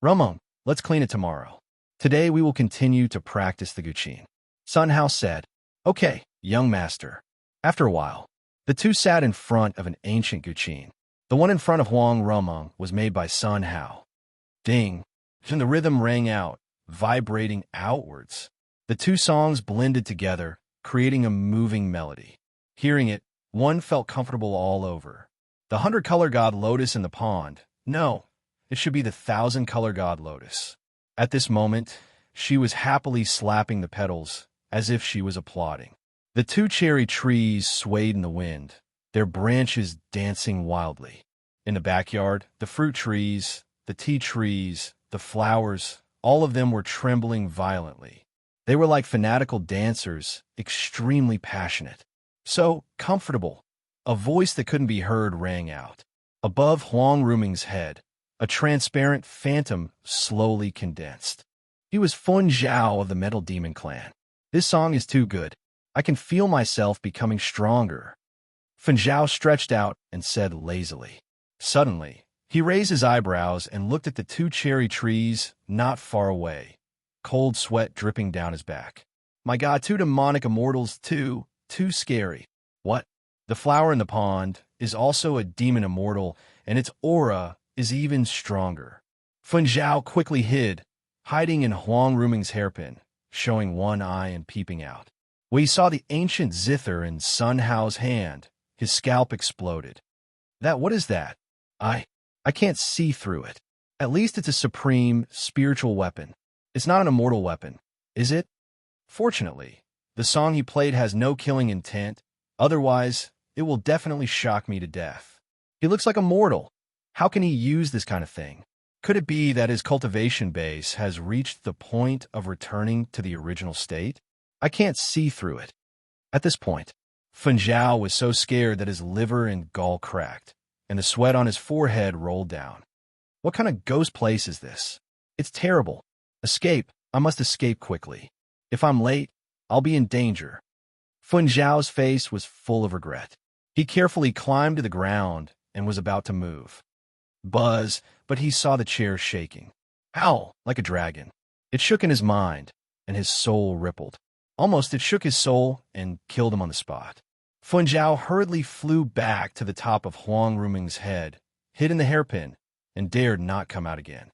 Ramon, let's clean it tomorrow. Today we will continue to practice the guqin. Sun Hao said, Okay, young master. After a while, the two sat in front of an ancient guqin. The one in front of Huang Ramon was made by Sun Hao. Ding, and the rhythm rang out, vibrating outwards. The two songs blended together, creating a moving melody. Hearing it, one felt comfortable all over. The 100-color god lotus in the pond. No, it should be the 1,000-color god lotus. At this moment, she was happily slapping the petals, as if she was applauding. The two cherry trees swayed in the wind, their branches dancing wildly. In the backyard, the fruit trees, the tea trees, the flowers, all of them were trembling violently. They were like fanatical dancers, extremely passionate. So comfortable. A voice that couldn't be heard rang out. Above Huang Ruming's head, a transparent phantom slowly condensed. He was Fun Zhao of the Metal Demon Clan. This song is too good. I can feel myself becoming stronger. Fun Zhao stretched out and said lazily. Suddenly, he raised his eyebrows and looked at the two cherry trees not far away, cold sweat dripping down his back. My God, two demonic immortals too scary. What? The flower in the pond is also a demon immortal, and its aura is even stronger. Fun Zhao quickly hid, hiding in Huang Ruming's hairpin, showing one eye and peeping out. When he saw the ancient zither in Sun Hao's hand, his scalp exploded. What is that? I can't see through it. At least it's a supreme, spiritual weapon. It's not an immortal weapon, is it? Fortunately, the song he played has no killing intent, otherwise, it will definitely shock me to death. He looks like a mortal. How can he use this kind of thing? Could it be that his cultivation base has reached the point of returning to the original state? I can't see through it. At this point, Fun Zhao was so scared that his liver and gall cracked, and the sweat on his forehead rolled down. What kind of ghost place is this? It's terrible. Escape. I must escape quickly. If I'm late, I'll be in danger. Fun Zhao's face was full of regret. He carefully climbed to the ground and was about to move. Buzz, but he saw the chair shaking. Howl, like a dragon. It shook in his mind, and his soul rippled. Almost it shook his soul and killed him on the spot. Fun Zhao hurriedly flew back to the top of Huang Ruming's head, hid in the hairpin, and dared not come out again.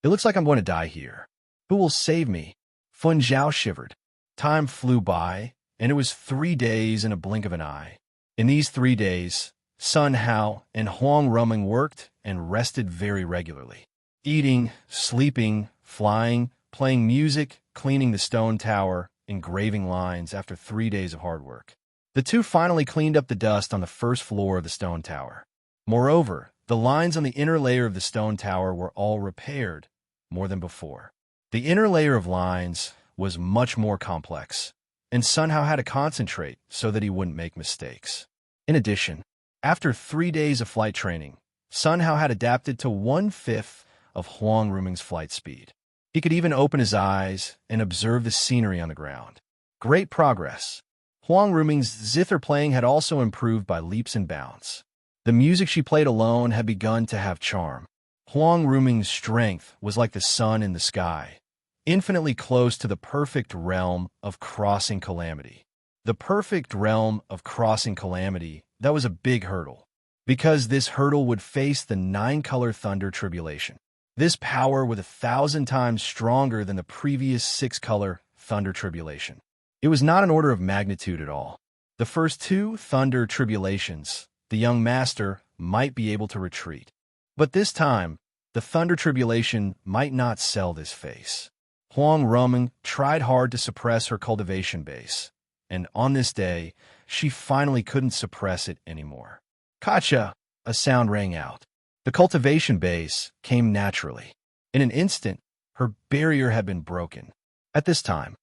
It looks like I'm going to die here. Who will save me? Fun Zhao shivered. Time flew by, and it was 3 days in a blink of an eye. In these 3 days, Sun Hao and Huang Ruming worked and rested very regularly. Eating, sleeping, flying, playing music, cleaning the stone tower, engraving lines after 3 days of hard work. The two finally cleaned up the dust on the first floor of the stone tower. Moreover, the lines on the inner layer of the stone tower were all repaired, more than before. The inner layer of lines was much more complex, and Sun Hao had to concentrate so that he wouldn't make mistakes. In addition, after 3 days of flight training, Sun Hao had adapted to 1/5 of Huang Ruming's flight speed. He could even open his eyes and observe the scenery on the ground. Great progress. Huang Ruming's zither playing had also improved by leaps and bounds. The music she played alone had begun to have charm. Huang Ruming's strength was like the sun in the sky, infinitely close to the perfect realm of crossing calamity. The perfect realm of crossing calamity, that was a big hurdle, because this hurdle would face the 9-color thunder tribulation. This power was 1,000 times stronger than the previous 6-color thunder tribulation. It was not an order of magnitude at all. The first 2 thunder tribulations, the young master might be able to retreat. But this time, the thunder tribulation might not sell this face. Huang Ruming tried hard to suppress her cultivation base, and on this day, she finally couldn't suppress it anymore. Kacha! A sound rang out. The cultivation base came naturally. In an instant, her barrier had been broken. At this time,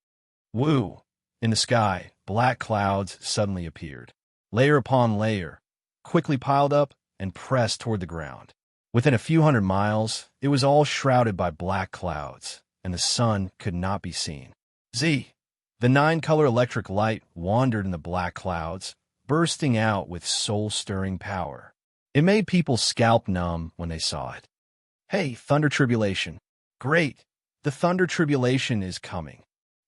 woo! In the sky, black clouds suddenly appeared. Layer upon layer, quickly piled up and pressed toward the ground. Within a few hundred miles, it was all shrouded by black clouds, and the sun could not be seen. Z! The 9-color electric light wandered in the black clouds, bursting out with soul-stirring power. It made people's scalp numb when they saw it. Hey, Thunder Tribulation. Great! The Thunder Tribulation is coming.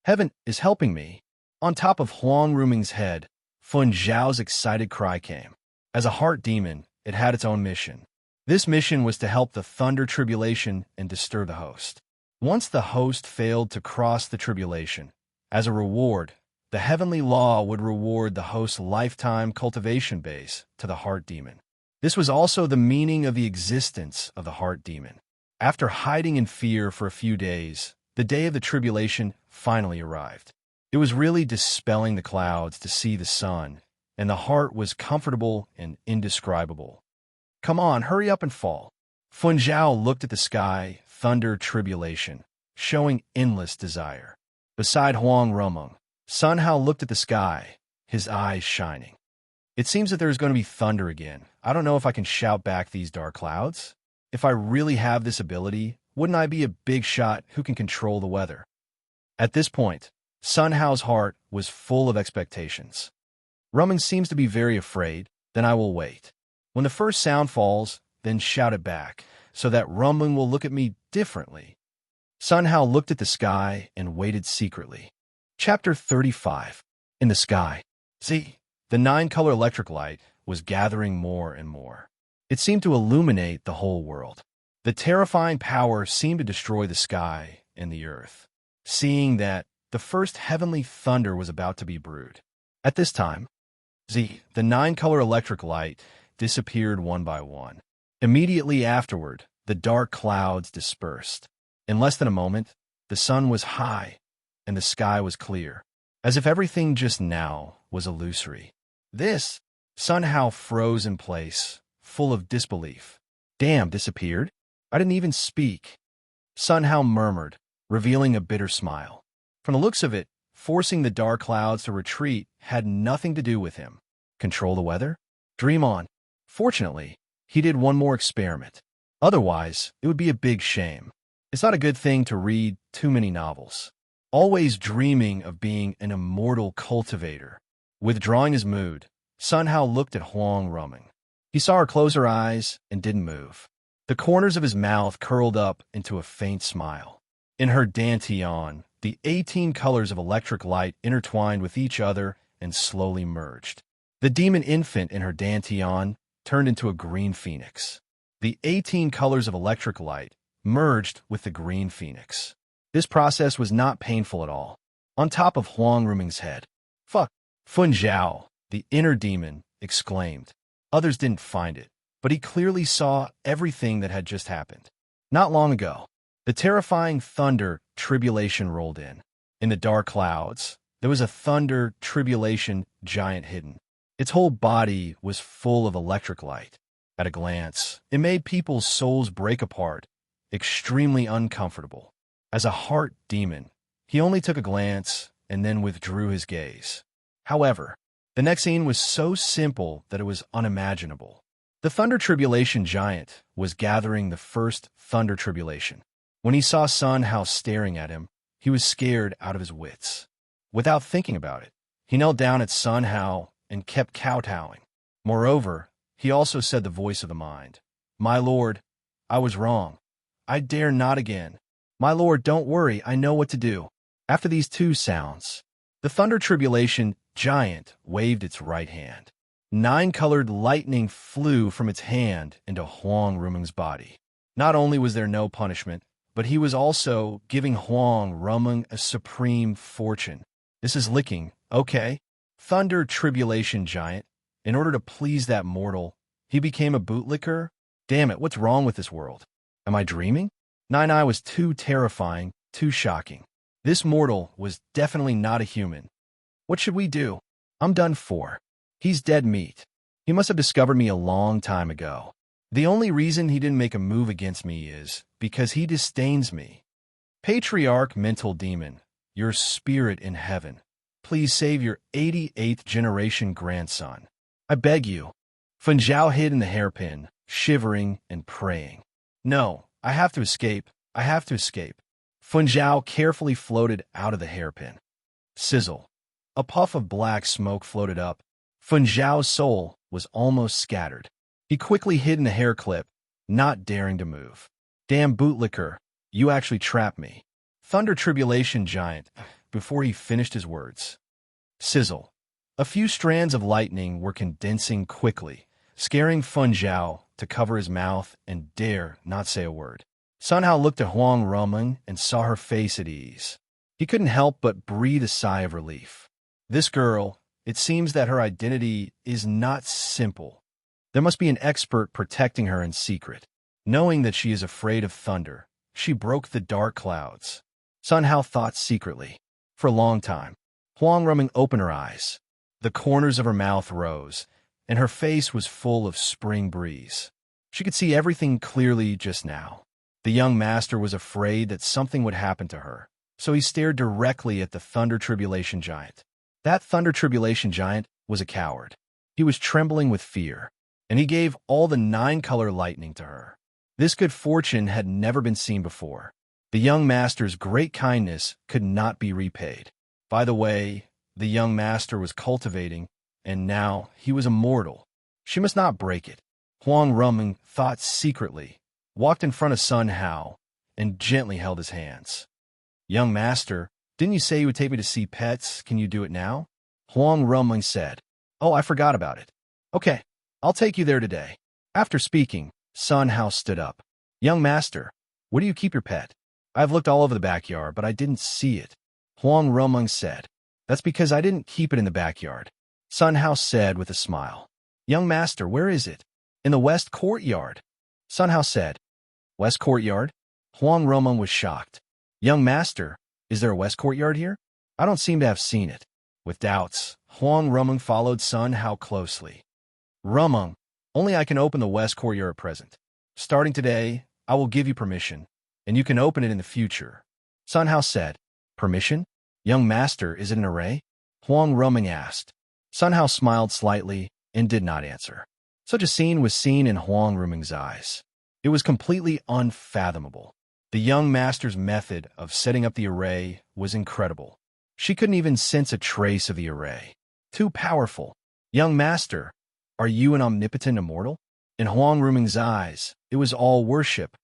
Heaven is helping me. On top of Huang Ruming's head, Fun Zhao's excited cry came. As a heart demon, it had its own mission. This mission was to help the Thunder Tribulation and disturb the host. Once the host failed to cross the tribulation, as a reward, the heavenly law would reward the host's lifetime cultivation base to the heart demon. This was also the meaning of the existence of the heart demon. After hiding in fear for a few days, the day of the tribulation finally arrived. It was really dispelling the clouds to see the sun, and the heart was comfortable and indescribable. Come on, hurry up and fall. Fun Zhao looked at the sky, Thunder Tribulation, showing endless desire. Beside Huang Rumeng, Sun Hao looked at the sky, his eyes shining. It seems that there's going to be thunder again. I don't know if I can shout back these dark clouds. If I really have this ability, wouldn't I be a big shot who can control the weather? At this point, Sun Hao's heart was full of expectations. Rumeng seems to be very afraid, then I will wait. When the first sound falls, then shout it back, so that Rumeng will look at me differently. Sun Hao looked at the sky and waited secretly. Chapter 35. In the sky. See, the 9-color electric light was gathering more and more. It seemed to illuminate the whole world. The terrifying power seemed to destroy the sky and the earth, seeing that the first heavenly thunder was about to be brewed. At this time, the 9-color electric light disappeared one by one. Immediately afterward, the dark clouds dispersed. In less than a moment, the sun was high, and the sky was clear, as if everything just now was illusory. This, Sun Hao froze in place, full of disbelief. Damn, disappeared? I didn't even speak. Sun Hao murmured, revealing a bitter smile. From the looks of it, forcing the dark clouds to retreat had nothing to do with him. Control the weather? Dream on. Fortunately, he did one more experiment. Otherwise, it would be a big shame. It's not a good thing to read too many novels. Always dreaming of being an immortal cultivator. Withdrawing his mood, Sun Hao looked at Huang Rumeng. He saw her close her eyes and didn't move. The corners of his mouth curled up into a faint smile. In her dantian, the 18 colors of electric light intertwined with each other and slowly merged. The demon infant in her dantian turned into a green phoenix. The 18 colors of electric light merged with the green phoenix. This process was not painful at all. On top of Huang Ruming's head, "Fuck!" Fun Zhao, the inner demon, exclaimed. Others didn't find it, but he clearly saw everything that had just happened. Not long ago, the terrifying Thunder Tribulation rolled in. In the dark clouds, there was a Thunder Tribulation giant hidden. Its whole body was full of electric light. At a glance, it made people's souls break apart, extremely uncomfortable. As a heart demon, he only took a glance and then withdrew his gaze. However, the next scene was so simple that it was unimaginable. The Thunder Tribulation giant was gathering the first Thunder Tribulation. When he saw Sun Hao staring at him, he was scared out of his wits. Without thinking about it, he knelt down at Sun Hao and kept kowtowing. Moreover, he also said the voice of the mind, "My lord, I was wrong. I dare not again. My lord, don't worry, I know what to do." After these two sounds, the Thunder Tribulation giant waved its right hand. 9-colored lightning flew from its hand into Huang Rumeng's body. Not only was there no punishment, but he was also giving Huang Rumeng a supreme fortune. This is licking, okay? Thunder Tribulation giant. In order to please that mortal, he became a bootlicker? Damn it, what's wrong with this world? Am I dreaming? Nine-Eye was too terrifying, too shocking. This mortal was definitely not a human. What should we do? I'm done for. He's dead meat. He must have discovered me a long time ago. The only reason he didn't make a move against me is because he disdains me. Patriarch mental demon, your spirit in heaven, please save your 88th generation grandson. I beg you. Feng Zhao hid in the hairpin, shivering and praying. No, I have to escape. I have to escape. Feng Zhao carefully floated out of the hairpin. Sizzle. A puff of black smoke floated up. Feng Zhao's soul was almost scattered. He quickly hid in the hair clip, not daring to move. Damn bootlicker, you actually trapped me. Thunder Tribulation Giant, before he finished his words. Sizzle. A few strands of lightning were condensing quickly, scaring Feng Zhao to cover his mouth and dare not say a word. Sun Hao looked at Huang Rumeng and saw her face at ease. He couldn't help but breathe a sigh of relief. This girl, it seems that her identity is not simple. There must be an expert protecting her in secret. Knowing that she is afraid of thunder, she broke the dark clouds. Sun Hao thought secretly. For a long time, Huang Rumeng opened her eyes. The corners of her mouth rose, and her face was full of spring breeze. She could see everything clearly just now. The young master was afraid that something would happen to her, so he stared directly at the Thunder Tribulation Giant. That Thunder Tribulation Giant was a coward. He was trembling with fear, and he gave all the 9-color lightning to her. This good fortune had never been seen before. The young master's great kindness could not be repaid. By the way, the young master was cultivating, and now he was immortal. She must not break it. Huang Rumeng thought secretly, walked in front of Sun Hao, and gently held his hands. Young master, didn't you say you would take me to see pets? Can you do it now? Huang Rumeng said. Oh, I forgot about it. Okay, I'll take you there today. After speaking, Sun Hao stood up. Young master, where do you keep your pet? I've looked all over the backyard, but I didn't see it. Huang Rumeng said. That's because I didn't keep it in the backyard. Sun Hao said with a smile. Young master, where is it? In the west courtyard. Sun Hao said. West courtyard? Huang Rumeng was shocked. Young master, is there a west courtyard here? I don't seem to have seen it. With doubts, Huang Rumeng followed Sun Hao closely. Rumeng, only I can open the west courtyard at present. Starting today, I will give you permission, and you can open it in the future. Sun Hao said. Permission? Young master, is it an array? Huang Rumeng asked. Sun Hao smiled slightly and did not answer. Such a scene was seen in Huang Rumeng's eyes. It was completely unfathomable. The young master's method of setting up the array was incredible. She couldn't even sense a trace of the array. Too powerful. Young master, are you an omnipotent immortal? In Huang Rumeng's eyes, it was all worship.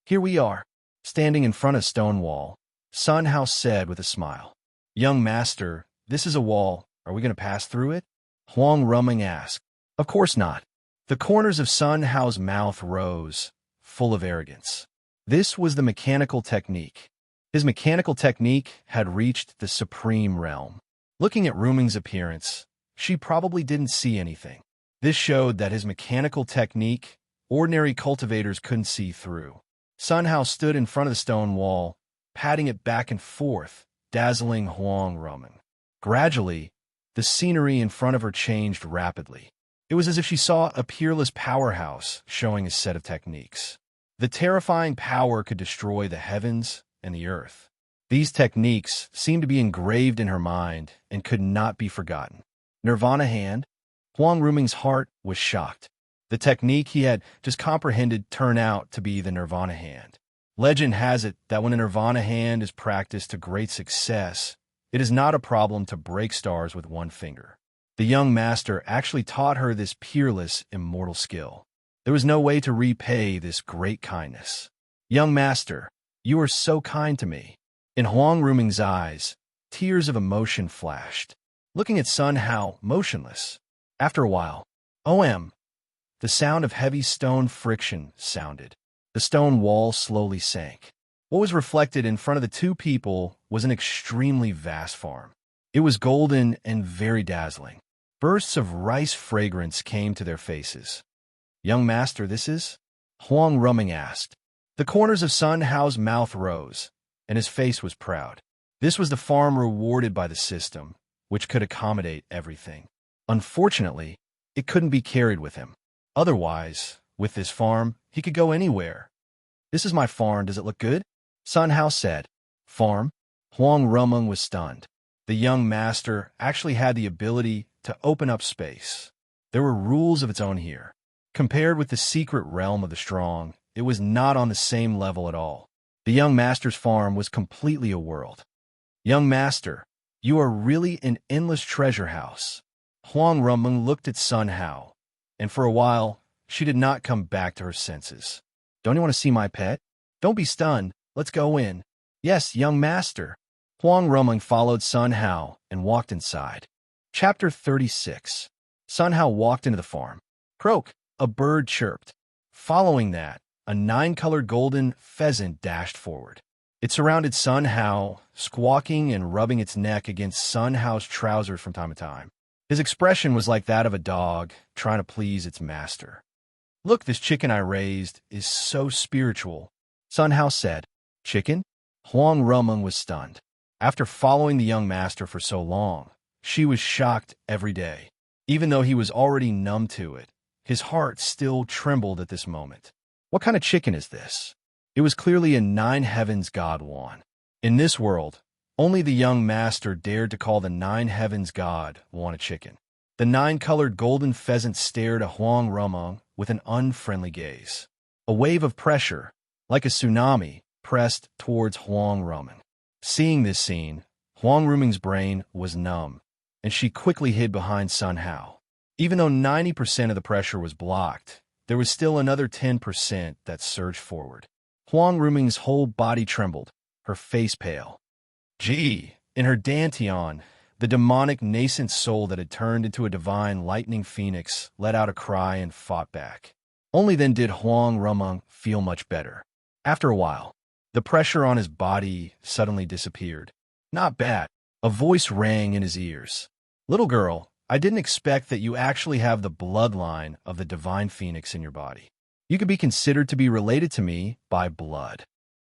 Here we are, standing in front of stone wall. Sun Hao said with a smile. Young master, this is a wall. Are we going to pass through it? Huang Rumeng asked. Of course not. The corners of Sun Hao's mouth rose, full of arrogance. This was the mechanical technique. His mechanical technique had reached the supreme realm. Looking at Rumeng's appearance, she probably didn't see anything. This showed that his mechanical technique, ordinary cultivators couldn't see through. Sun Hao stood in front of the stone wall, patting it back and forth, dazzling Huang Rumeng. Gradually, the scenery in front of her changed rapidly. It was as if she saw a peerless powerhouse showing a set of techniques. The terrifying power could destroy the heavens and the earth. These techniques seemed to be engraved in her mind and could not be forgotten. Nirvana hand? Huang Rumeng's heart was shocked. The technique he had just comprehended turned out to be the Nirvana hand. Legend has it that when a Nirvana hand is practiced to great success, it is not a problem to break stars with one finger. The young master actually taught her this peerless, immortal skill. There was no way to repay this great kindness. Young master, you are so kind to me. In Huang Rumeng's eyes, tears of emotion flashed. Looking at Sun Hao, motionless. After a while, OM, the sound of heavy stone friction sounded. The stone wall slowly sank. What was reflected in front of the two people was an extremely vast farm. It was golden and very dazzling. Bursts of rice fragrance came to their faces. Young master, this is? Huang Rumeng asked. The corners of Sun Hao's mouth rose, and his face was proud. This was the farm rewarded by the system, which could accommodate everything. Unfortunately, it couldn't be carried with him. Otherwise, with this farm, he could go anywhere. "This is my farm. Does it look good?" Sun Hao said. "Farm?" Huang Rumeng was stunned. The young master actually had the ability to open up space. There were rules of its own here. Compared with the secret realm of the strong, it was not on the same level at all. The young master's farm was completely a world. "Young master, you are really an endless treasure house." Huang Rumeng looked at Sun Hao, and for a while, she did not come back to her senses. "Don't you want to see my pet? Don't be stunned. Let's go in." "Yes, young master." Huang Rumeng followed Sun Hao and walked inside. Chapter 36. Sun Hao walked into the farm. "Croak," a bird chirped. Following that, a 9-colored golden pheasant dashed forward. It surrounded Sun Hao, squawking and rubbing its neck against Sun Hao's trousers from time to time. His expression was like that of a dog trying to please its master. "Look, this chicken I raised is so spiritual," Sun Hao said. "Chicken?" Huang Rumeng was stunned. After following the young master for so long, she was shocked every day. Even though he was already numb to it, his heart still trembled at this moment. What kind of chicken is this? It was clearly a 9 heavens god one. In this world, only the young master dared to call the 9 heavens god one a chicken. The 9-colored golden pheasant stared at Huang Rumeng with an unfriendly gaze. A wave of pressure, like a tsunami, pressed towards Huang Rumeng. Seeing this scene, Huang Rumeng's brain was numb, and she quickly hid behind Sun Hao. Even though 90% of the pressure was blocked, there was still another 10% that surged forward. Huang Rumeng's whole body trembled, her face pale. Gee, in her dantian, the demonic nascent soul that had turned into a divine lightning phoenix let out a cry and fought back. Only then did Huang Rumeng feel much better. After a while, the pressure on his body suddenly disappeared. "Not bad." A voice rang in his ears. "Little girl, I didn't expect that you actually have the bloodline of the divine phoenix in your body. You could be considered to be related to me by blood."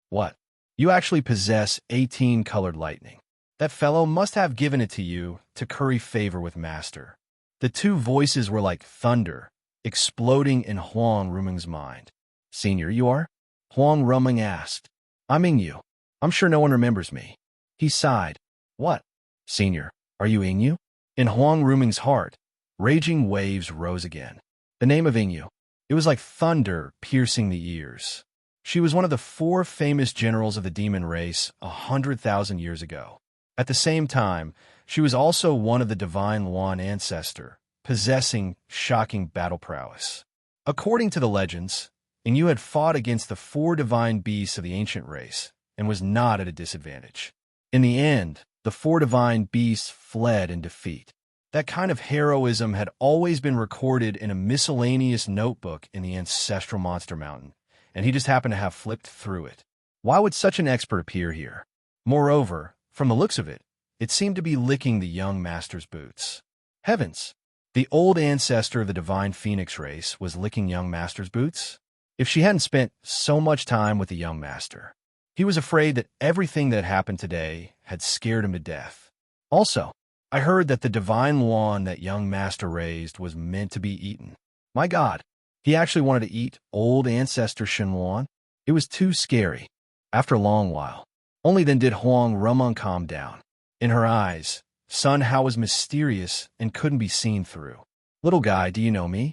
"What? You actually possess 18-colored lightning. That fellow must have given it to you to curry favor with master." The two voices were like thunder, exploding in Huang Rumeng's mind. "Senior, you are?" Huang Rumeng asked. "I'm Ingyu. I'm sure no one remembers me." He sighed. "What? Senior, are you Ingyu?" In Huang Rumeng's heart, raging waves rose again. The name of Ingyu. It was like thunder piercing the ears. She was one of the 4 famous generals of the demon race 100,000 years ago. At the same time, she was also one of the divine one Ancestor, possessing shocking battle prowess. According to the legends, Ingyu had fought against the 4 divine beasts of the ancient race and was not at a disadvantage. In the end, the 4 divine beasts fled in defeat. That kind of heroism had always been recorded in a miscellaneous notebook in the ancestral monster mountain, and he just happened to have flipped through it. Why would such an expert appear here? Moreover, from the looks of it, it seemed to be licking the young master's boots. Heavens! The old ancestor of the divine phoenix race was licking young master's boots? If she hadn't spent so much time with the young master. He was afraid that everything that happened today had scared him to death. Also, I heard that the divine lawn that young master raised was meant to be eaten. My God, he actually wanted to eat old ancestor Shenluan? It was too scary. After a long while, only then did Huang Rumeng calm down. In her eyes, Sun Hao was mysterious and couldn't be seen through. "Little guy, do you know me?"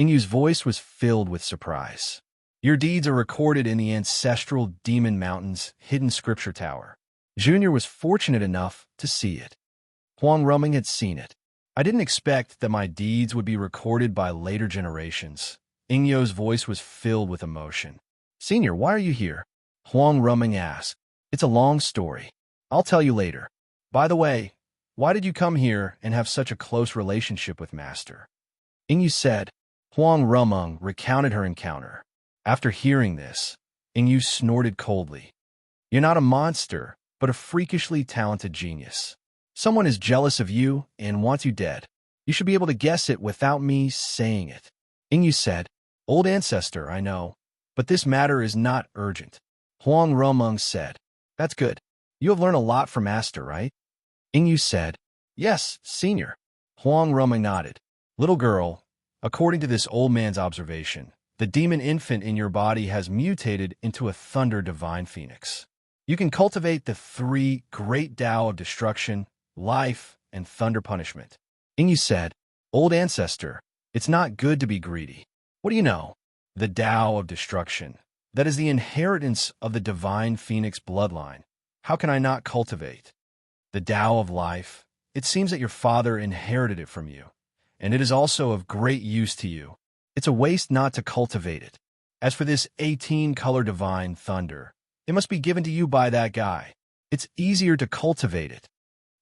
Ingyu's voice was filled with surprise. "Your deeds are recorded in the ancestral demon mountain's hidden scripture tower. Junior was fortunate enough to see it." Huang Rumeng had seen it. "I didn't expect that my deeds would be recorded by later generations." Ingyu's voice was filled with emotion. "Senior, why are you here?" Huang Rumeng asked. "It's a long story. I'll tell you later. By the way, why did you come here and have such a close relationship with Master?" Ingyu said. Huang Rumeng recounted her encounter. After hearing this, Ingyu snorted coldly. "You're not a monster, but a freakishly talented genius. Someone is jealous of you and wants you dead. You should be able to guess it without me saying it." Ingyu said, "Old Ancestor, I know, but this matter is not urgent." Huang Rumeng said, "That's good. You have learned a lot from Master, right?" Ingyu said, Yes, senior. Huang Rumeng nodded. Little girl, according to this old man's observation, the demon infant in your body has mutated into a thunder divine phoenix. You can cultivate the three great Tao of destruction, life, and thunder punishment. Ingyu said, Old Ancestor, it's not good to be greedy. What do you know? The Tao of destruction. That is the inheritance of the divine phoenix bloodline. How can I not cultivate? The Tao of life. It seems that your father inherited it from you, and it is also of great use to you. It's a waste not to cultivate it. As for this 18-color divine thunder, it must be given to you by that guy. It's easier to cultivate it.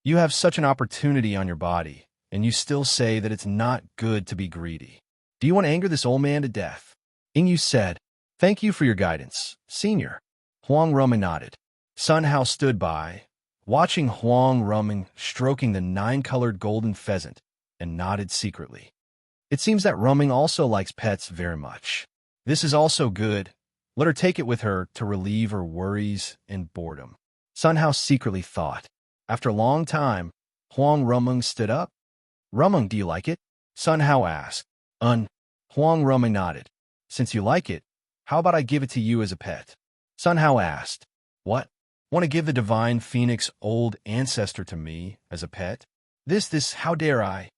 You have such an opportunity on your body, and you still say that it's not good to be greedy. Do you want to anger this old man to death? Ingyu said, Thank you for your guidance, senior. Huang Rumeng nodded. Sun Hao stood by, watching Huang Rumeng stroking the 9-colored golden pheasant, and nodded secretly. It seems that Rumeng also likes pets very much. This is also good. Let her take it with her to relieve her worries and boredom. Sun Hao secretly thought. After a long time, Huang Rumeng stood up. Rumeng, do you like it? Sun Hao asked. Huang Rumeng nodded. Since you like it, how about I give it to you as a pet? Sun Hao asked. What? Want to give the divine phoenix old ancestor to me as a pet? How dare I?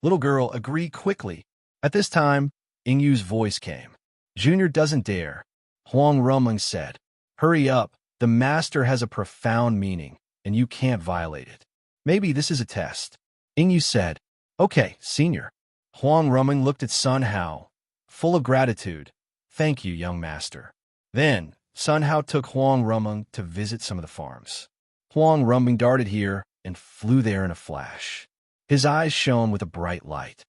Little girl, agree quickly. At this time, Ingyu's voice came. Junior doesn't dare. Huang Rumeng said. Hurry up, the master has a profound meaning, and you can't violate it. Maybe this is a test. Ingyu said. Okay, senior. Huang Rumeng looked at Sun Hao, full of gratitude. Thank you, young master. Then, Sun Hao took Huang Rumeng to visit some of the farms. Huang Rumeng darted here and flew there in a flash. His eyes shone with a bright light.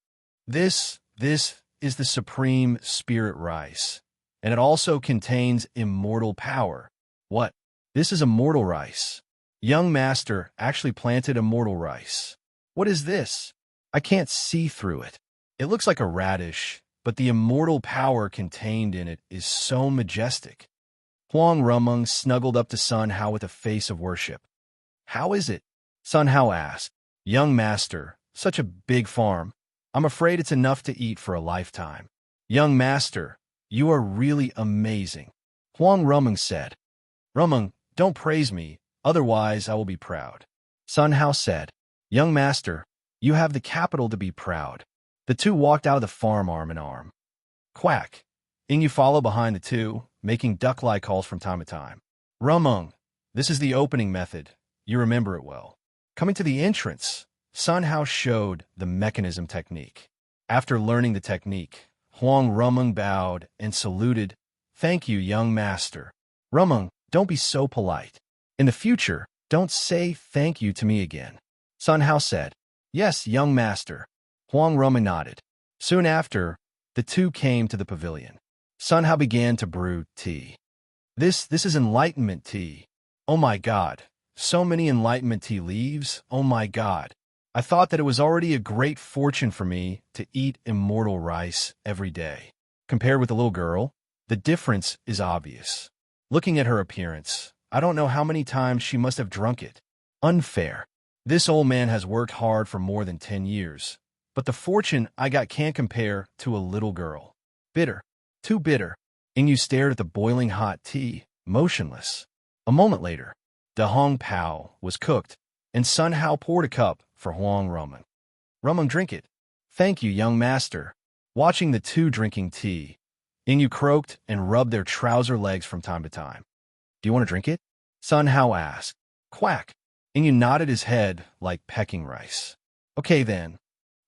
This is the supreme spirit rice, and it also contains immortal power. What? This is immortal rice. Young master actually planted immortal rice. What is this? I can't see through it. It looks like a radish, but the immortal power contained in it is so majestic. Huang Rumeng snuggled up to Sun Hao with a face of worship. How is it? Sun Hao asked. Young master, such a big farm. I'm afraid it's enough to eat for a lifetime. Young master, you are really amazing. Huang Rumeng said. Rumeng, don't praise me, otherwise I will be proud. Sun Hao said. Young master, you have the capital to be proud. The two walked out of the farm arm in arm. Quack. Ingyu followed behind the two, making duck-like calls from time to time. Rumeng, this is the opening method. You remember it well. Coming to the entrance, Sun Hao showed the mechanism technique. After learning the technique, Huang Rumeng bowed and saluted. Thank you, young master. Rumeng, don't be so polite. In the future, don't say thank you to me again. Sun Hao said. Yes, young master. Huang Rumeng nodded. Soon after, the two came to the pavilion. Sun Hao began to brew tea. This is enlightenment tea. Oh my God. So many enlightenment tea leaves. Oh my God. I thought that it was already a great fortune for me to eat immortal rice every day. Compared with the little girl, the difference is obvious. Looking at her appearance, I don't know how many times she must have drunk it. Unfair. This old man has worked hard for more than 10 years, but the fortune I got can't compare to a little girl. Bitter. Too bitter. Ingyu stared at the boiling hot tea, motionless. A moment later, the Hong Pao was cooked, and Sun Hao poured a cup for Huang Rumeng. Rumeng, drink it. Thank you, young master. Watching the two drinking tea, Ingyu croaked and rubbed their trouser legs from time to time. Do you want to drink it? Sun Hao asked. Quack. Ingyu nodded his head like pecking rice. Okay then.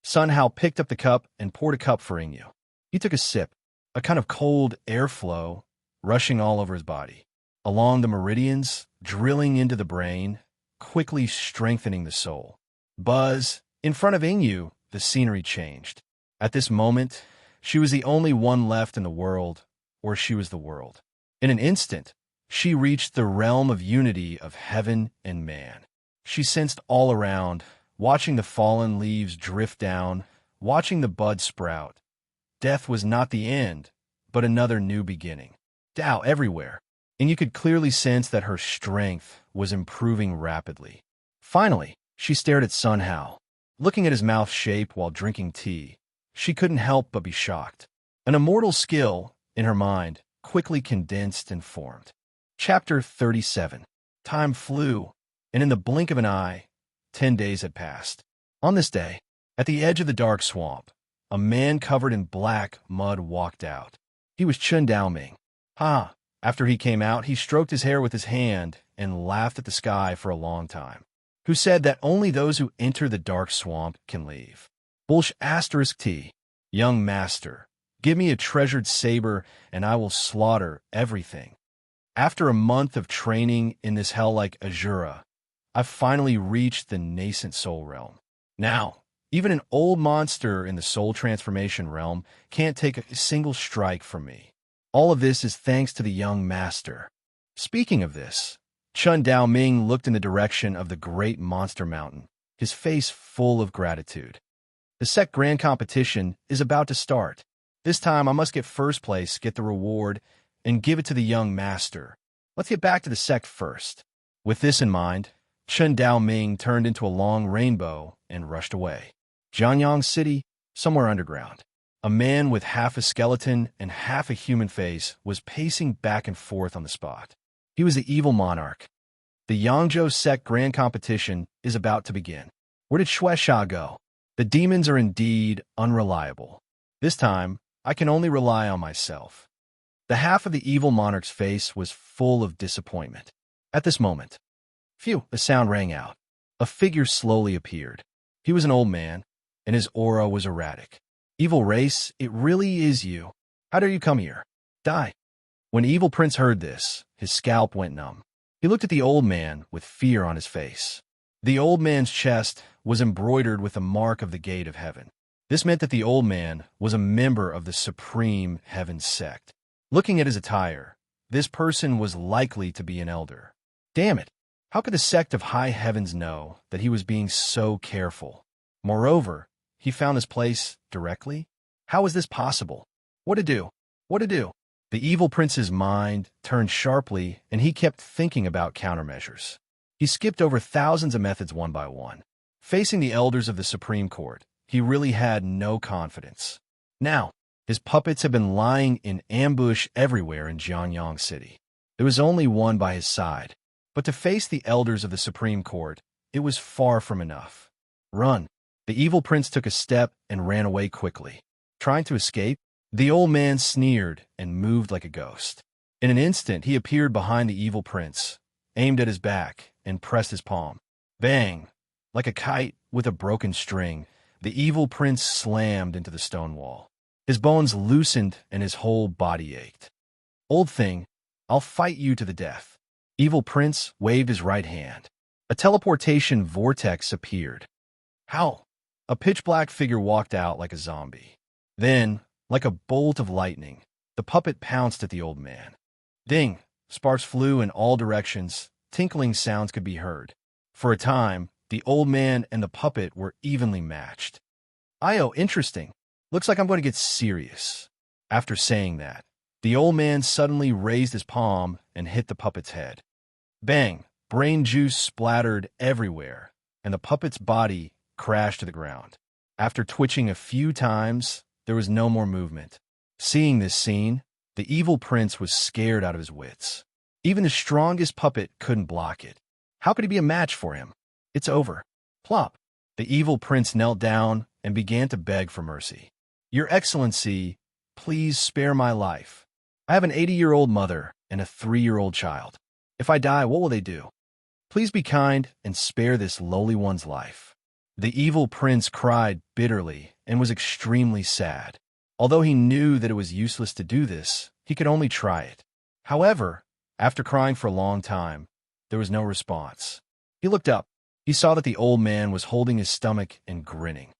Sun Hao picked up the cup and poured a cup for Ingyu. He took a sip, a kind of cold airflow rushing all over his body, along the meridians, drilling into the brain, quickly strengthening the soul. Buzz. In front of Ingyu, the scenery changed. At this moment, she was the only one left in the world, or she was the world. In an instant, she reached the realm of unity of heaven and man. She sensed all around, watching the fallen leaves drift down, watching the bud sprout. Death was not the end, but another new beginning. Tao everywhere, and you could clearly sense that her strength was improving rapidly. Finally, She stared at Sun Hao, looking at his mouth shape while drinking tea. She couldn't help but be shocked. An immortal skill, in her mind, quickly condensed and formed. Chapter 37. Time flew, and in the blink of an eye, 10 days had passed. On this day, at the edge of the dark swamp, a man covered in black mud walked out. He was Chun Daoming. After he came out, he stroked his hair with his hand and laughed at the sky for a long time. Who said that only those who enter the dark swamp can leave? T. Young master, give me a treasured saber and I will slaughter everything. After a month of training in this hell-like Azura, I've finally reached the nascent soul realm. Now, even an old monster in the soul transformation realm can't take a single strike from me. All of this is thanks to the young master. Speaking of this, Chun Daoming looked in the direction of the great monster mountain, his face full of gratitude. The sect grand competition is about to start. This time I must get first place, get the reward, and give it to the young master. Let's get back to the sect first. With this in mind, Chun Daoming turned into a long rainbow and rushed away. Jianyang City, somewhere underground. A man with half a skeleton and half a human face was pacing back and forth on the spot. He was the evil monarch. The Yangzhou sect grand competition is about to begin. Where did Shueisha go? The demons are indeed unreliable. This time, I can only rely on myself. The half of the evil monarch's face was full of disappointment. At this moment, a sound rang out. A figure slowly appeared. He was an old man, and his aura was erratic. Evil race, it really is you. How dare you come here? Die. When Evil Prince heard this, his scalp went numb. He looked at the old man with fear on his face. The old man's chest was embroidered with the mark of the gate of heaven. This meant that the old man was a member of the Supreme Heaven sect. Looking at his attire, this person was likely to be an elder. Damn it! How could the sect of High Heavens know that he was being so careful? Moreover, he found his place directly? How is this possible? What to do? What to do? The evil prince's mind turned sharply, and he kept thinking about countermeasures. He skipped over thousands of methods one by one. Facing the elders of the Supreme Court, he really had no confidence. Now, his puppets had been lying in ambush everywhere in Jianyang City. There was only one by his side. But to face the elders of the Supreme Court, it was far from enough. Run! The evil prince took a step and ran away quickly. Trying to escape, the old man sneered and moved like a ghost. In an instant, he appeared behind the evil prince, aimed at his back, and pressed his palm. Bang! Like a kite with a broken string, the evil prince slammed into the stone wall. His bones loosened and his whole body ached. Old thing, I'll fight you to the death. Evil prince waved his right hand. A teleportation vortex appeared. How? A pitch-black figure walked out like a zombie. Then, like a bolt of lightning, the puppet pounced at the old man. Ding! Sparks flew in all directions. Tinkling sounds could be heard. For a time, the old man and the puppet were evenly matched. Interesting. Looks like I'm going to get serious. After saying that, the old man suddenly raised his palm and hit the puppet's head. Bang! Brain juice splattered everywhere, and the puppet's body crashed to the ground. After twitching a few times, there was no more movement. Seeing this scene, the evil prince was scared out of his wits. Even the strongest puppet couldn't block it. How could he be a match for him? It's over. Plop! The evil prince knelt down and began to beg for mercy. Your Excellency, please spare my life. I have an 80-year-old mother and a 3-year-old child. If I die, what will they do? Please be kind and spare this lowly one's life. The evil prince cried bitterly and was extremely sad. Although he knew that it was useless to do this, he could only try it. However, after crying for a long time, there was no response. He looked up. He saw that the old man was holding his stomach and grinning.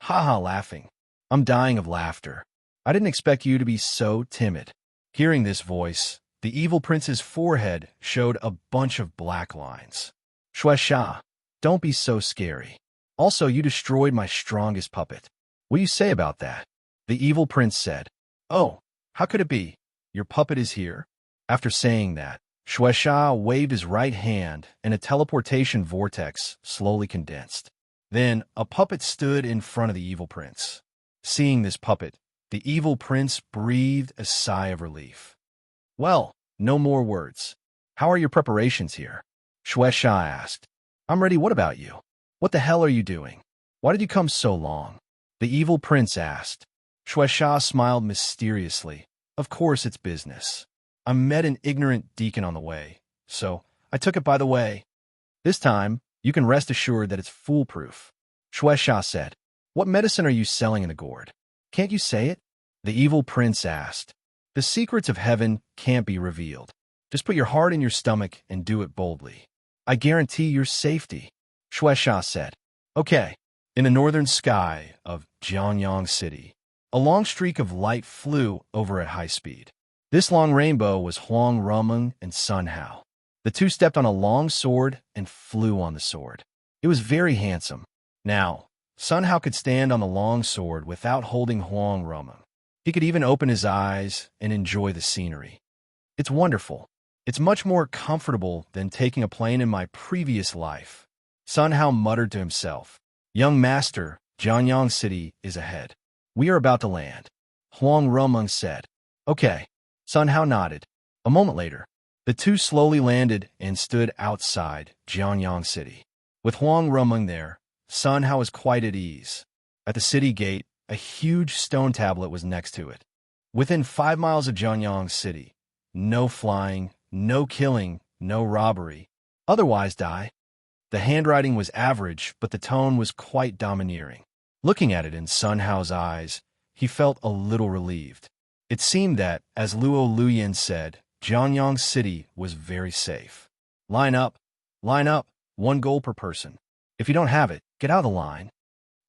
Laughing. I'm dying of laughter. I didn't expect you to be so timid. Hearing this voice, the evil prince's forehead showed a bunch of black lines. Shueisha, don't be so scary. Also, you destroyed my strongest puppet. What do you say about that? The evil prince said. Oh, how could it be? Your puppet is here? After saying that, Shueisha waved his right hand, and a teleportation vortex slowly condensed. Then a puppet stood in front of the evil prince. Seeing this puppet, the evil prince breathed a sigh of relief. Well, no more words. How are your preparations here? Shueisha asked. I'm ready. What about you? What the hell are you doing? Why did you come so long? The evil prince asked. Shueisha smiled mysteriously. Of course it's business. I met an ignorant deacon on the way, so I took it by the way. This time, you can rest assured that it's foolproof. Shueisha said. What medicine are you selling in the gourd? Can't you say it? The evil prince asked. The secrets of heaven can't be revealed. Just put your heart in your stomach and do it boldly. I guarantee your safety, Shueisha said. Okay. In the northern sky of Jianyang City, a long streak of light flew over at high speed. This long rainbow was Huang Rumeng and Sun Hao. The two stepped on a long sword and flew on the sword. It was very handsome. Now, Sun Hao could stand on the long sword without holding Huang Rumeng. He could even open his eyes and enjoy the scenery. It's wonderful. It's much more comfortable than taking a plane in my previous life. Sun Hao muttered to himself. Young master, Jianyang City is ahead. We are about to land. Huang Rumeng said. Okay. Sun Hao nodded. A moment later, the two slowly landed and stood outside Jianyang City. With Huang Rumeng there, Sun Hao was quite at ease. At the city gate, a huge stone tablet was next to it. Within 5 miles of Jianyang City, no flying, no killing, no robbery. Otherwise die. The handwriting was average, but the tone was quite domineering. Looking at it in Sun Hao's eyes, he felt a little relieved. It seemed that, as Luo Luyan said, Jianyang City was very safe. Line up, 1 gold per person. If you don't have it, get out of the line.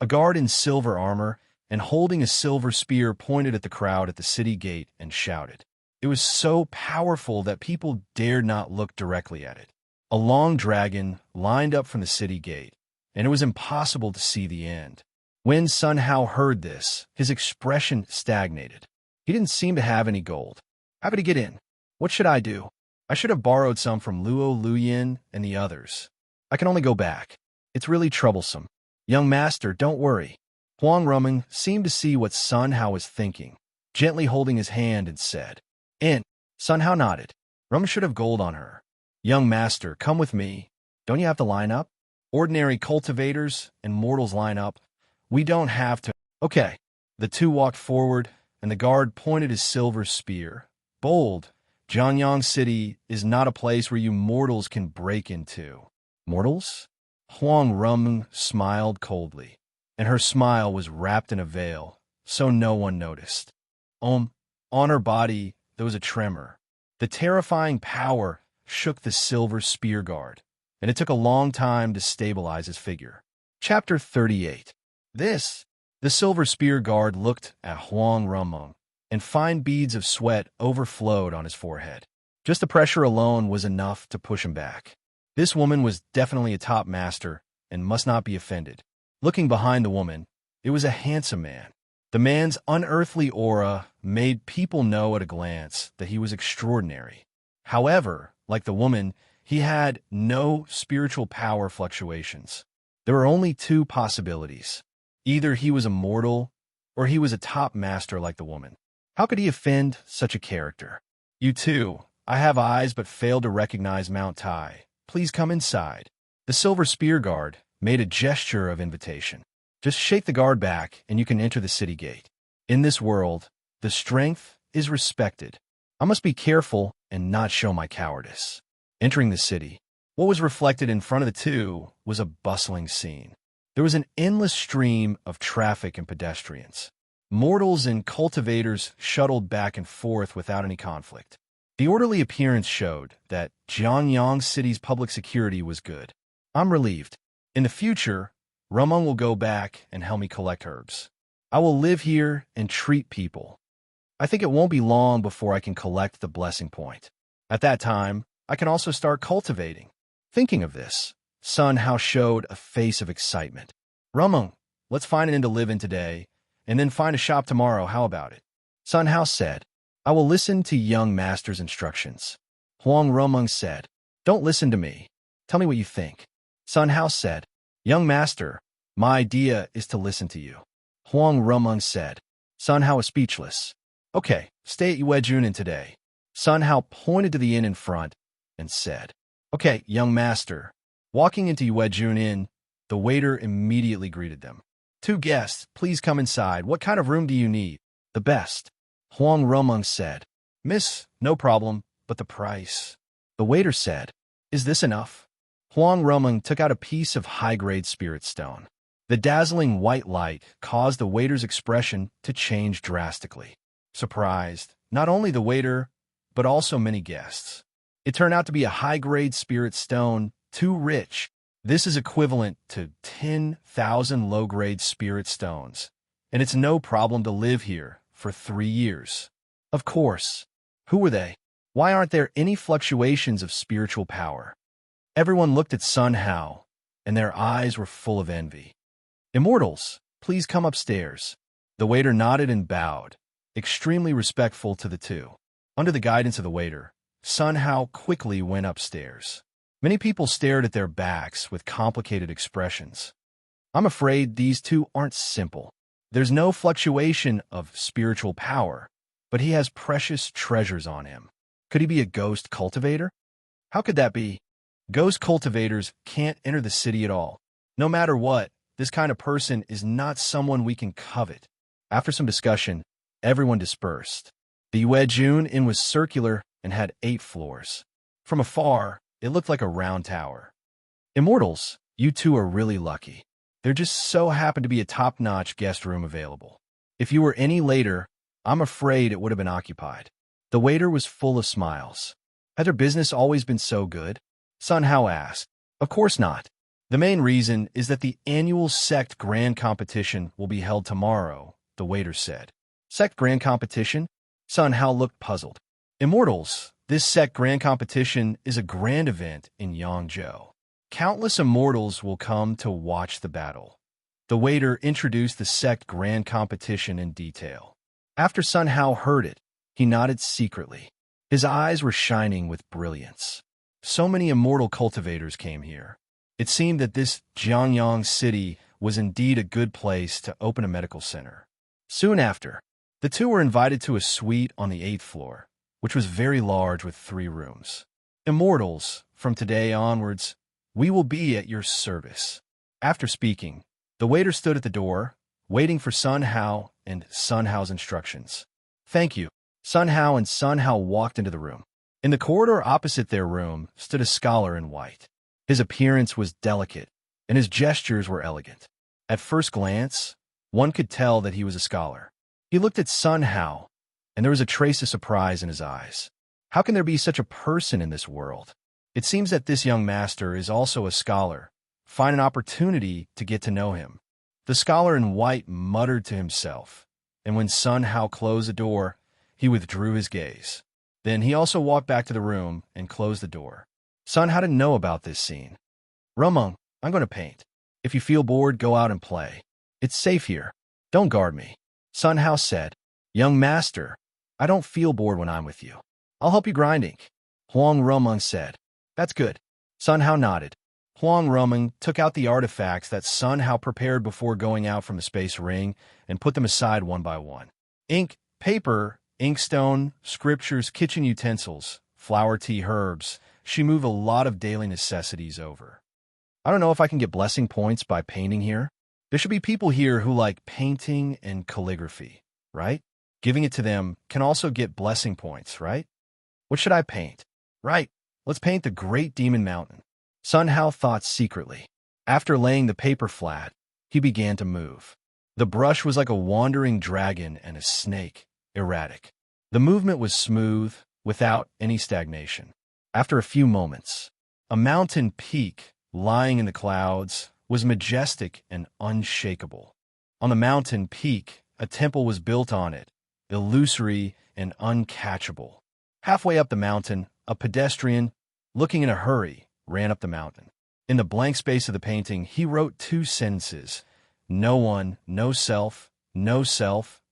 A guard in silver armor and holding a silver spear pointed at the crowd at the city gate and shouted. It was so powerful that people dared not look directly at it. A long dragon lined up from the city gate, and it was impossible to see the end. When Sun Hao heard this, his expression stagnated. He didn't seem to have any gold. How could he get in? What should I do? I should have borrowed some from Luo Luyan and the others. I can only go back. It's really troublesome. Young master, don't worry. Huang Rumeng seemed to see what Sun Hao was thinking, gently holding his hand and said, In. Sun Hao nodded. Rumeng should have gold on her. Young master, come with me. Don't you have to line up? Ordinary cultivators and mortals line up. We don't have to. Okay. The two walked forward, and the guard pointed his silver spear. Bold, Jianyang City is not a place where you mortals can break into. Mortals? Huang Rumeng smiled coldly, and her smile was wrapped in a veil, so no one noticed. On her body, there was a tremor. The terrifying power shook the silver spear guard, and it took a long time to stabilize his figure. Chapter 38. The silver spear guard looked at Huang Rumeng, and fine beads of sweat overflowed on his forehead. Just the pressure alone was enough to push him back. This woman was definitely a top master and must not be offended. Looking behind the woman, it was a handsome man. The man's unearthly aura made people know at a glance that he was extraordinary. However, like the woman, he had no spiritual power fluctuations. There were only 2 possibilities. Either he was a mortal, or he was a top master like the woman. How could he offend such a character? You too. I have eyes but fail to recognize Mount Tai. Please come inside. The silver spear guard made a gesture of invitation. Just shake the guard back and you can enter the city gate. In this world, the strength is respected. I must be careful and not show my cowardice. Entering the city, what was reflected in front of the two was a bustling scene. There was an endless stream of traffic and pedestrians. Mortals and cultivators shuttled back and forth without any conflict. The orderly appearance showed that Jianyang City's public security was good. I'm relieved. In the future, Rumeng will go back and help me collect herbs. I will live here and treat people. I think it won't be long before I can collect the blessing point. At that time, I can also start cultivating. Thinking of this, Sun Hao showed a face of excitement. Rumeng, let's find an inn to live in today, and then find a shop tomorrow. How about it? Sun Hao said, I will listen to young master's instructions. Huang Romeng said, "Don't listen to me. Tell me what you think." Sun Hao said, "Young master, my idea is to listen to you." Huang Romeng said. Sun Hao was speechless. "Okay, stay at Yue Junin today." Sun Hao pointed to the inn in front and said, "Okay, young master." Walking into Yue Junin, the waiter immediately greeted them. "Two guests, please come inside. What kind of room do you need?" "The best." Huang Romeng said. "Miss, no problem, but the price." The waiter said, "Is this enough?" Huang Romeng took out a piece of high-grade spirit stone. The dazzling white light caused the waiter's expression to change drastically. Surprised, not only the waiter, but also many guests. It turned out to be a high-grade spirit stone, too rich. This is equivalent to 10,000 low-grade spirit stones, and it's no problem to live here for 3 years. Of course. Who were they? Why aren't there any fluctuations of spiritual power? Everyone looked at Sun Hao, and their eyes were full of envy. "Immortals, please come upstairs." The waiter nodded and bowed, extremely respectful to the two. Under the guidance of the waiter, Sun Hao quickly went upstairs. Many people stared at their backs with complicated expressions. I'm afraid these two aren't simple. There's no fluctuation of spiritual power, but he has precious treasures on him. Could he be a ghost cultivator? How could that be? Ghost cultivators can't enter the city at all. No matter what, this kind of person is not someone we can covet. After some discussion, everyone dispersed. The Yue Jun Inn was circular and had 8 floors. From afar, it looked like a round tower. "Immortals, you two are really lucky. There just so happened to be a top-notch guest room available. If you were any later, I'm afraid it would have been occupied." The waiter was full of smiles. Had their business always been so good? Sun Hao asked. Of course not. The main reason is that the annual sect grand competition will be held tomorrow, the waiter said. Sect grand competition? Sun Hao looked puzzled. Immortals, this sect grand competition is a grand event in Yangzhou. Countless immortals will come to watch the battle. The waiter introduced the sect grand competition in detail. After Sun Hao heard it, he nodded secretly. His eyes were shining with brilliance. So many immortal cultivators came here. It seemed that this Jiangyang city was indeed a good place to open a medical center. Soon after, the two were invited to a suite on the 8th floor, which was very large with 3 rooms. Immortals, from today onwards, we will be at your service. After speaking, the waiter stood at the door, waiting for Sun Hao and Sun Hao's instructions. Thank you. Sun Hao and Sun Hao walked into the room. In the corridor opposite their room stood a scholar in white. His appearance was delicate, and his gestures were elegant. At first glance, one could tell that he was a scholar. He looked at Sun Hao, and there was a trace of surprise in his eyes. How can there be such a person in this world? It seems that this young master is also a scholar. Find an opportunity to get to know him. The scholar in white muttered to himself, and when Sun Hao closed the door, he withdrew his gaze. Then he also walked back to the room and closed the door. Sun Hao didn't know about this scene. Romeng, I'm going to paint. If you feel bored, go out and play. It's safe here. Don't guard me. Sun Hao said, Young master, I don't feel bored when I'm with you. I'll help you grind ink. Huang Romeng said, That's good. Sun Hao nodded. Huang Romeng took out the artifacts that Sun Hao prepared before going out from the space ring and put them aside one by one. Ink, paper, inkstone, scriptures, kitchen utensils, flower tea, herbs. She moved a lot of daily necessities over. I don't know if I can get blessing points by painting here. There should be people here who like painting and calligraphy, right? Giving it to them can also get blessing points, right? What should I paint? Right, let's paint the Great Demon Mountain. Sun Hao thought secretly. After laying the paper flat, he began to move. The brush was like a wandering dragon and a snake, erratic. The movement was smooth, without any stagnation. After a few moments, a mountain peak, lying in the clouds, was majestic and unshakable. On the mountain peak, a temple was built on it, illusory and uncatchable. Halfway up the mountain, a pedestrian, looking in a hurry, ran up the mountain. In the blank space of the painting, he wrote 2 sentences. No one, no self,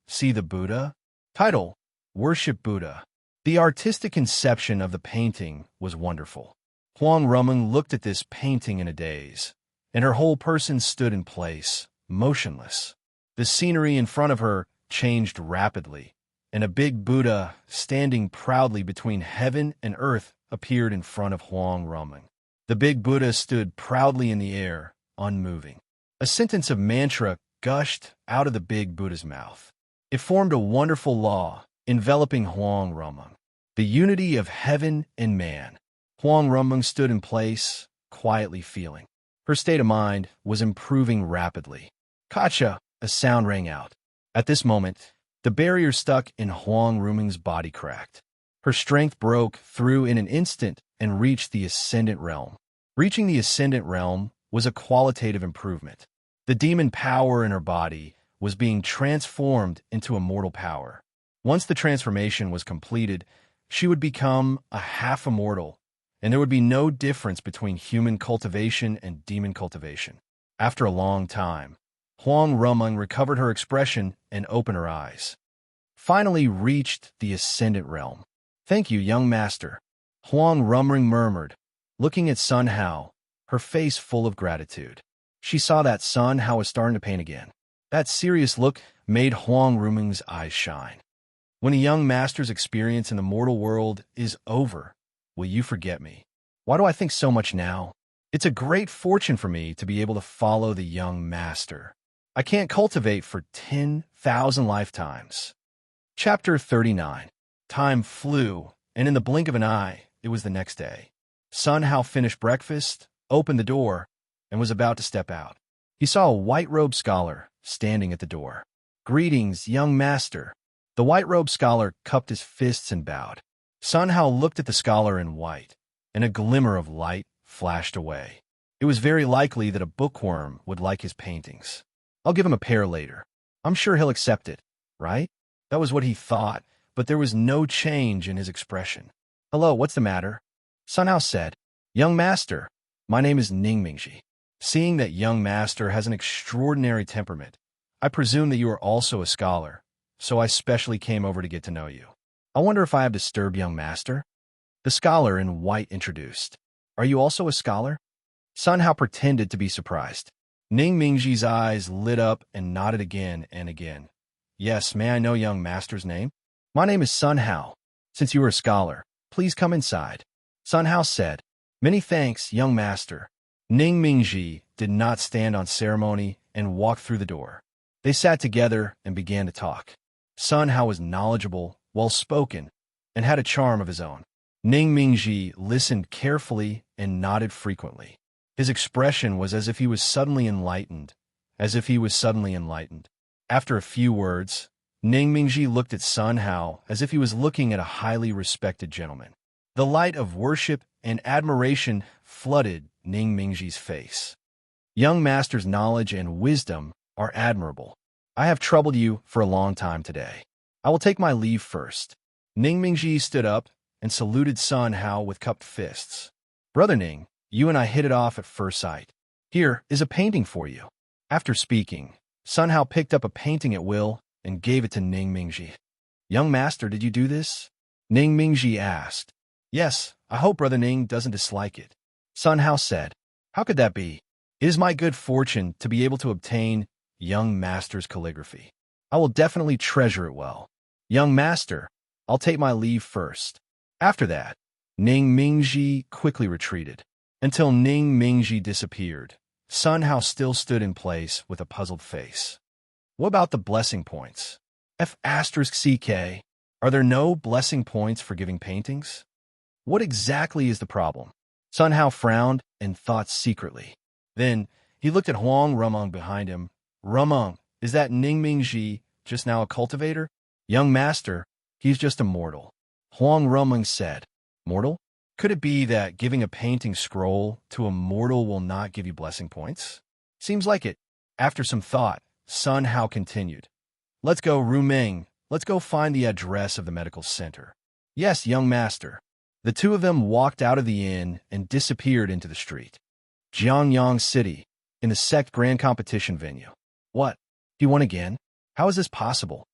see the Buddha. Title, Worship Buddha. The artistic conception of the painting was wonderful. Huang Rumeng looked at this painting in a daze, and her whole person stood in place, motionless. The scenery in front of her changed rapidly, and a big Buddha, standing proudly between heaven and earth, appeared in front of Huang Rumeng. The big Buddha stood proudly in the air, unmoving. A sentence of mantra gushed out of the big Buddha's mouth. It formed a wonderful law, enveloping Huang Rumeng. The unity of heaven and man. Huang Rumeng stood in place, quietly feeling. Her state of mind was improving rapidly. Kacha, a sound rang out. At this moment, the barrier stuck in Huang Rumeng's body cracked. Her strength broke through in an instant and reached the ascendant realm. Reaching the ascendant realm was a qualitative improvement. The demon power in her body was being transformed into a mortal power. Once the transformation was completed, she would become a half-immortal, and there would be no difference between human cultivation and demon cultivation. After a long time, Huang Rumeng recovered her expression and opened her eyes. Finally reached the ascendant realm. "Thank you, young master," Huang Rumeng murmured, looking at Sun Hao, her face full of gratitude. She saw that Sun Hao was starting to paint again. That serious look made Huang Rumeng's eyes shine. "When a young master's experience in the mortal world is over, will you forget me? Why do I think so much now? It's a great fortune for me to be able to follow the young master. I can't cultivate for 10,000 lifetimes." Chapter 39. Time flew, and in the blink of an eye, it was the next day. Sun Hao finished breakfast, opened the door, and was about to step out. He saw a white-robed scholar standing at the door. "Greetings, young master." The white-robed scholar cupped his fists and bowed. Sun Hao looked at the scholar in white, and a glimmer of light flashed away. It was very likely that a bookworm would like his paintings. "I'll give him a pair later. I'm sure he'll accept it, right?" That was what he thought, but there was no change in his expression. "Hello, what's the matter?" Sun Hao said. "Young master, my name is Ning Mingji. Seeing that young master has an extraordinary temperament, I presume that you are also a scholar, so I specially came over to get to know you. I wonder if I have disturbed young master?" The scholar in white introduced. "Are you also a scholar?" Sun Hao pretended to be surprised. Ning Mingji's eyes lit up and nodded again and again. "Yes, may I know young master's name?" "My name is Sun Hao. Since you are a scholar, please come inside." Sun Hao said. "Many thanks, young master." Ning Mingji did not stand on ceremony and walked through the door. They sat together and began to talk. Sun Hao was knowledgeable, well-spoken, and had a charm of his own. Ning Mingji listened carefully and nodded frequently. His expression was as if he was suddenly enlightened, After a few words, Ning Mingji looked at Sun Hao as if he was looking at a highly respected gentleman. The light of worship and admiration flooded Ning Mingji's face. "Young master's knowledge and wisdom are admirable. I have troubled you for a long time today. I will take my leave first." Ning Mingji stood up and saluted Sun Hao with cupped fists. "Brother Ning, you and I hit it off at first sight. Here is a painting for you." After speaking, Sun Hao picked up a painting at will and gave it to Ning Mingji. "Young master, did you do this?" Ning Mingji asked. "Yes, I hope Brother Ning doesn't dislike it." Sun Hao said. "How could that be? It is my good fortune to be able to obtain young master's calligraphy. I will definitely treasure it well. Young master, I'll take my leave first." After that, Ning Mingji quickly retreated. Until Ning Mingji disappeared, Sun Hao still stood in place with a puzzled face. "What about the blessing points? F***CK. Are there no blessing points for giving paintings? What exactly is the problem?" Sun Hao frowned and thought secretly. Then he looked at Huang Rumeng behind him. "Rumeng, is that Ning Mingji just now a cultivator?" "Young master, he's just a mortal," Huang Rumeng said. "Mortal? Could it be that giving a painting scroll to a mortal will not give you blessing points?" "Seems like it." After some thought, Sun Hao continued. "Let's go, Rumeng. Let's go find the address of the medical center." "Yes, young master." The two of them walked out of the inn and disappeared into the street. Jiangyang City, in the sect grand competition venue. "What? He won again? How is this possible?"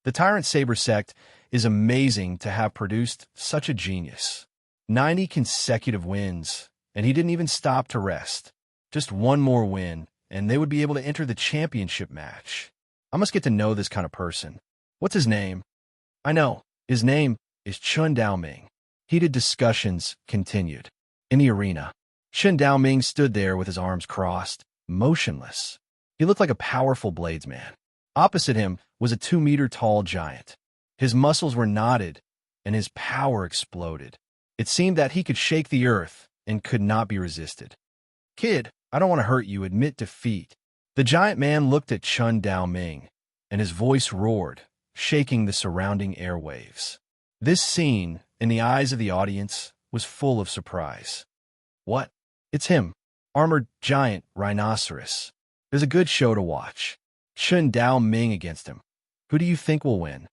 The Tyrant Saber sect is amazing to have produced such a genius. 90 consecutive wins, and he didn't even stop to rest. Just one more win, and they would be able to enter the championship match. I must get to know this kind of person. What's his name? I know. His name is Chun Dao-ming. Heated discussions continued. In the arena, Chun Dao-ming stood there with his arms crossed, motionless. He looked like a powerful bladesman. Opposite him was a 2-meter-tall giant. His muscles were knotted, and his power exploded. It seemed that he could shake the earth and could not be resisted. Kid, I don't want to hurt you. Admit defeat. The giant man looked at Chun Dao-ming, and his voice roared, shaking the surrounding airwaves. This scene, in the eyes of the audience, was full of surprise. What? It's him, armored giant rhinoceros. There's a good show to watch. Chun Dao-ming against him. Who do you think will win?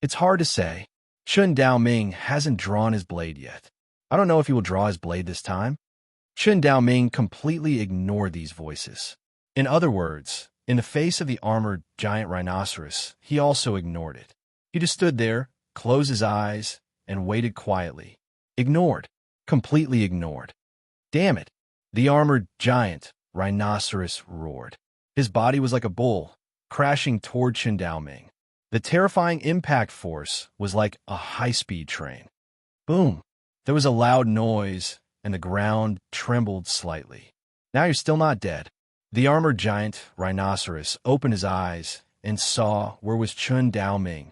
It's hard to say. Chun Dao-ming hasn't drawn his blade yet. I don't know if he will draw his blade this time. Chun Dao-ming completely ignored these voices. In other words, in the face of the armored giant rhinoceros, he also ignored it. He just stood there, closed his eyes, and waited quietly. Ignored. Completely ignored. Damn it! The armored giant rhinoceros roared. His body was like a bull, crashing toward Chun Dao-ming. The terrifying impact force was like a high-speed train. Boom! There was a loud noise, and the ground trembled slightly. Now you're still not dead. The armored giant rhinoceros opened his eyes and saw where was Chun Dao-ming.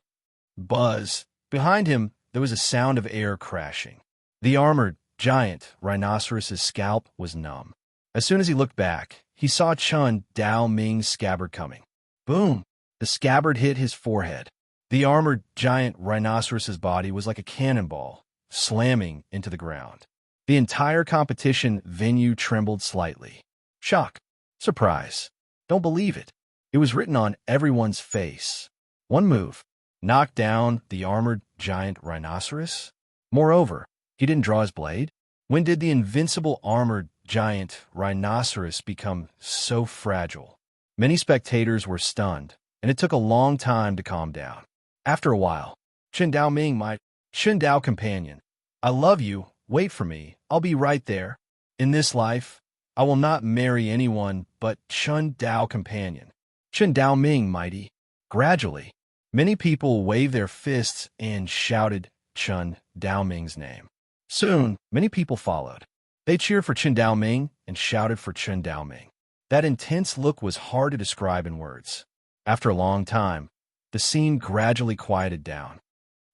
Buzz! Behind him, there was a sound of air crashing. The armored giant rhinoceros's scalp was numb. As soon as he looked back, he saw Chun Dao-ming's scabbard coming. Boom! The scabbard hit his forehead. The armored giant rhinoceros's body was like a cannonball, slamming into the ground. The entire competition venue trembled slightly. Shock. Surprise. Don't believe it. It was written on everyone's face. One move. Knocked down the armored giant rhinoceros? Moreover, he didn't draw his blade? When did the invincible armored giant rhinoceros become so fragile? Many spectators were stunned, and it took a long time to calm down. After a while, Chun Dao-ming, my Chun Dao companion, I love you, wait for me, I'll be right there. In this life, I will not marry anyone but Chun Dao companion. Chun Dao-ming, mighty. Gradually, many people waved their fists and shouted Chun Dao-ming's name. Soon, many people followed. They cheered for Chun Dao-ming and shouted for Chun Dao-ming. That intense look was hard to describe in words. After a long time, the scene gradually quieted down.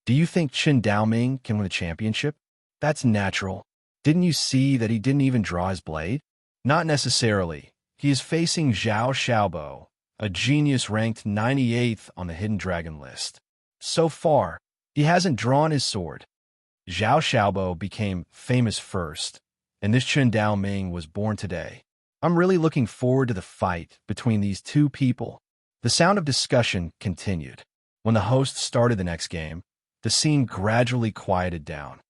Do you think Chun Dao-ming can win the championship? That's natural. Didn't you see that he didn't even draw his blade? Not necessarily. He is facing Zhao Xiaobo, a genius ranked 98th on the Hidden Dragon list. So far, he hasn't drawn his sword. Zhao Xiaobo became famous first, and this Chun Dao-ming was born today. I'm really looking forward to the fight between these two people. The sound of discussion continued. When the host started the next game, the scene gradually quieted down.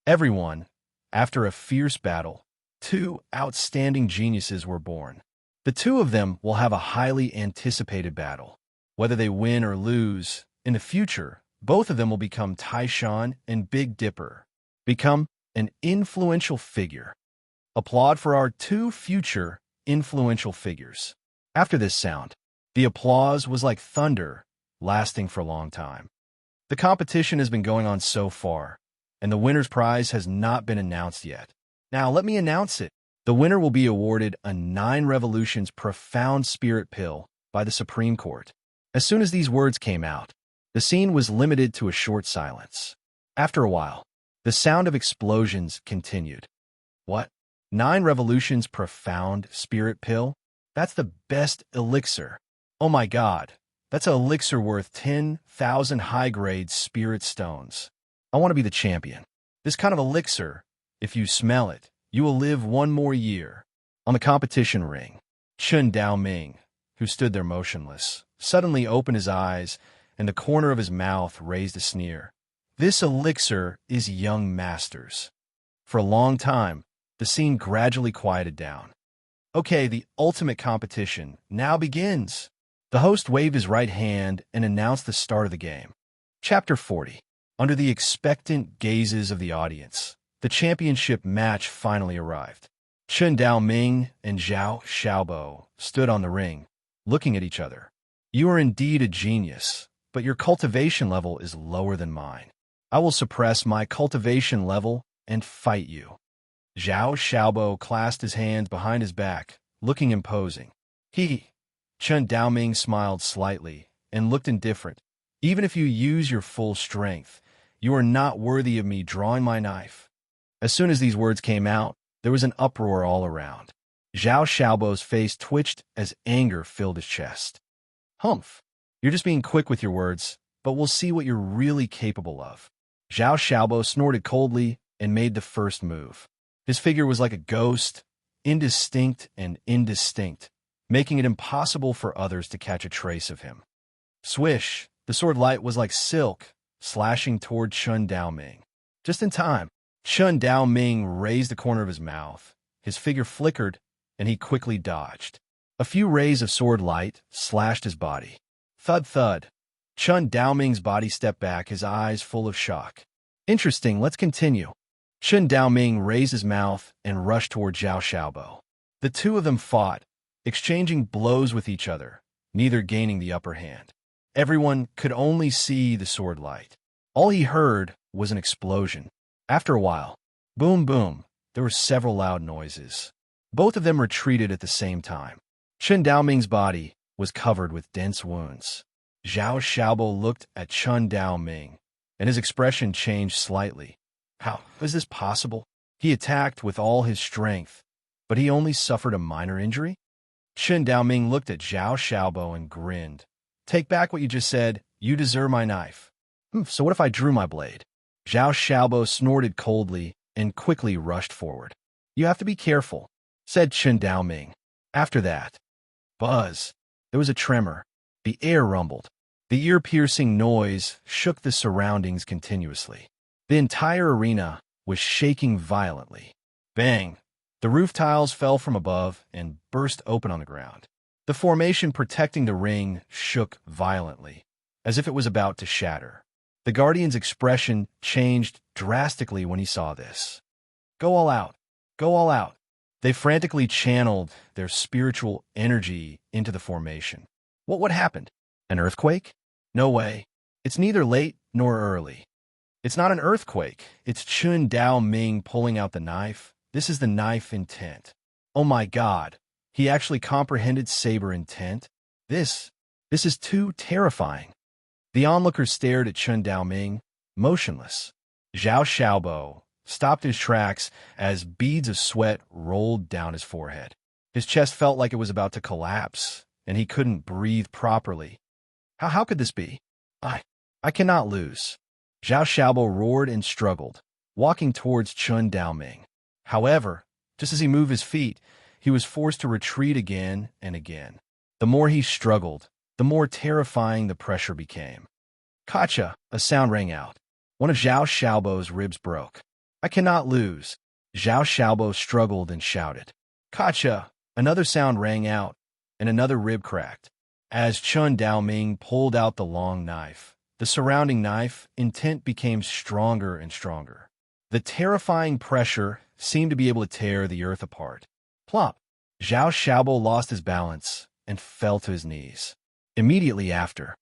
Everyone, after a fierce battle, two outstanding geniuses were born. The two of them will have a highly anticipated battle. Whether they win or lose, in the future, both of them will become Taishan and Big Dipper, become an influential figure. Applaud for our two future influential figures. After this sound, the applause was like thunder, lasting for a long time. The competition has been going on so far, and the winner's prize has not been announced yet. Now let me announce it. The winner will be awarded a 9 Revolutions Profound Spirit Pill by the Supreme Court. As soon as these words came out, the scene was limited to a short silence. After a while, the sound of explosions continued. What? 9 Revolutions Profound Spirit Pill? That's the best elixir. Oh my God, that's an elixir worth 10,000 high-grade spirit stones. I want to be the champion. This kind of elixir, if you smell it, you will live 1 more year. On the competition ring, Chun Dao-ming, who stood there motionless, suddenly opened his eyes, and the corner of his mouth raised a sneer. This elixir is young masters. For a long time, the scene gradually quieted down. Okay, the ultimate competition now begins. The host waved his right hand and announced the start of the game. Chapter 40. Under the expectant gazes of the audience, the championship match finally arrived. Chen Daoming and Zhao Xiaobo stood on the ring, looking at each other. You are indeed a genius, but your cultivation level is lower than mine. I will suppress my cultivation level and fight you. Zhao Xiaobo clasped his hands behind his back, looking imposing. Chen Daoming smiled slightly and looked indifferent. Even if you use your full strength, you are not worthy of me drawing my knife. As soon as these words came out, there was an uproar all around. Zhao Xiaobo's face twitched as anger filled his chest. Humph, you're just being quick with your words, but we'll see what you're really capable of. Zhao Xiaobo snorted coldly and made the first move. His figure was like a ghost, indistinct and indistinct, making it impossible for others to catch a trace of him. Swish, the sword light was like silk, slashing toward Chen Daoming. Just in time, Chen Daoming raised the corner of his mouth. His figure flickered, and he quickly dodged. A few rays of sword light slashed his body. Thud thud. Chen Daoming's body stepped back, his eyes full of shock. Interesting, let's continue. Chen Daoming raised his mouth and rushed toward Zhao Xiaobo. The two of them fought, exchanging blows with each other, neither gaining the upper hand. Everyone could only see the sword light. All he heard was an explosion. After a while, boom boom, there were several loud noises. Both of them retreated at the same time. Chen Daoming's body was covered with dense wounds. Zhao Xiaobo looked at Chen Daoming, and his expression changed slightly. How is this possible? He attacked with all his strength, but he only suffered a minor injury? Chen Daoming looked at Zhao Xiaobo and grinned. Take back what you just said. You deserve my knife. So what if I drew my blade? Zhao Xiaobo snorted coldly and quickly rushed forward. You have to be careful, said Chen Daoming. After that, buzz. There was a tremor. The air rumbled. The ear-piercing noise shook the surroundings continuously. The entire arena was shaking violently. Bang! The roof tiles fell from above and burst open on the ground. The formation protecting the ring shook violently, as if it was about to shatter. The Guardian's expression changed drastically when he saw this. Go all out. Go all out. They frantically channeled their spiritual energy into the formation. What happened? An earthquake? No way. It's neither late nor early. It's not an earthquake. It's Chen Daoming pulling out the knife. This is the knife intent. Oh my God. He actually comprehended saber intent? This is too terrifying. The onlookers stared at Chen Daoming, motionless. Zhao Xiaobo stopped his tracks as beads of sweat rolled down his forehead. His chest felt like it was about to collapse, and he couldn't breathe properly. How could this be? I cannot lose. Zhao Xiaobo roared and struggled, walking towards Chen Daoming. However, just as he moved his feet, he was forced to retreat again and again. The more he struggled, the more terrifying the pressure became. Kacha, a sound rang out. One of Zhao Xiaobo's ribs broke. I cannot lose. Zhao Xiaobo struggled and shouted. Kacha, another sound rang out, and another rib cracked. As Chen Daoming pulled out the long knife, the surrounding knife intent became stronger and stronger. The terrifying pressure seemed to be able to tear the earth apart. Plop! Zhao Xiaobo lost his balance and fell to his knees. Immediately after,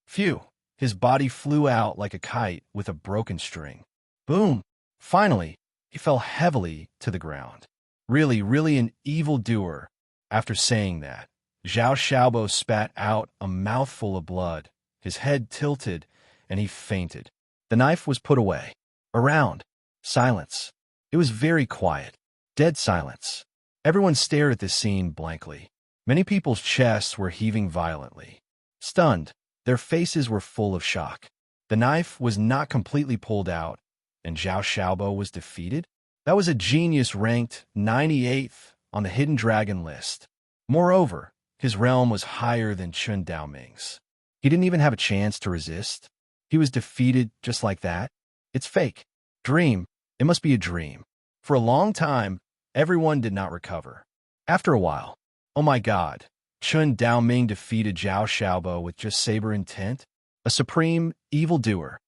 phew, his body flew out like a kite with a broken string. Boom! Finally, he fell heavily to the ground. Really an evildoer. After saying that, Zhao Xiaobo spat out a mouthful of blood. His head tilted, and he fainted. The knife was put away. Around, silence. It was very quiet. Dead silence. Everyone stared at this scene blankly. Many people's chests were heaving violently. Stunned, their faces were full of shock. The knife was not completely pulled out, and Zhao Xiaobo was defeated? That was a genius ranked 98th on the Hidden Dragon list. Moreover, his realm was higher than Chen Daoming's. He didn't even have a chance to resist. He was defeated just like that. It's fake. Dream. It must be a dream. For a long time, everyone did not recover. After a while, oh my God, Chen Daoming defeated Zhao Xiaobo with just saber intent? A supreme evildoer.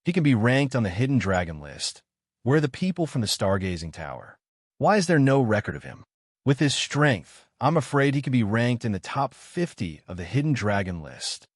He can be ranked on the hidden dragon list, where the people from the stargazing tower. Why is there no record of him? With his strength, I'm afraid he could be ranked in the top 50 of the hidden dragon list.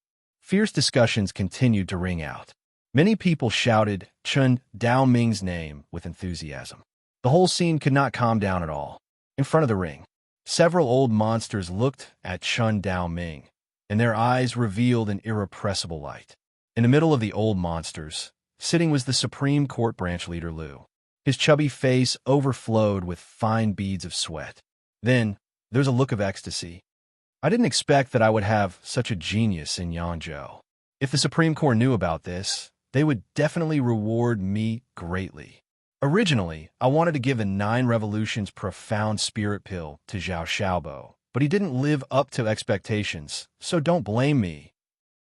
Fierce discussions continued to ring out. Many people shouted Chun Dao-ming's name with enthusiasm. The whole scene could not calm down at all. In front of the ring, several old monsters looked at Chun Dao-ming, and their eyes revealed an irrepressible light. In the middle of the old monsters, sitting was the Supreme Court branch leader Lu. His chubby face overflowed with fine beads of sweat. Then, there's a look of ecstasy. I didn't expect that I would have such a genius in Yangzhou. If the Supreme Court knew about this, they would definitely reward me greatly. Originally, I wanted to give a 9 Revolutions profound spirit pill to Zhao Xiaobo, but he didn't live up to expectations, so don't blame me.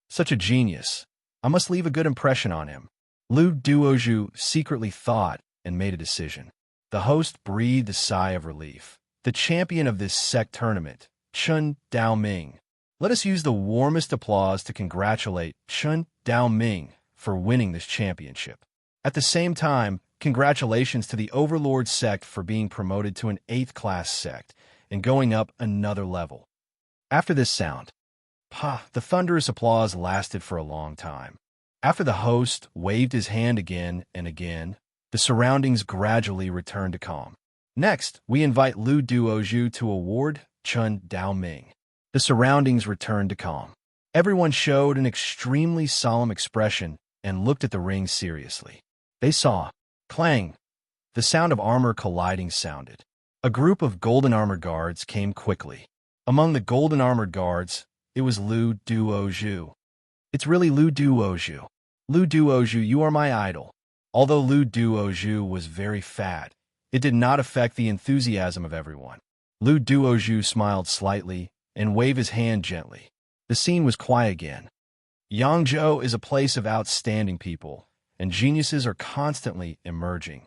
Such a genius. I must leave a good impression on him. Lu Duozhu secretly thought and made a decision. The host breathed a sigh of relief. The champion of this sect tournament, Chun Dao-ming. Let us use the warmest applause to congratulate Chun Dao-ming for winning this championship. At the same time, congratulations to the Overlord sect for being promoted to an 8th class sect and going up another level. After this sound, the thunderous applause lasted for a long time. After the host waved his hand again and again, the surroundings gradually returned to calm. Next, we invite Lu Duozhu to award Chun Dao-ming. The surroundings returned to calm. Everyone showed an extremely solemn expression and looked at the ring seriously. They saw, clang, the sound of armor colliding sounded. A group of golden armored guards came quickly. Among the golden armored guards, it was Lu Duozhu. It's really Lu Duozhu. Lu Duozhu, you are my idol. Although Lu Duozhu was very fat, it did not affect the enthusiasm of everyone. Lu Duozhu smiled slightly and waved his hand gently. The scene was quiet again. Yangzhou is a place of outstanding people, and geniuses are constantly emerging.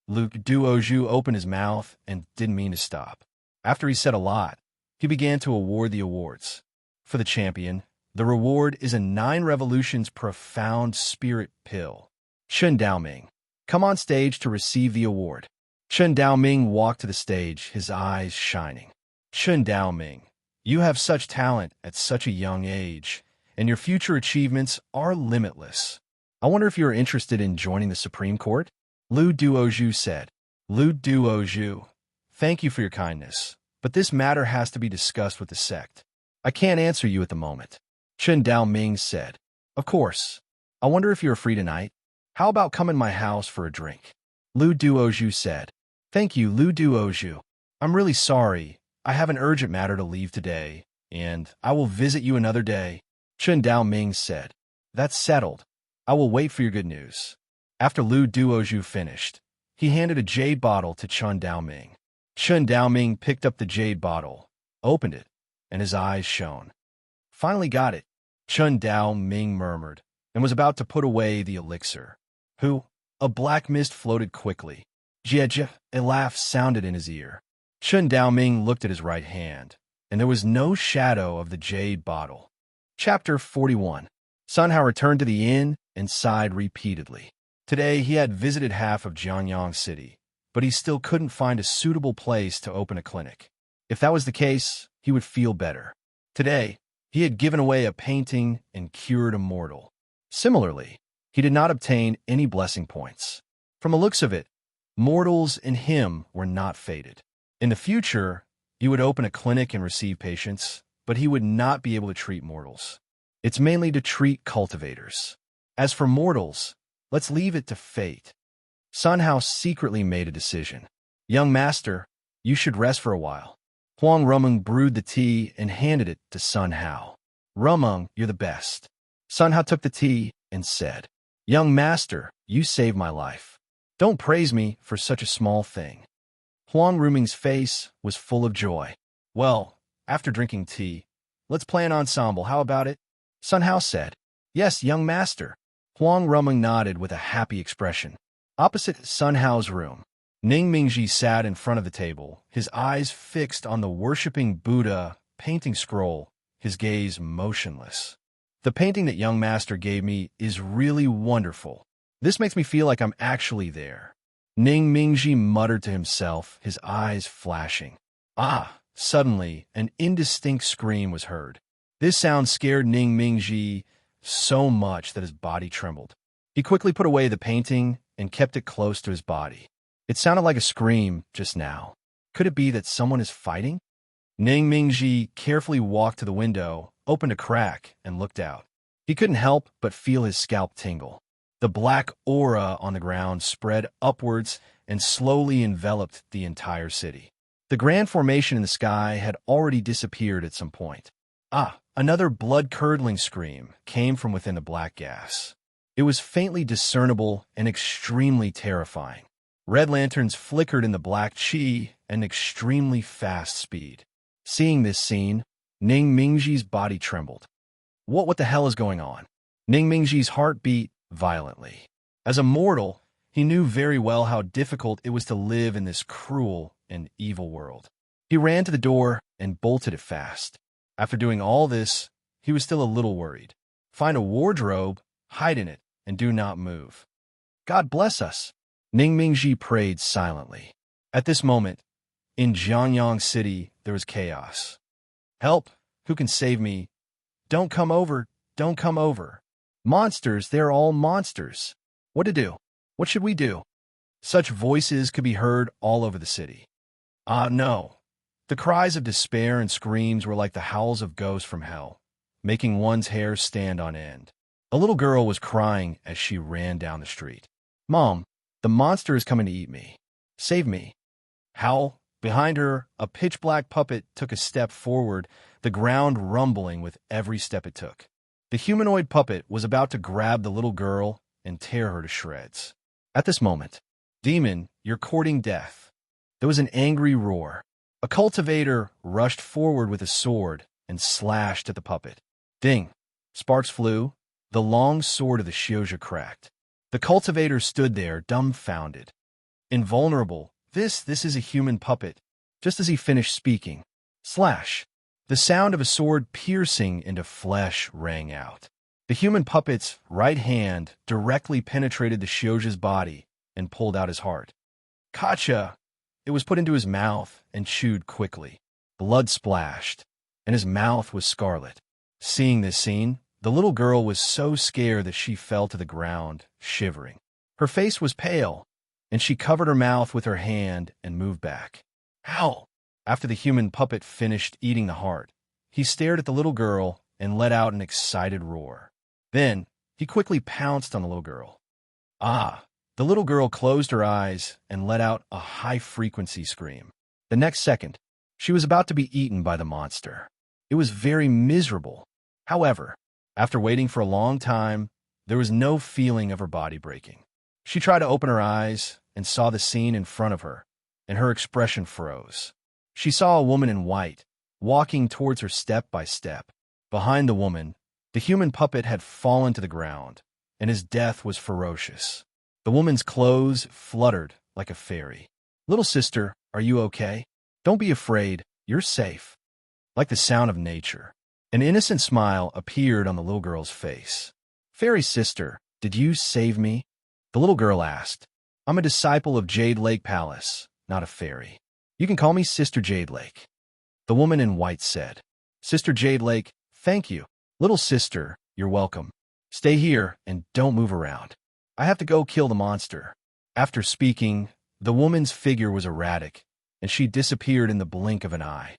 Lu Duozhu opened his mouth and didn't mean to stop. After he said a lot, he began to award the awards. For the champion, the reward is a 9 Revolutions profound spirit pill. Chun Dao-ming, come on stage to receive the award. Chun Dao-ming walked to the stage, his eyes shining. Chun Dao-ming, you have such talent at such a young age, and your future achievements are limitless. I wonder if you are interested in joining the Supreme Court? Lu Duozhu said. Lu Duozhu, thank you for your kindness, but this matter has to be discussed with the sect. I can't answer you at the moment. Chun Dao-ming said. Of course. I wonder if you're free tonight. How about come in my house for a drink? Lu Duozhu said. Thank you, Lu Duozhu. I'm really sorry. I have an urgent matter to leave today, and I will visit you another day. Chun Dao-ming said. That's settled. I will wait for your good news. After Lu Duozhu finished, he handed a jade bottle to Chun Dao-ming. Chun Dao-ming picked up the jade bottle, opened it, and his eyes shone. Finally got it, Chun Dao-ming murmured, and was about to put away the elixir. Who? A black mist floated quickly. Jia, a laugh sounded in his ear. Chun Dao-ming looked at his right hand, and there was no shadow of the jade bottle. Chapter 41. Sun Hao returned to the inn and sighed repeatedly. Today he had visited half of Jiangyang City, but he still couldn't find a suitable place to open a clinic. If that was the case, he would feel better. Today, he had given away a painting and cured a mortal. Similarly, he did not obtain any blessing points. From the looks of it, mortals in him were not fated. In the future, he would open a clinic and receive patients, but he would not be able to treat mortals. It's mainly to treat cultivators. As for mortals, let's leave it to fate. Sun Hao secretly made a decision. Young master, you should rest for a while. Huang Rumeng brewed the tea and handed it to Sun Hao. Rumeng, you're the best. Sun Hao took the tea and said, Young master, you saved my life. Don't praise me for such a small thing. Huang Rumeng's face was full of joy. Well, after drinking tea, let's play an ensemble, how about it? Sun Hao said. Yes, young master. Huang Rumeng nodded with a happy expression. Opposite Sun Hao's room, Ning Mingji sat in front of the table, his eyes fixed on the worshipping Buddha painting scroll, his gaze motionless. The painting that young master gave me is really wonderful. This makes me feel like I'm actually there. Ning Mingji muttered to himself, his eyes flashing. Ah! Suddenly, an indistinct scream was heard. This sound scared Ning Mingji so much that his body trembled. He quickly put away the painting and kept it close to his body. It sounded like a scream just now. Could it be that someone is fighting? Ning Mingji carefully walked to the window, opened a crack, and looked out. He couldn't help but feel his scalp tingle. The black aura on the ground spread upwards and slowly enveloped the entire city. The grand formation in the sky had already disappeared at some point. Ah, another blood-curdling scream came from within the black gas. It was faintly discernible and extremely terrifying. Red lanterns flickered in the black chi at an extremely fast speed. Seeing this scene, Ning Mingji's body trembled. What the hell is going on? Ning Mingji's heart beat violently. As a mortal, he knew very well how difficult it was to live in this cruel and evil world. He ran to the door and bolted it fast. After doing all this, he was still a little worried. Find a wardrobe, hide in it, and do not move. God bless us. Ning Mingji prayed silently. At this moment, in Jianyang City, there was chaos. Help! Who can save me? Don't come over! Don't come over! Monsters, they're all monsters. What to do? What should we do? Such voices could be heard all over the city. Ah, no. The cries of despair and screams were like the howls of ghosts from hell, making one's hair stand on end. A little girl was crying as she ran down the street. Mom, the monster is coming to eat me. Save me. How? Behind her, a pitch-black puppet took a step forward, the ground rumbling with every step it took. The humanoid puppet was about to grab the little girl and tear her to shreds. At this moment, Demon, you're courting death. There was an angry roar. A cultivator rushed forward with a sword and slashed at the puppet. Ding! Sparks flew. The long sword of the Shioja cracked. The cultivator stood there, dumbfounded. Invulnerable, this is a human puppet. Just as he finished speaking, slash! The sound of a sword piercing into flesh rang out. The human puppet's right hand directly penetrated the Shioja's body and pulled out his heart. Kacha! It was put into his mouth and chewed quickly. Blood splashed, and his mouth was scarlet. Seeing this scene, the little girl was so scared that she fell to the ground, shivering. Her face was pale, and she covered her mouth with her hand and moved back. How? After the human puppet finished eating the heart, he stared at the little girl and let out an excited roar. Then, he quickly pounced on the little girl. Ah! The little girl closed her eyes and let out a high-frequency scream. The next second, she was about to be eaten by the monster. It was very miserable. However, after waiting for a long time, there was no feeling of her body breaking. She tried to open her eyes and saw the scene in front of her, and her expression froze. She saw a woman in white, walking towards her step by step. Behind the woman, the human puppet had fallen to the ground, and his death was ferocious. The woman's clothes fluttered like a fairy. Little sister, are you okay? Don't be afraid, you're safe. Like the sound of nature, an innocent smile appeared on the little girl's face. Fairy sister, did you save me? The little girl asked. I'm a disciple of Jade Lake Palace, not a fairy. You can call me Sister Jade Lake. The woman in white said. Sister Jade Lake, thank you. Little sister, you're welcome. Stay here and don't move around. I have to go kill the monster. After speaking, the woman's figure was erratic, and she disappeared in the blink of an eye.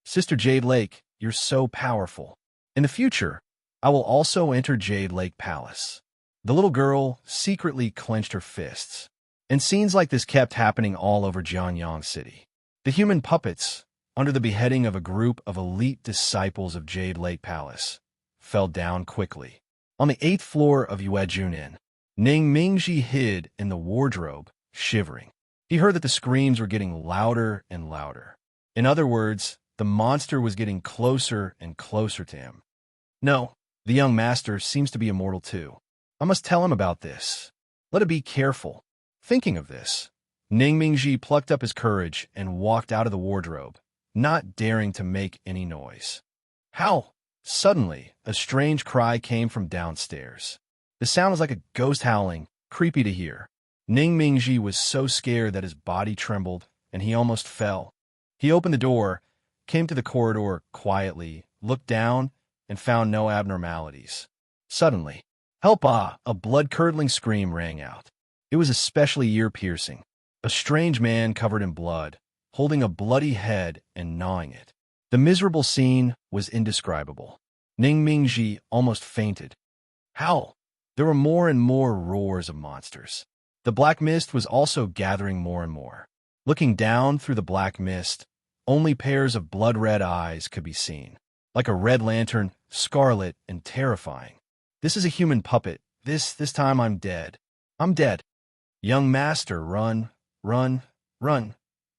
Sister Jade Lake, you're so powerful. In the future, I will also enter Jade Lake Palace. The little girl secretly clenched her fists, and scenes like this kept happening all over Jianyang City. The human puppets, under the beheading of a group of elite disciples of Jade Lake Palace, fell down quickly. On the 8th floor of Yuejunin, Ning Mingji hid in the wardrobe, shivering. He heard that the screams were getting louder and louder. In other words, the monster was getting closer and closer to him. No, the young master seems to be immortal too. I must tell him about this. Let him be careful. Thinking of this, Ning Mingji plucked up his courage and walked out of the wardrobe, not daring to make any noise. How? Suddenly, a strange cry came from downstairs. The sound was like a ghost howling, creepy to hear. Ning Mingji was so scared that his body trembled, and he almost fell. He opened the door, came to the corridor quietly, looked down, and found no abnormalities. Suddenly, "Help ah!" A blood-curdling scream rang out. It was especially ear-piercing. A strange man covered in blood, holding a bloody head and gnawing it. The miserable scene was indescribable. Ning Mingji almost fainted. Howl! There were more and more roars of monsters. The black mist was also gathering more and more. Looking down through the black mist, only pairs of blood-red eyes could be seen. Like a red lantern, scarlet and terrifying. "This is a human puppet. This time I'm dead. I'm dead. Young master, run, run, run."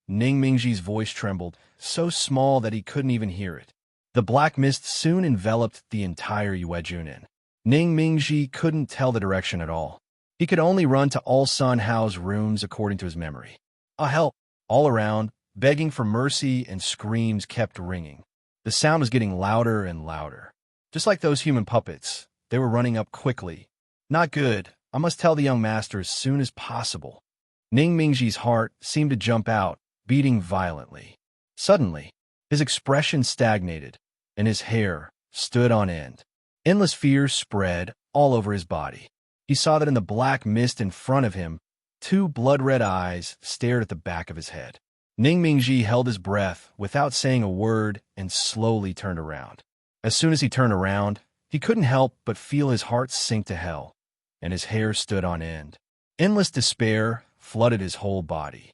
Ning Mingji's voice trembled, so small that he couldn't even hear it. The black mist soon enveloped the entire Yuejunin. Ning Mingji couldn't tell the direction at all. He could only run to all Sun Hao's rooms according to his memory. Help! All around, begging for mercy, and screams kept ringing. The sound was getting louder and louder. Just like those human puppets, they were running up quickly. Not good. I must tell the young master as soon as possible. Ning Mingji's heart seemed to jump out, beating violently. Suddenly, his expression stagnated, and his hair stood on end. Endless fear spread all over his body. He saw that in the black mist in front of him, two blood-red eyes stared at the back of his head. Ning Mingji held his breath without saying a word and slowly turned around. As soon as he turned around, he couldn't help but feel his heart sink to hell, and his hair stood on end. Endless despair flooded his whole body.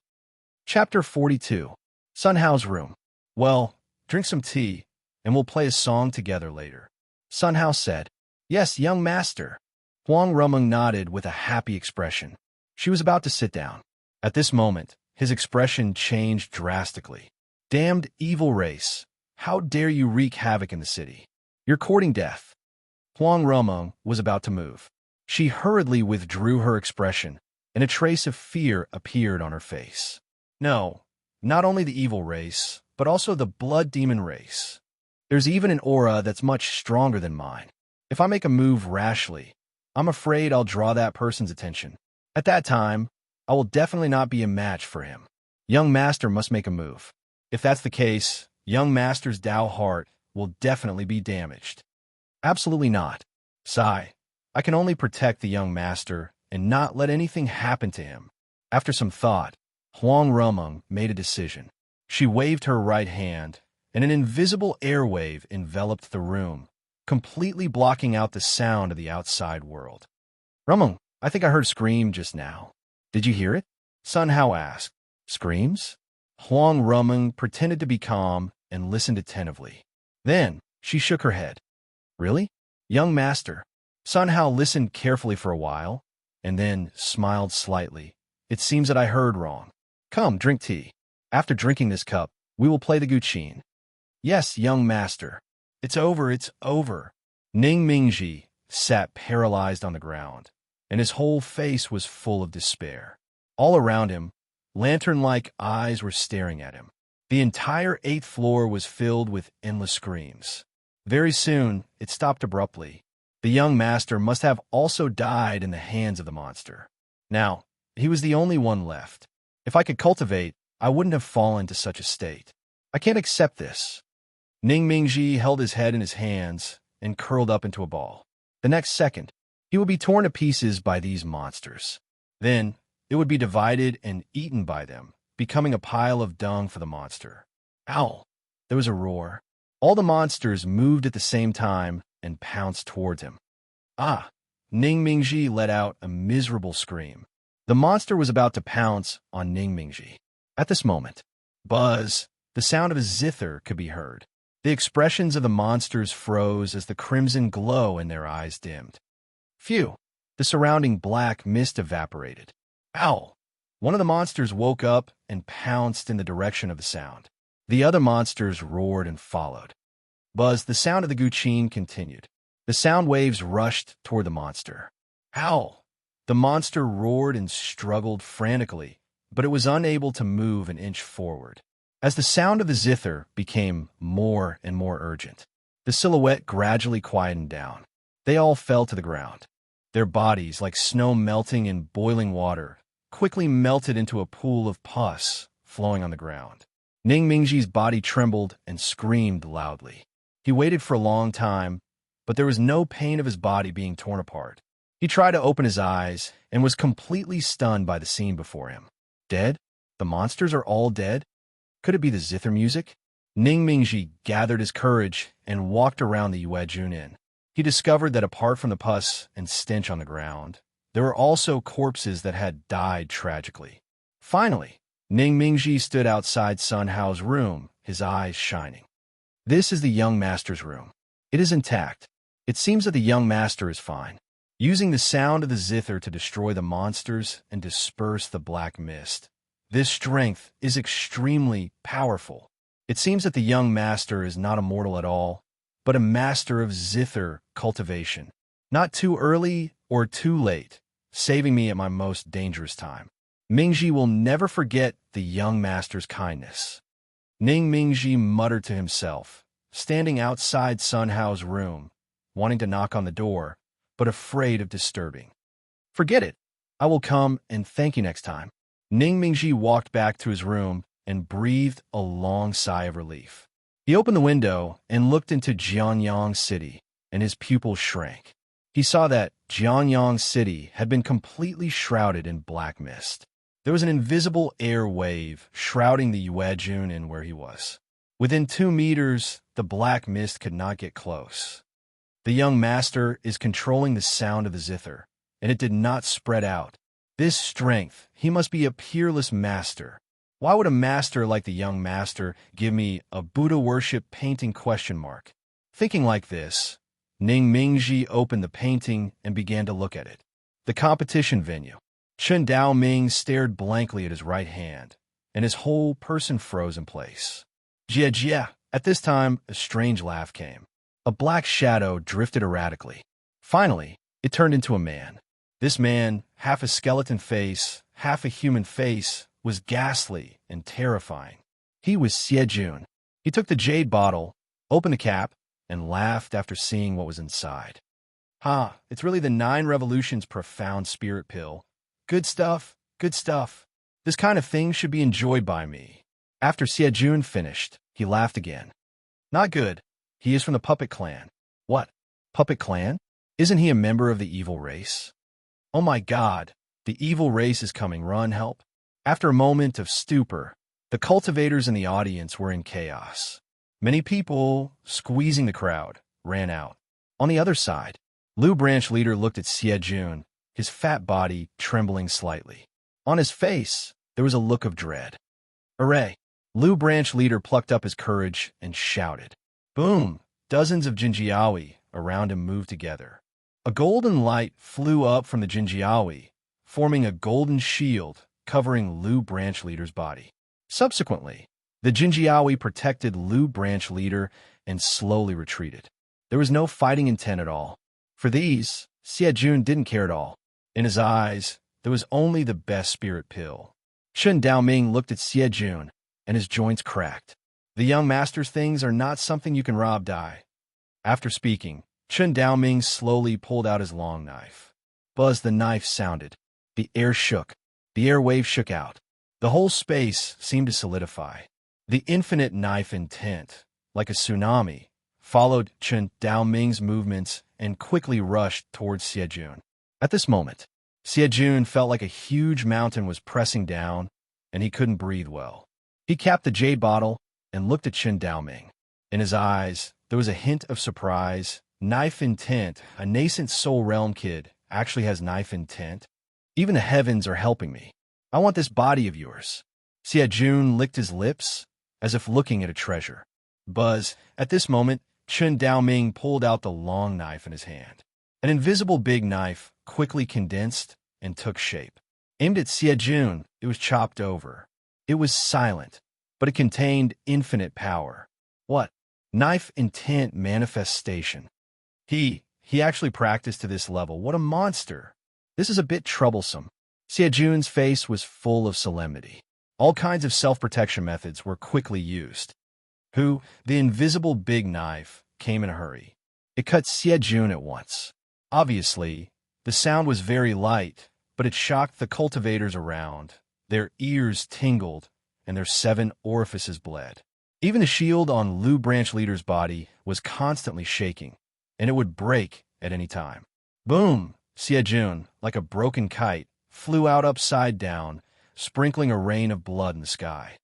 Chapter 42. Sun Hao's room. "Well, drink some tea, and we'll play a song together later," Sun Hao said. "Yes, young master." Huang Rumeng nodded with a happy expression. She was about to sit down. At this moment, his expression changed drastically. "Damned evil race! How dare you wreak havoc in the city? You're courting death." Huang Rumeng was about to move. She hurriedly withdrew her expression, and a trace of fear appeared on her face. "No, not only the evil race, but also the blood demon race. There's even an aura that's much stronger than mine. If I make a move rashly, I'm afraid I'll draw that person's attention. At that time, I will definitely not be a match for him. Young master must make a move. If that's the case, young master's Tao heart will definitely be damaged." "Absolutely not. Sai, I can only protect the young master and not let anything happen to him." After some thought, Huang Rumeng made a decision. She waved her right hand, and an invisible airwave enveloped the room, completely blocking out the sound of the outside world. "Rumeng, I think I heard a scream just now. Did you hear it?" Sun Hao asked. "Screams?" Huang Rumeng pretended to be calm and listened attentively. Then she shook her head. "Really? Young master." Sun Hao listened carefully for a while, and then smiled slightly. "It seems that I heard wrong. Come, drink tea. After drinking this cup, we will play the guqin." "Yes, young master." It's over, it's over." Ning Mingji sat paralyzed on the ground, and his whole face was full of despair. All around him, lantern-like eyes were staring at him. The entire 8th floor was filled with endless screams. Very soon, it stopped abruptly. The young master must have also died in the hands of the monster. Now, he was the only one left. If I could cultivate, I wouldn't have fallen to such a state. I can't accept this. Ning Mingji held his head in his hands and curled up into a ball. The next second, he would be torn to pieces by these monsters. Then, it would be divided and eaten by them, becoming a pile of dung for the monster. Ow! There was a roar. All the monsters moved at the same time and pounced towards him. Ah! Ning Mingji let out a miserable scream. The monster was about to pounce on Ning Mingji. At this moment, buzz! The sound of a zither could be heard. The expressions of the monsters froze as the crimson glow in their eyes dimmed. Phew! The surrounding black mist evaporated. Ow! One of the monsters woke up and pounced in the direction of the sound. The other monsters roared and followed. Buzz, the sound of the guqin continued. The sound waves rushed toward the monster. Ow! The monster roared and struggled frantically, but it was unable to move an inch forward. As the sound of the zither became more and more urgent, the silhouette gradually quietened down. They all fell to the ground. Their bodies, like snow melting in boiling water, quickly melted into a pool of pus flowing on the ground. Ning Mingji's body trembled and screamed loudly. He waited for a long time, but there was no pain of his body being torn apart. He tried to open his eyes and was completely stunned by the scene before him. Dead? The monsters are all dead? Could it be the zither music? Ning Mingji gathered his courage and walked around the Yuejun Inn. He discovered that apart from the pus and stench on the ground, there were also corpses that had died tragically. Finally, Ning Mingji stood outside Sun Hao's room, his eyes shining. This is the young master's room. It is intact. It seems that the young master is fine, using the sound of the zither to destroy the monsters and disperse the black mist. This strength is extremely powerful. It seems that the young master is not a mortal at all, but a master of zither cultivation. Not too early or too late, saving me at my most dangerous time. Mingji will never forget the young master's kindness. Ning Mingji muttered to himself, standing outside Sun Hao's room, wanting to knock on the door, but afraid of disturbing. Forget it. I will come and thank you next time. Ning Mingji walked back to his room and breathed a long sigh of relief. He opened the window and looked into Jianyang City, and his pupils shrank. He saw that Jianyang City had been completely shrouded in black mist. There was an invisible air wave shrouding the Yuejun Inn where he was. Within 2 meters, the black mist could not get close. The young master is controlling the sound of the zither, and it did not spread out. This strength, he must be a peerless master. Why would a master like the young master give me a Buddha worship painting ? Thinking like this, Ning Mingji opened the painting and began to look at it. The competition venue. Chen Daoming stared blankly at his right hand, and his whole person froze in place. Jia Jia. At this time, a strange laugh came. A black shadow drifted erratically. Finally, it turned into a man. This man, half a skeleton face, half a human face, was ghastly and terrifying. He was Xiejun. He took the jade bottle, opened the cap, and laughed after seeing what was inside. It's really the 9 Revolutions profound spirit pill. Good stuff, good stuff. This kind of thing should be enjoyed by me. After Xiejun finished, he laughed again. Not good. He is from the Puppet Clan. What? Puppet Clan? Isn't he a member of the evil race? Oh my God, the evil race is coming. Run, help. After a moment of stupor, the cultivators in the audience were in chaos. Many people, squeezing the crowd, ran out. On the other side, Lu Branch Leader looked at Xiejun, his fat body trembling slightly. On his face, there was a look of dread. Hooray! Lu Branch Leader plucked up his courage and shouted. Boom! Dozens of Jinjiawi around him moved together. A golden light flew up from the Jinjiawi, forming a golden shield covering Lu Branch Leader's body. Subsequently, the Jinjiawi protected Lu Branch Leader and slowly retreated. There was no fighting intent at all. For these, Xiejun didn't care at all. In his eyes, there was only the best spirit pill. Chen Daoming looked at Xiejun, and his joints cracked. The young master's things are not something you can rob die. After speaking, Chen Daoming slowly pulled out his long knife. Buzz the knife sounded. The air shook. The air wave shook out. The whole space seemed to solidify. The infinite knife intent, like a tsunami, followed Chen Daoming's movements and quickly rushed towards Xiejun. At this moment, Xiejun felt like a huge mountain was pressing down, and he couldn't breathe well. He capped the jade bottle and looked at Chen Daoming. In his eyes, there was a hint of surprise. Knife intent, a nascent soul realm kid, actually has knife intent? Even the heavens are helping me. I want this body of yours. Xiejun licked his lips, as if looking at a treasure. Buzz, at this moment, Chen Daoming pulled out the long knife in his hand. An invisible big knife quickly condensed and took shape. Aimed at Xiejun, it was chopped over. It was silent, but it contained infinite power. What? Knife intent manifestation. He actually practiced to this level. What a monster. This is a bit troublesome. Xiejun's face was full of solemnity. All kinds of self-protection methods were quickly used. The invisible big knife, came in a hurry. It cut Xiejun at once. Obviously, The sound was very light, but it shocked the cultivators around. Their ears tingled, and their 7 orifices bled. Even the shield on Lu Branch Leader's body was constantly shaking, and it would break at any time. Boom! Siejun, like a broken kite, flew out upside down, sprinkling a rain of blood in the sky.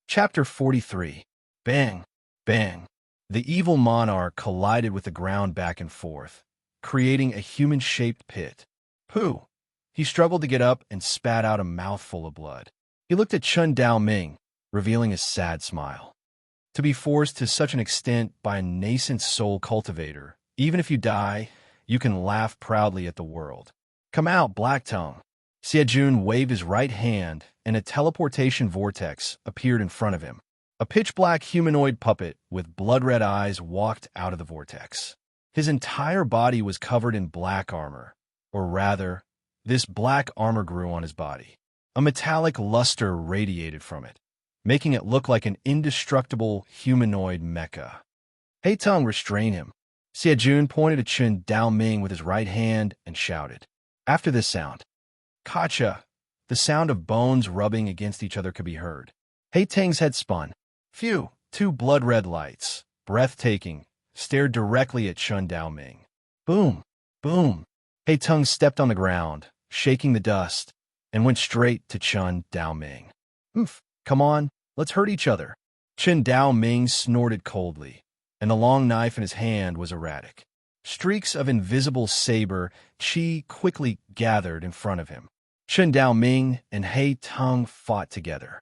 Chapter 43. Bang! Bang! The evil monarch collided with the ground back and forth, creating a human-shaped pit. Pooh! He struggled to get up and spat out a mouthful of blood. He looked at Chun Dao Ming, revealing a sad smile. To be forced to such an extent by a nascent soul cultivator, even if you die, you can laugh proudly at the world. Come out, Black Tongue. Siejun waved his right hand, and a teleportation vortex appeared in front of him. A pitch-black humanoid puppet with blood-red eyes walked out of the vortex. His entire body was covered in black armor, or rather, this black armor grew on his body. A metallic luster radiated from it, making it look like an indestructible humanoid mecha. Hey Tongue, restrain him. Siejun pointed at Chun Dao Ming with his right hand and shouted. After this sound, Kacha, the sound of bones rubbing against each other could be heard. Hey Tang's head spun. Phew, 2 blood-red lights, breathtaking, stared directly at Chun Dao Ming. Boom, boom. Hey Tongue stepped on the ground, shaking the dust, and went straight to Chun Dao Ming. Come on, let's hurt each other. Chun Dao Ming snorted coldly, and the long knife in his hand was erratic. Streaks of invisible saber chi quickly gathered in front of him. Chun Dao Ming and Hey Tongue fought together.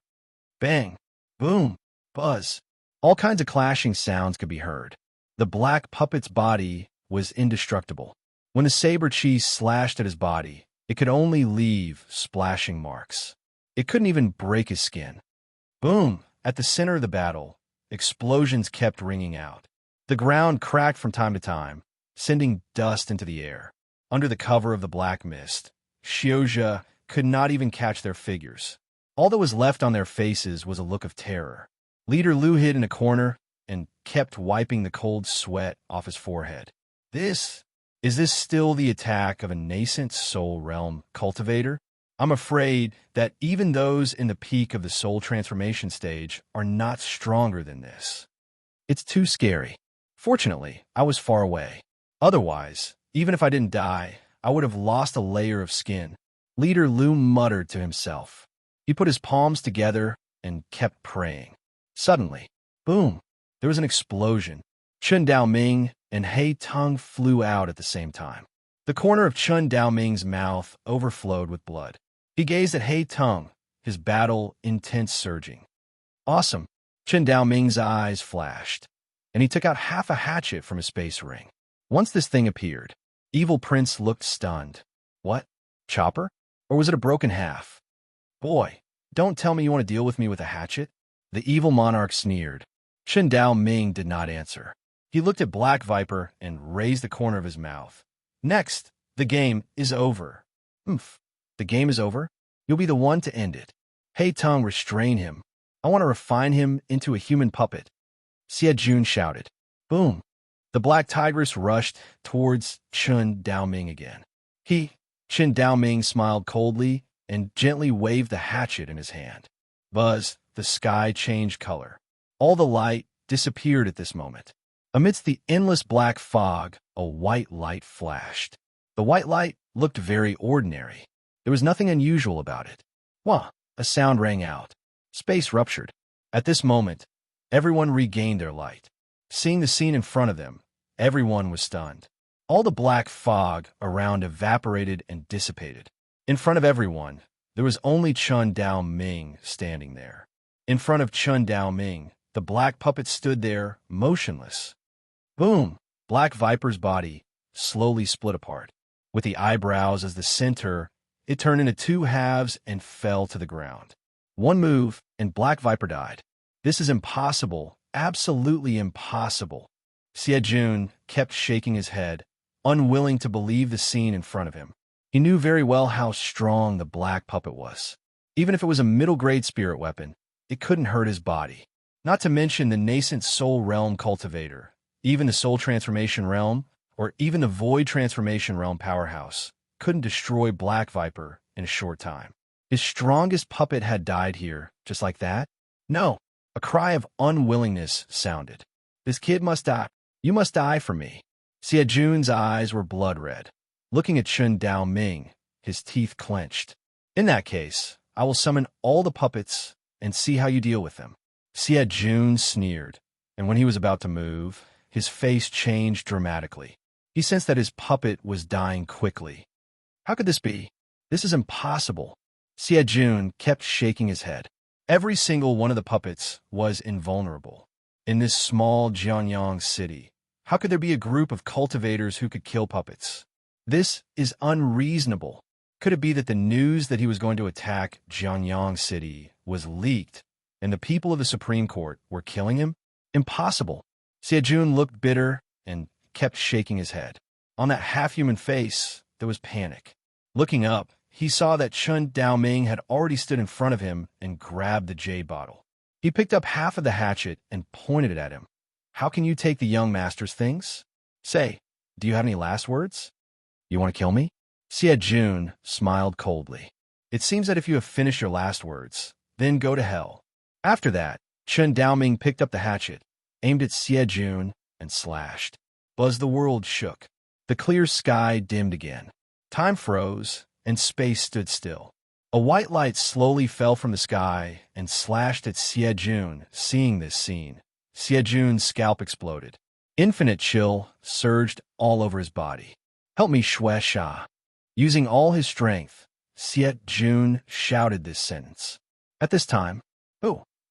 Bang, boom, buzz. All kinds of clashing sounds could be heard. The black puppet's body was indestructible. When the saber chi slashed at his body, it could only leave splashing marks. It couldn't even break his skin. Boom! At the center of the battle, explosions kept ringing out. The ground cracked from time to time, sending dust into the air. Under the cover of the black mist, Xiozha could not even catch their figures. All that was left on their faces was a look of terror. Leader Lu hid in a corner and kept wiping the cold sweat off his forehead. Is this still the attack of a nascent soul realm cultivator? I'm afraid that even those in the peak of the soul transformation stage are not stronger than this. It's too scary. Fortunately, I was far away. Otherwise, even if I didn't die, I would have lost a layer of skin. Leader Lu muttered to himself. He put his palms together and kept praying. Suddenly, boom, there was an explosion. Chun Dao Ming and Hey Tongue flew out at the same time. The corner of Chun Dao Ming's mouth overflowed with blood. He gazed at Hey Tongue, his battle intent surging. Awesome. Chun Dao Ming's eyes flashed, and he took out half a hatchet from his space ring. Once this thing appeared, Evil Prince looked stunned. What? Chopper? Or was it a broken half? Boy, don't tell me you want to deal with me with a hatchet? The evil monarch sneered. Chun Dao Ming did not answer. He looked at Black Viper and raised the corner of his mouth. Next, the game is over. The game is over? You'll be the one to end it. Hey Tongue, restrain him. I want to refine him into a human puppet. Siejun shouted. Boom. The black tigress rushed towards Chun Dao Ming again. Chun Dao Ming smiled coldly and gently waved the hatchet in his hand. Buzz, the sky changed color. All the light disappeared at this moment. Amidst the endless black fog, a white light flashed. The white light looked very ordinary. There was nothing unusual about it. Wah! A sound rang out. Space ruptured. At this moment, everyone regained their light. Seeing the scene in front of them, everyone was stunned. All the black fog around evaporated and dissipated. In front of everyone, there was only Chun Dao Ming standing there. In front of Chun Dao Ming, the black puppet stood there, motionless. Boom! Black Viper's body slowly split apart. With the eyebrows as the center, it turned into 2 halves and fell to the ground. One move, and Black Viper died. This is impossible, absolutely impossible. Siejun kept shaking his head, unwilling to believe the scene in front of him. He knew very well how strong the black puppet was. Even if it was a middle-grade spirit weapon, it couldn't hurt his body. Not to mention the nascent soul realm cultivator, even the soul transformation realm, or even the void transformation realm powerhouse, couldn't destroy Black Viper in a short time. His strongest puppet had died here, just like that? No. A cry of unwillingness sounded. This kid must die. You must die for me. Xie Jun's eyes were blood red. Looking at Chen Dao Ming, his teeth clenched. In that case, I will summon all the puppets and see how you deal with them. Xie Jun sneered, and when he was about to move, his face changed dramatically. He sensed that his puppet was dying quickly. How could this be? This is impossible. Xie Jun kept shaking his head. Every single one of the puppets was invulnerable. In this small Jianyang city, how could there be a group of cultivators who could kill puppets? This is unreasonable. Could it be that the news that he was going to attack Jianyang City was leaked, and the people of the Supreme Court were killing him? Impossible. Xie Jun looked bitter and kept shaking his head. On that half-human face, there was panic. Looking up, he saw that Chen Daoming had already stood in front of him and grabbed the jade bottle. He picked up half of the hatchet and pointed it at him. How can you take the young master's things? Say, do you have any last words? You want to kill me? Xie Jun smiled coldly. It seems that if you have finished your last words, then go to hell. After that, Chen Daoming picked up the hatchet, aimed at Xie Jun, and slashed. Buzz, the world shook. The clear sky dimmed again. Time froze, and space stood still. A white light slowly fell from the sky and slashed at Xie Jun. Seeing this scene, Xie Jun's scalp exploded. Infinite chill surged all over his body. Help me, Shui Sha. Using all his strength, Xie Jun shouted this sentence. At this time,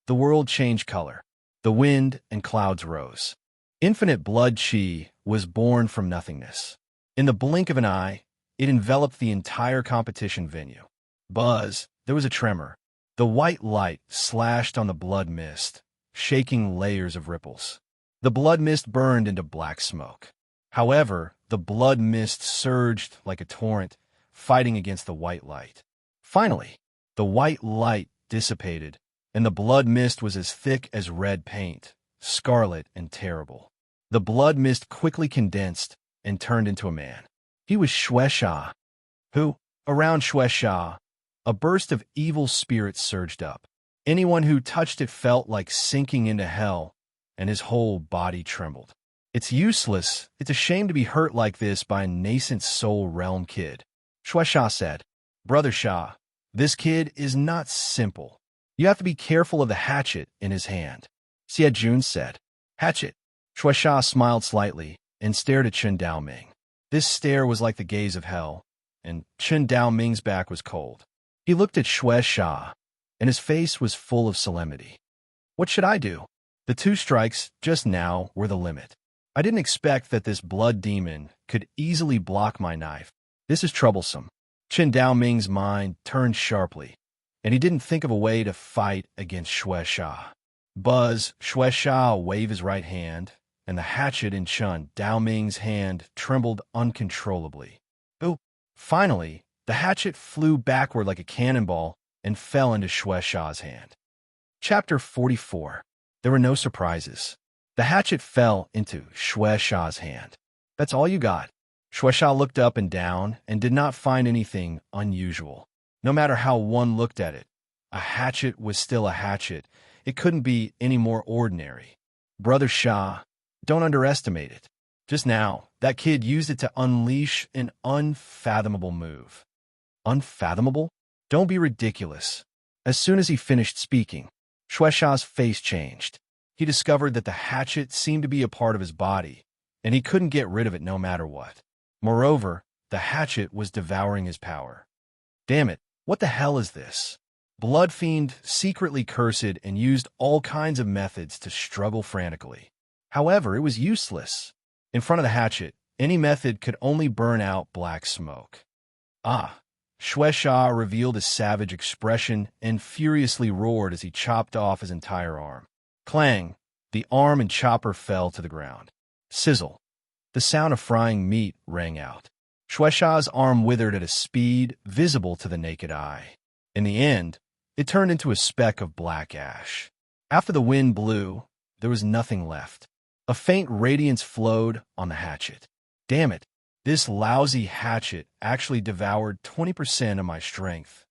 the world changed color. The wind and clouds rose. Infinite blood chi was born from nothingness. In the blink of an eye, it enveloped the entire competition venue. Buzz, there was a tremor. The white light slashed on the blood mist, shaking layers of ripples. The blood mist burned into black smoke. However, the blood mist surged like a torrent, fighting against the white light. Finally, the white light dissipated, and the blood mist was as thick as red paint, scarlet and terrible. The blood mist quickly condensed and turned into a man. He was Shui Sha, who, around Shui Sha, a burst of evil spirits surged up. Anyone who touched it felt like sinking into hell, and his whole body trembled. It's useless. It's a shame to be hurt like this by a nascent soul realm kid. Shui Sha said, Brother Sha, this kid is not simple. You have to be careful of the hatchet in his hand. Xie Jun said, Hatchet. Shui Sha smiled slightly and stared at Chen Daoming. This stare was like the gaze of hell, and Chen Daoming's back was cold. He looked at Shui Sha, and his face was full of solemnity. What should I do? The 2 strikes just now were the limit. I didn't expect that this blood demon could easily block my knife. This is troublesome. Chen Daoming's mind turned sharply, and he didn't think of a way to fight against Shui Sha. Buzz, Shui Sha waved his right hand, and the hatchet in Chen Daoming's hand trembled uncontrollably. Finally, the hatchet flew backward like a cannonball and fell into Shui Sha's hand. Chapter 44. There were no surprises. The hatchet fell into Shui Sha's hand. That's all you got. Shui Sha looked up and down and did not find anything unusual. No matter how one looked at it, a hatchet was still a hatchet. It couldn't be any more ordinary. Brother Sha, don't underestimate it. Just now, that kid used it to unleash an unfathomable move. Unfathomable? Don't be ridiculous. As soon as he finished speaking, Shui Sha's face changed. He discovered that the hatchet seemed to be a part of his body, and he couldn't get rid of it no matter what. Moreover, the hatchet was devouring his power. Damn it, what the hell is this? Bloodfiend secretly cursed and used all kinds of methods to struggle frantically. However, it was useless. In front of the hatchet, any method could only burn out black smoke. Shui Sha revealed a savage expression and furiously roared as he chopped off his entire arm. Clang! The arm and chopper fell to the ground. Sizzle! The sound of frying meat rang out. Shui Sha's arm withered at a speed visible to the naked eye. In the end, it turned into a speck of black ash. After the wind blew, there was nothing left. A faint radiance flowed on the hatchet. Damn it! This lousy hatchet actually devoured 20% of my strength.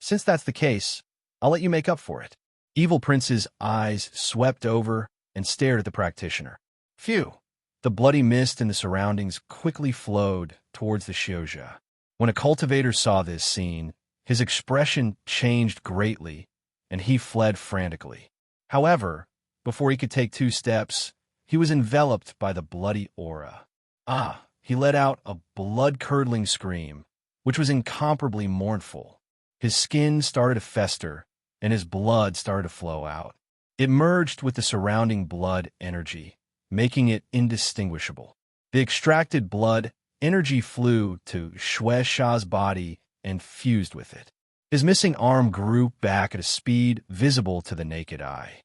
Since that's the case, I'll let you make up for it." Evil Prince's eyes swept over and stared at the practitioner. Phew! The bloody mist in the surroundings quickly flowed towards the Shioja. When a cultivator saw this scene, his expression changed greatly, and he fled frantically. However, before he could take 2 steps, he was enveloped by the bloody aura. He let out a blood-curdling scream, which was incomparably mournful. His skin started to fester, and his blood started to flow out. It merged with the surrounding blood energy, making it indistinguishable. The extracted blood energy flew to Shueisha's body and fused with it. His missing arm grew back at a speed visible to the naked eye.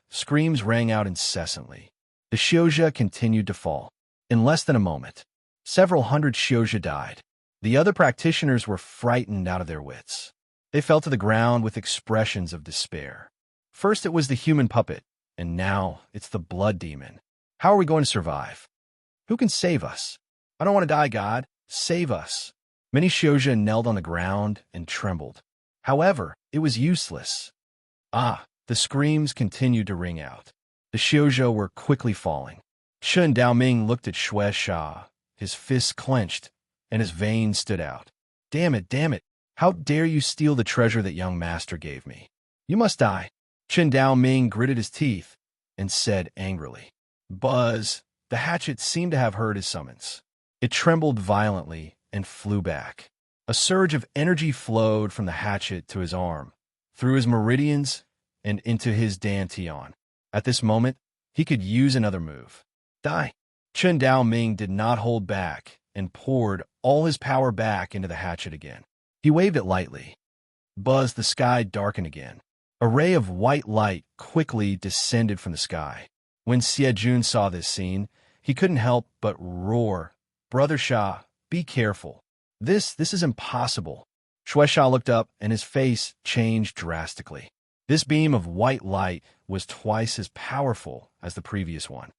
Screams rang out incessantly. The Shioja continued to fall. In less than a moment, several hundred Shioja died. The other practitioners were frightened out of their wits. They fell to the ground with expressions of despair. First it was the human puppet, and now it's the blood demon. How are we going to survive? Who can save us? I don't want to die, God. Save us. Many Shioja knelt on the ground and trembled. However, it was useless. The screams continued to ring out. The Shioja were quickly falling. Chun Daoming looked at Shueisha, his fists clenched, and his veins stood out. Damn it. How dare you steal the treasure that young master gave me? You must die. Chun Daoming gritted his teeth and said angrily. Buzz, the hatchet seemed to have heard his summons. It trembled violently and flew back. A surge of energy flowed from the hatchet to his arm, through his meridians, and into his dantian. At this moment, he could use another move. Die. Chun Daoming did not hold back and poured all his power back into the hatchet again. He waved it lightly. Buzz, the sky darkened again. A ray of white light quickly descended from the sky. When Siejun saw this scene, he couldn't help but roar, "Brother Sha, be careful. This is impossible." Shueisha looked up and his face changed drastically. This beam of white light was twice as powerful as the previous one.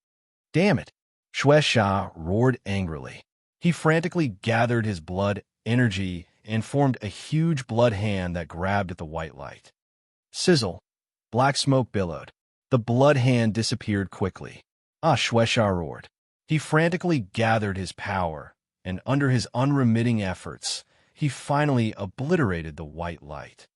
Damn it! Shueisha roared angrily. He frantically gathered his blood energy and formed a huge blood hand that grabbed at the white light. Sizzle! Black smoke billowed. The blood hand disappeared quickly. Shueisha roared. He frantically gathered his power, and under his unremitting efforts, he finally obliterated the white light.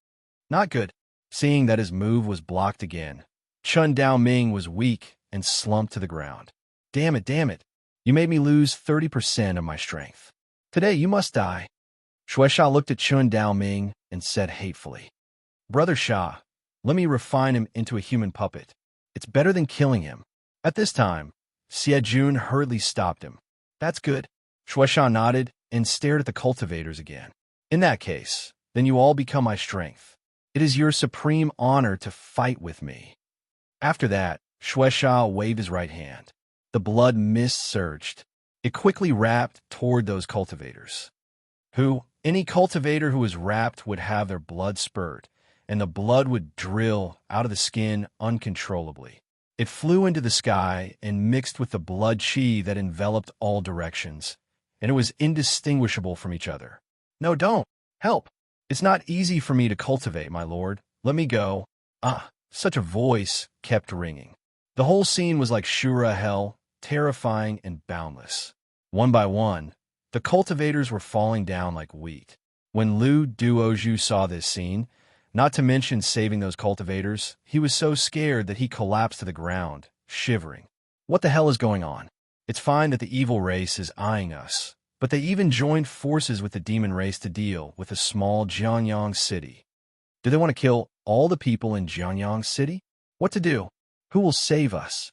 Not good. Seeing that his move was blocked again, Chun Daoming was weak and slumped to the ground. Damn it. You made me lose 30% of my strength. Today you must die. Shueisha looked at Chun Daoming and said hatefully, "Brother Sha, let me refine him into a human puppet. It's better than killing him." At this time, Siejun hurriedly stopped him. "That's good." Shueisha nodded and stared at the cultivators again. "In that case, then you all become my strength. It is your supreme honor to fight with me." After that, Shueisha waved his right hand. The blood mist surged. It quickly wrapped toward those cultivators. Any cultivator who was wrapped would have their blood spurt, and the blood would drill out of the skin uncontrollably. It flew into the sky and mixed with the blood chi that enveloped all directions, and it was indistinguishable from each other. "No, don't! Help! It's not easy for me to cultivate, my lord. Let me go." Such a voice kept ringing. The whole scene was like Shura hell, terrifying and boundless. One by one, the cultivators were falling down like wheat. When Lu Duoju saw this scene, not to mention saving those cultivators, he was so scared that he collapsed to the ground, shivering. What the hell is going on? It's fine that the evil race is eyeing us, but they even joined forces with the demon race to deal with a small Jianyang city. Do they want to kill all the people in Jianyang city? What to do? Who will save us?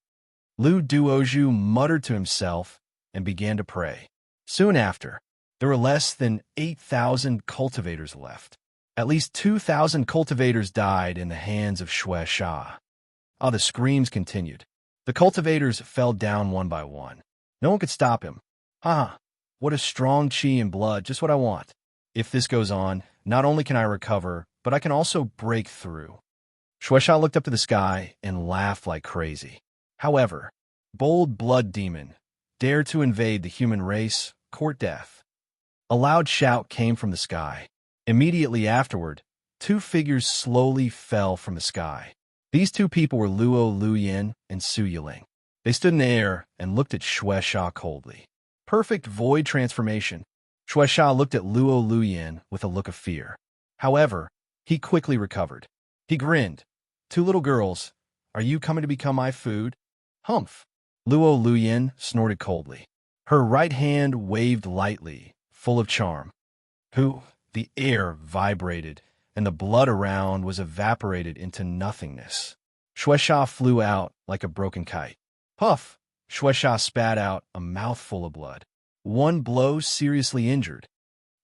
Lu Duoju muttered to himself and began to pray. Soon after, there were less than 8,000 cultivators left. At least 2,000 cultivators died in the hands of Shueisha. The screams continued. The cultivators fell down one by one. No one could stop him. What a strong chi and blood, just what I want. If this goes on, not only can I recover, but I can also break through. Shueisha looked up to the sky and laughed like crazy. However, bold blood demon dared to invade the human race court death. A loud shout came from the sky. Immediately afterward, two figures slowly fell from the sky. These two people were Luo Luyin and Su Yiling. They stood in the air and looked at Shueisha coldly. Perfect void transformation. Shueisha looked at Luo Luyin with a look of fear. However, he quickly recovered. He grinned. Two little girls, are you coming to become my food? Humph. Luo Luyin snorted coldly. Her right hand waved lightly, full of charm. The air vibrated, and the blood around was evaporated into nothingness. Shueisha flew out like a broken kite. Puff! Shueisha spat out a mouthful of blood. One blow seriously injured.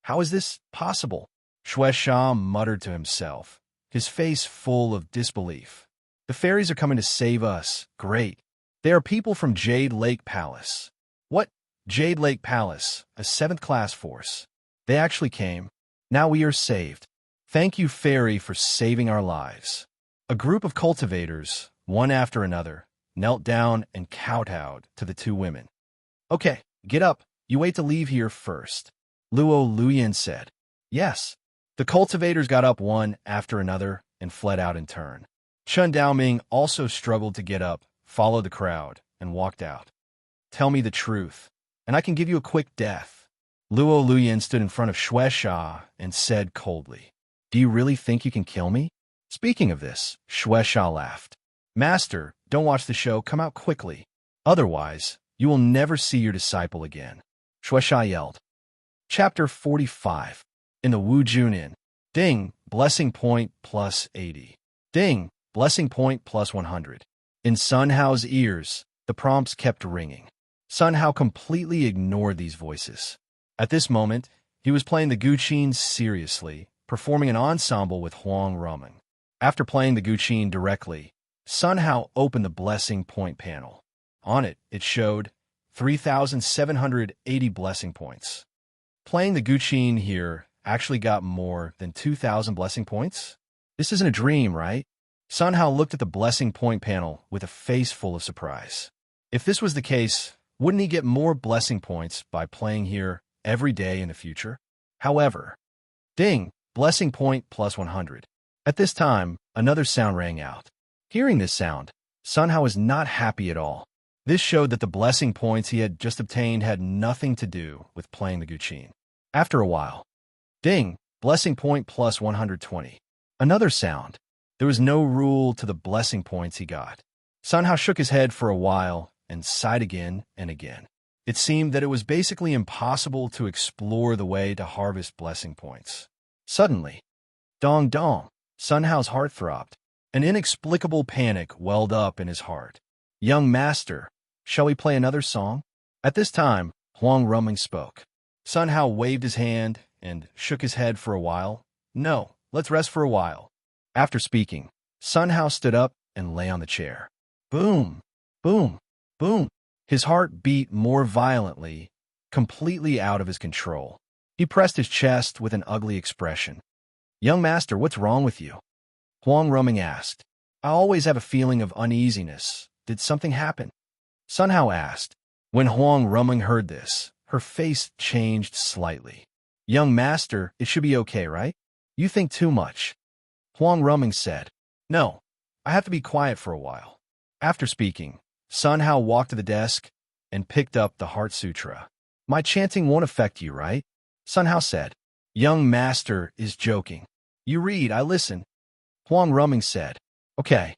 How is this possible? Shueisha muttered to himself, his face full of disbelief. The fairies are coming to save us. Great. They are people from Jade Lake Palace. What? Jade Lake Palace, a 7th class force. They actually came. Now we are saved. Thank you, fairy, for saving our lives. A group of cultivators, one after another, knelt down and kowtowed to the two women. Okay, get up. You wait to leave here first. Luo Luyin said. Yes. The cultivators got up one after another and fled out in turn. Chun Daoming also struggled to get up, followed the crowd, and walked out. Tell me the truth, and I can give you a quick death. Luo Luyin stood in front of Shueisha and said coldly, Do you really think you can kill me? Speaking of this, Shueisha laughed. Master, don't watch the show, come out quickly. Otherwise, you will never see your disciple again. Shueisha yelled. Chapter 45. In the Wu Jun Inn. Ding, blessing point plus 80. Ding, blessing point plus 100. In Sun Hao's ears, the prompts kept ringing. Sun Hao completely ignored these voices. At this moment, he was playing the guqin seriously, performing an ensemble with Huang Rumeng. After playing the guqin directly, Sun Hao opened the blessing point panel. On it, it showed 3,780 blessing points. Playing the guqin here actually got more than 2,000 blessing points? This isn't a dream, right? Sun Hao looked at the blessing point panel with a face full of surprise. If this was the case, wouldn't he get more blessing points by playing here every day in the future? However, ding, blessing point plus 100. At this time, another sound rang out. Hearing this sound, Sun Hao was not happy at all. This showed that the blessing points he had just obtained had nothing to do with playing the guqin. After a while, ding, blessing point plus 120. Another sound. There was no rule to the blessing points he got. Sun Hao shook his head for a while and sighed again and again. It seemed that it was basically impossible to explore the way to harvest blessing points. Suddenly, dong dong, Sun Hao's heart throbbed. An inexplicable panic welled up in his heart. Young master, shall we play another song? At this time, Huang Rumeng spoke. Sun Hao waved his hand and shook his head for a while. No, let's rest for a while. After speaking, Sun Hao stood up and lay on the chair. Boom, boom, boom. His heart beat more violently, completely out of his control. He pressed his chest with an ugly expression. Young master, what's wrong with you? Huang Rumeng asked. I always have a feeling of uneasiness. Did something happen? Sun Hao asked. When Huang Rumeng heard this, her face changed slightly. Young master, it should be okay, right? You think too much. Huang Rumeng said. No, I have to be quiet for a while. After speaking, Sun Hao walked to the desk and picked up the Heart Sutra. My chanting won't affect you, right? Sun Hao said. Young master is joking. You read, I listen. Huang Rumeng said. Okay.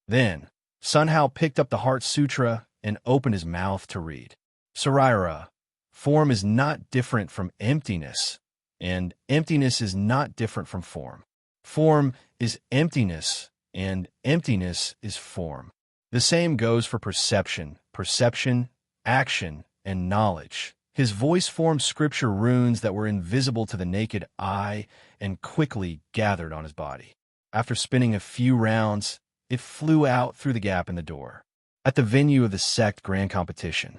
Then, Sun Hao picked up the Heart Sutra and opened his mouth to read. Saraira, form is not different from emptiness, and emptiness is not different from form. Form is emptiness, and emptiness is form. The same goes for perception, action, and knowledge. His voice formed scripture runes that were invisible to the naked eye and quickly gathered on his body. After spinning a few rounds, it flew out through the gap in the door. At the venue of the sect grand competition.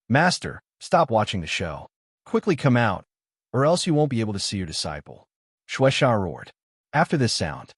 Master, stop watching the show. Quickly come out, or else you won't be able to see your disciple. Shueisha roared. After this sound,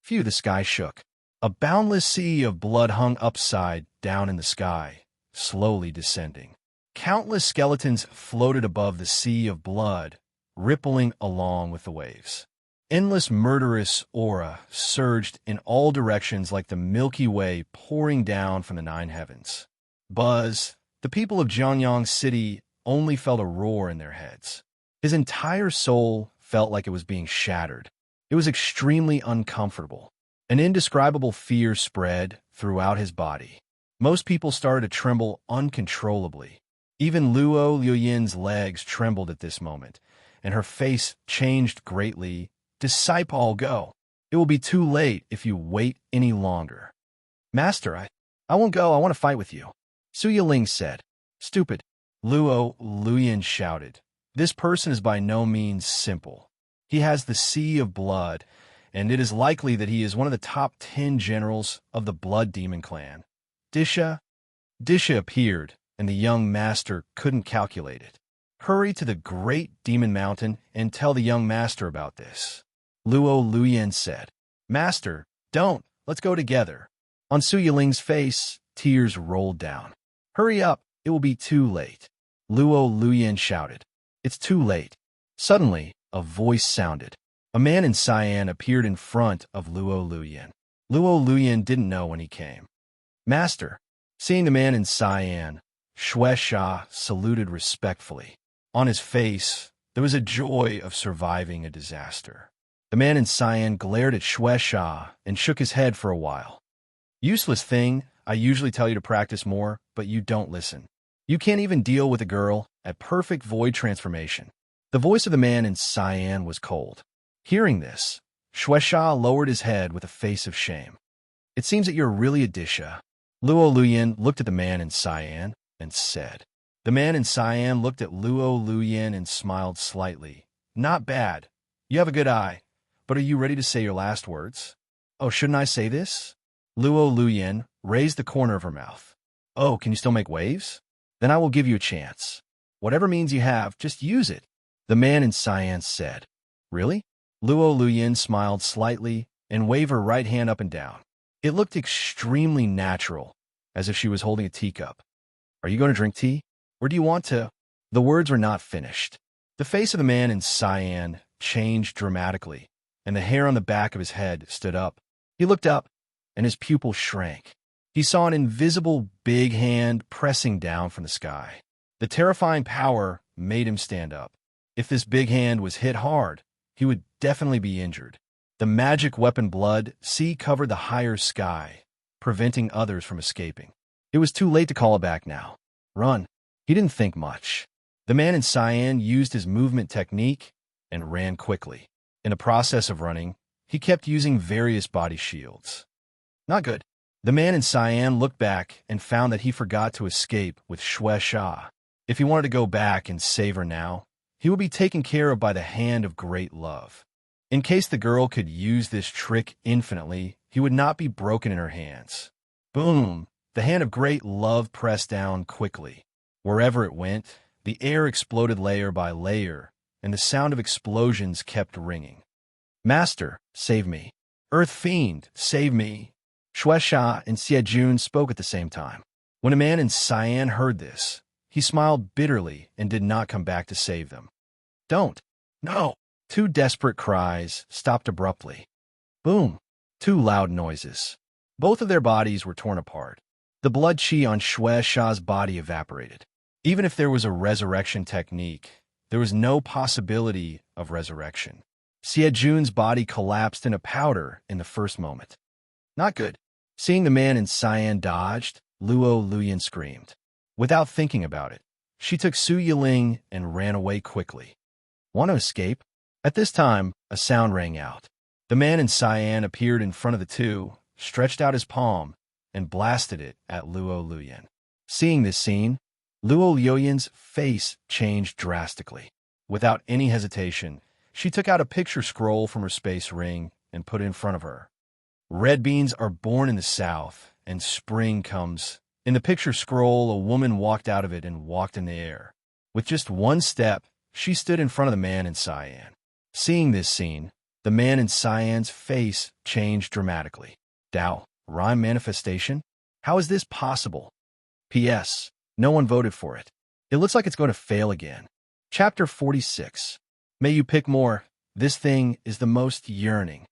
the sky shook. A boundless sea of blood hung upside down in the sky, slowly descending. Countless skeletons floated above the sea of blood, rippling along with the waves. Endless murderous aura surged in all directions like the Milky Way pouring down from the nine heavens. Buzz, the people of Jianyang City, only felt a roar in their heads. His entire soul felt like it was being shattered. It was extremely uncomfortable. An indescribable fear spread throughout his body. Most people started to tremble uncontrollably. Even Luo Liuyin's legs trembled at this moment, and her face changed greatly. Disciple, go. It will be too late if you wait any longer. Master, I won't go. I want to fight with you. Su Yiling said. Stupid. Luo Liuyin shouted. This person is by no means simple. He has the sea of blood, and it is likely that he is one of the top 10 generals of the Blood Demon clan. Disha appeared, and the young master couldn't calculate it. Hurry to the great demon mountain and tell the young master about this. Luo Liuyin said. Master, don't. Let's go together. On Su Yiling's face, tears rolled down. Hurry up. It will be too late. Luo Liuyin shouted. It's too late. Suddenly, a voice sounded. A man in cyan appeared in front of Luo Liuyin. Luo Liuyin didn't know when he came. Master. Seeing the man in cyan, Shueisha saluted respectfully. On his face, there was a joy of surviving a disaster. The man in cyan glared at Shueisha and shook his head for a while. Useless thing, I usually tell you to practice more, but you don't listen. You can't even deal with a girl at perfect void transformation. The voice of the man in cyan was cold. Hearing this, Shueisha lowered his head with a face of shame. It seems that you're really a Disha. Luo Liuyin looked at the man in cyan and said. The man in cyan looked at Luo Liuyin and smiled slightly. Not bad. You have a good eye. But are you ready to say your last words? Oh, shouldn't I say this? Luo Liuyin raised the corner of her mouth. Oh, can you still make waves? Then I will give you a chance. Whatever means you have, just use it. The man in cyan said. Really? Luo Liuyin smiled slightly and waved her right hand up and down. It looked extremely natural, as if she was holding a teacup. Are you going to drink tea? Or do you want to? The words were not finished. The face of the man in cyan changed dramatically, and the hair on the back of his head stood up. He looked up, and his pupil shrank. He saw an invisible big hand pressing down from the sky. The terrifying power made him stand up. If this big hand was hit hard, he would definitely be injured. The magic weapon blood sea covered the higher sky, preventing others from escaping. It was too late to call it back now. Run. He didn't think much. The man in cyan used his movement technique and ran quickly. In the process of running, he kept using various body shields. Not good. The man in cyan looked back and found that he forgot to escape with Shueisha. If he wanted to go back and save her now, he would be taken care of by the hand of great love. In case the girl could use this trick infinitely, he would not be broken in her hands. Boom! The hand of great love pressed down quickly. Wherever it went, the air exploded layer by layer, and the sound of explosions kept ringing. Master, save me. Earth Fiend, save me. Shueisha and Xiejun spoke at the same time. When a man in cyan heard this, he smiled bitterly and did not come back to save them. Don't. No. Two desperate cries stopped abruptly. Boom. Two loud noises. Both of their bodies were torn apart. The blood chi on Shueisha's body evaporated. Even if there was a resurrection technique, there was no possibility of resurrection. Xiejun's body collapsed in a powder in the first moment. Not good. Seeing the man in cyan dodged, Luo Liuyin screamed. Without thinking about it, she took Su Yiling and ran away quickly. Want to escape? At this time, a sound rang out. The man in cyan appeared in front of the two, stretched out his palm, and blasted it at Luo Liuyin. Seeing this scene, Luo Liuyin's face changed drastically. Without any hesitation, she took out a picture scroll from her space ring and put it in front of her. Red beans are born in the south, and spring comes. In the picture scroll, a woman walked out of it and walked in the air. With just one step, she stood in front of the man in cyan. Seeing this scene, the man in cyan's face changed dramatically. Dao, rhyme manifestation? How is this possible? P.S. No one voted for it. It looks like it's going to fail again. Chapter 46. May you pick more. This thing is the most yearning.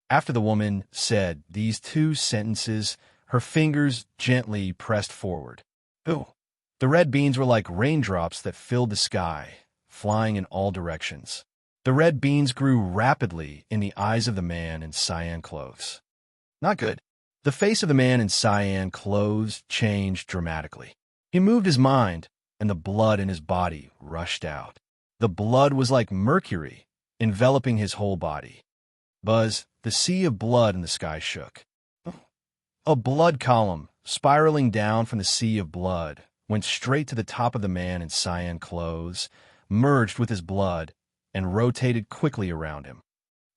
After the woman said these two sentences, her fingers gently pressed forward. Ooh. The red beans were like raindrops that filled the sky, flying in all directions. The red beans grew rapidly in the eyes of the man in cyan clothes. Not good. The face of the man in cyan clothes changed dramatically. He moved his mind, and the blood in his body rushed out. The blood was like mercury, enveloping his whole body. Buzz, the sea of blood in the sky shook. A blood column, spiraling down from the sea of blood, went straight to the top of the man in cyan clothes, merged with his blood, and rotated quickly around him.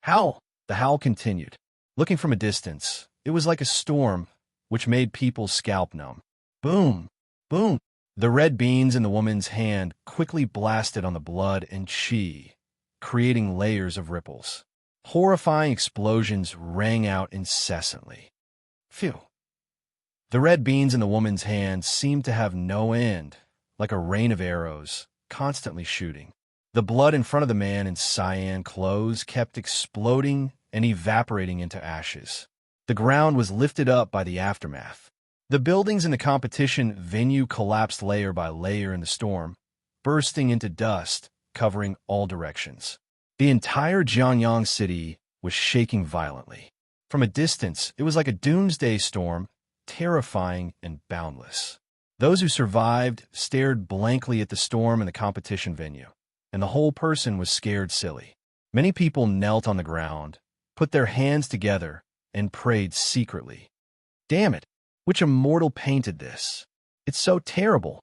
Howl! The howl continued. Looking from a distance, it was like a storm, which made people's scalp numb. Boom! Boom! The red beans in the woman's hand quickly blasted on the blood and chi, creating layers of ripples. Horrifying explosions rang out incessantly. Phew! The red beans in the woman's hand seemed to have no end, like a rain of arrows, constantly shooting. The blood in front of the man in cyan clothes kept exploding and evaporating into ashes. The ground was lifted up by the aftermath. The buildings in the competition venue collapsed layer by layer in the storm, bursting into dust, covering all directions. The entire Jianyang city was shaking violently. From a distance, it was like a doomsday storm, terrifying and boundless. Those who survived stared blankly at the storm in the competition venue, and the whole person was scared silly. Many people knelt on the ground, put their hands together, and prayed secretly. Damn it! Which immortal painted this? It's so terrible.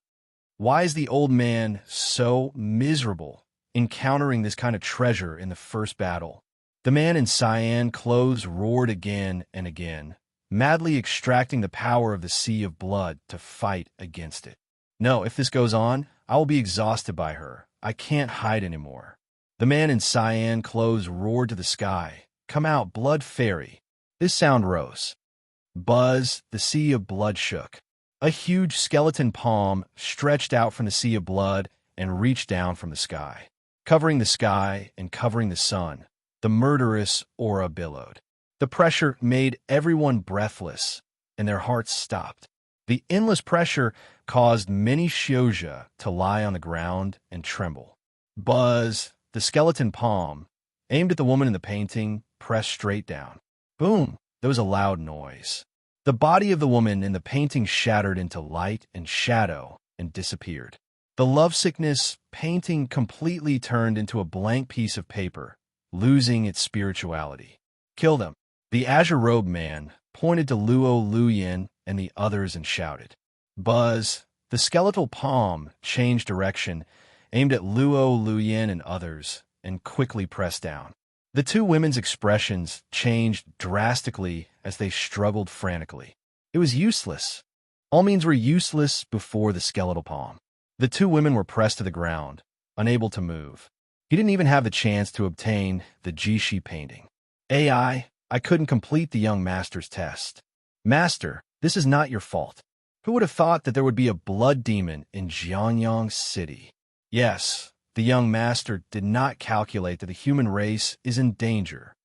Why is the old man so miserable encountering this kind of treasure in the first battle? The man in cyan clothes roared again and again, madly extracting the power of the sea of blood to fight against it. No, if this goes on, I will be exhausted by her. I can't hide anymore. The man in cyan clothes roared to the sky. Come out, blood fairy. This sound rose. Buzz, the sea of blood shook. A huge skeleton palm stretched out from the sea of blood and reached down from the sky. Covering the sky and covering the sun, the murderous aura billowed. The pressure made everyone breathless, and their hearts stopped. The endless pressure caused many shouja to lie on the ground and tremble. Buzz, the skeleton palm, aimed at the woman in the painting, pressed straight down. Boom! There was a loud noise. The body of the woman in the painting shattered into light and shadow and disappeared. The lovesickness painting completely turned into a blank piece of paper, losing its spirituality. Kill them. The azure-robed man pointed to Luo Luyin and the others and shouted. Buzz, the skeletal palm, changed direction, aimed at Luo Luyin and others, and quickly pressed down. The two women's expressions changed drastically as they struggled frantically. It was useless. All means were useless before the skeletal palm. The two women were pressed to the ground, unable to move. He didn't even have the chance to obtain the Jishi painting. AI, I couldn't complete the young master's test. Master, this is not your fault. Who would have thought that there would be a blood demon in Jianyang City? Yes, the young master did not calculate that the human race is in danger.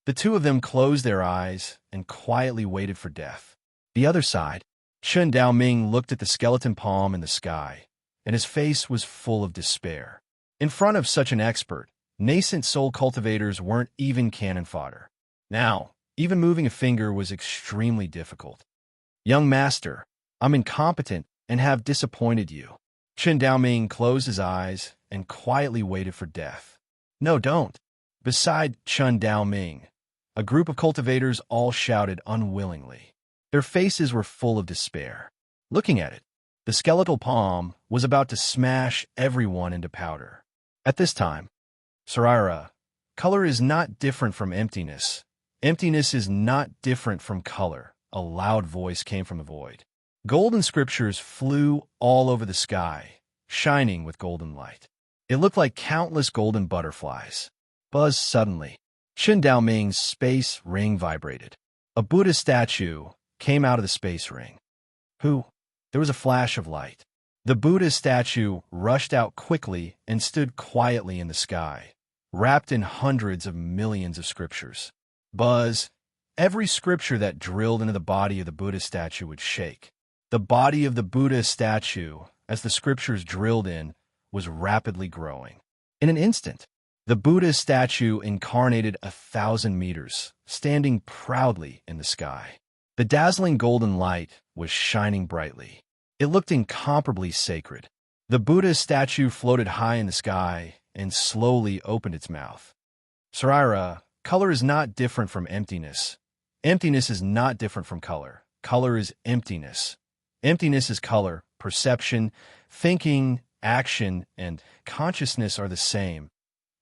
The two of them closed their eyes and quietly waited for death. The other side, Chen Daoming looked at the skeleton palm in the sky, and his face was full of despair. In front of such an expert, nascent soul cultivators weren't even cannon fodder. Now, even moving a finger was extremely difficult. Young master, I'm incompetent and have disappointed you. Chen Daoming closed his eyes and quietly waited for death. No, don't. Beside Chen Daoming, a group of cultivators all shouted unwillingly. Their faces were full of despair. Looking at it, the skeletal palm was about to smash everyone into powder. At this time, Sarira, color is not different from emptiness. Emptiness is not different from color. A loud voice came from the void. Golden scriptures flew all over the sky, shining with golden light. It looked like countless golden butterflies. Buzz suddenly. Chen Daoming's space ring vibrated. A Buddha statue came out of the space ring. Who? There was a flash of light. The Buddha statue rushed out quickly and stood quietly in the sky, wrapped in hundreds of millions of scriptures. Buzz. Every scripture that drilled into the body of the Buddha statue would shake. The body of the Buddha statue, as the scriptures drilled in, was rapidly growing. In an instant, the Buddha statue incarnated 1,000 meters, standing proudly in the sky. The dazzling golden light was shining brightly. It looked incomparably sacred. The Buddha statue floated high in the sky and slowly opened its mouth. Sarira, color is not different from emptiness. Emptiness is not different from color. Color is emptiness. Emptiness is color. Perception, thinking, action, and consciousness are the same.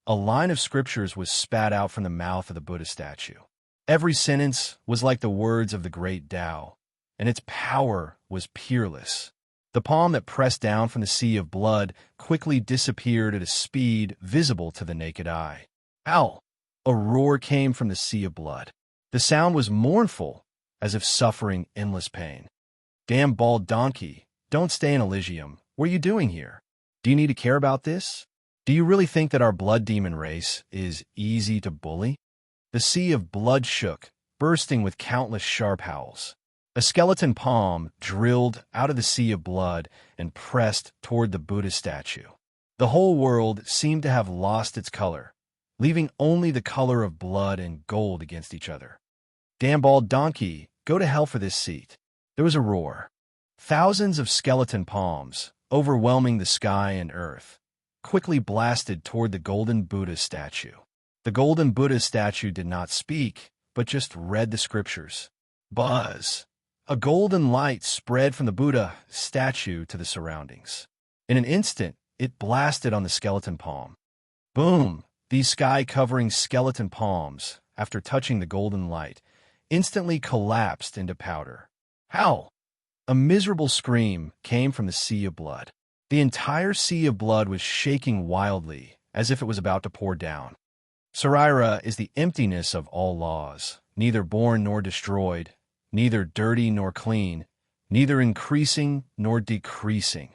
A line of scriptures was spat out from the mouth of the Buddha statue. Every sentence was like the words of the great Tao, and its power was peerless. The palm that pressed down from the sea of blood quickly disappeared at a speed visible to the naked eye. Ow! A roar came from the sea of blood. The sound was mournful, as if suffering endless pain. Damn bald donkey, don't stay in Elysium. What are you doing here? Do you need to care about this? Do you really think that our blood demon race is easy to bully? The sea of blood shook, bursting with countless sharp howls. A skeleton palm drilled out of the sea of blood and pressed toward the Buddha statue. The whole world seemed to have lost its color, leaving only the color of blood and gold against each other. Damn bald donkey, go to hell for this seat. There was a roar. Thousands of skeleton palms, overwhelming the sky and earth, quickly blasted toward the golden Buddha statue. The golden Buddha statue did not speak, but just read the scriptures. Buzz! A golden light spread from the Buddha statue to the surroundings. In an instant, it blasted on the skeleton palm. Boom! These sky-covering skeleton palms, after touching the golden light, instantly collapsed into powder. How? A miserable scream came from the sea of blood. The entire sea of blood was shaking wildly, as if it was about to pour down. Sarira is the emptiness of all laws, neither born nor destroyed, neither dirty nor clean, neither increasing nor decreasing.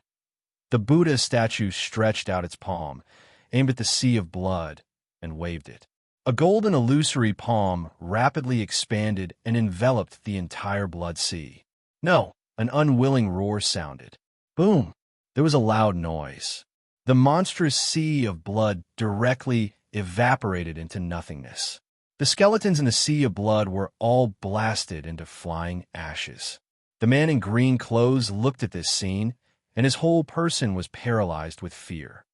The Buddha statue stretched out its palm, aimed at the sea of blood, and waved it. A golden illusory palm rapidly expanded and enveloped the entire blood sea. No, an unwilling roar sounded. Boom! There was a loud noise. The monstrous sea of blood directly evaporated into nothingness. The skeletons in the sea of blood were all blasted into flying ashes. The man in green clothes looked at this scene, and his whole person was paralyzed with fear.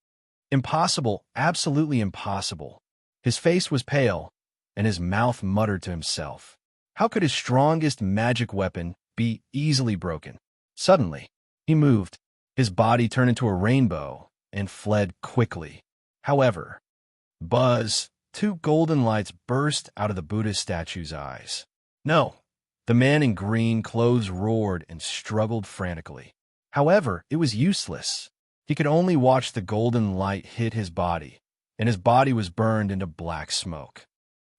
Impossible, absolutely impossible. His face was pale, and his mouth muttered to himself. How could his strongest magic weapon be easily broken? Suddenly, he moved. His body turned into a rainbow and fled quickly. However, Buzz, two golden lights burst out of the Buddha statue's eyes. No, the man in green clothes roared and struggled frantically. However, it was useless. He could only watch the golden light hit his body, and his body was burned into black smoke.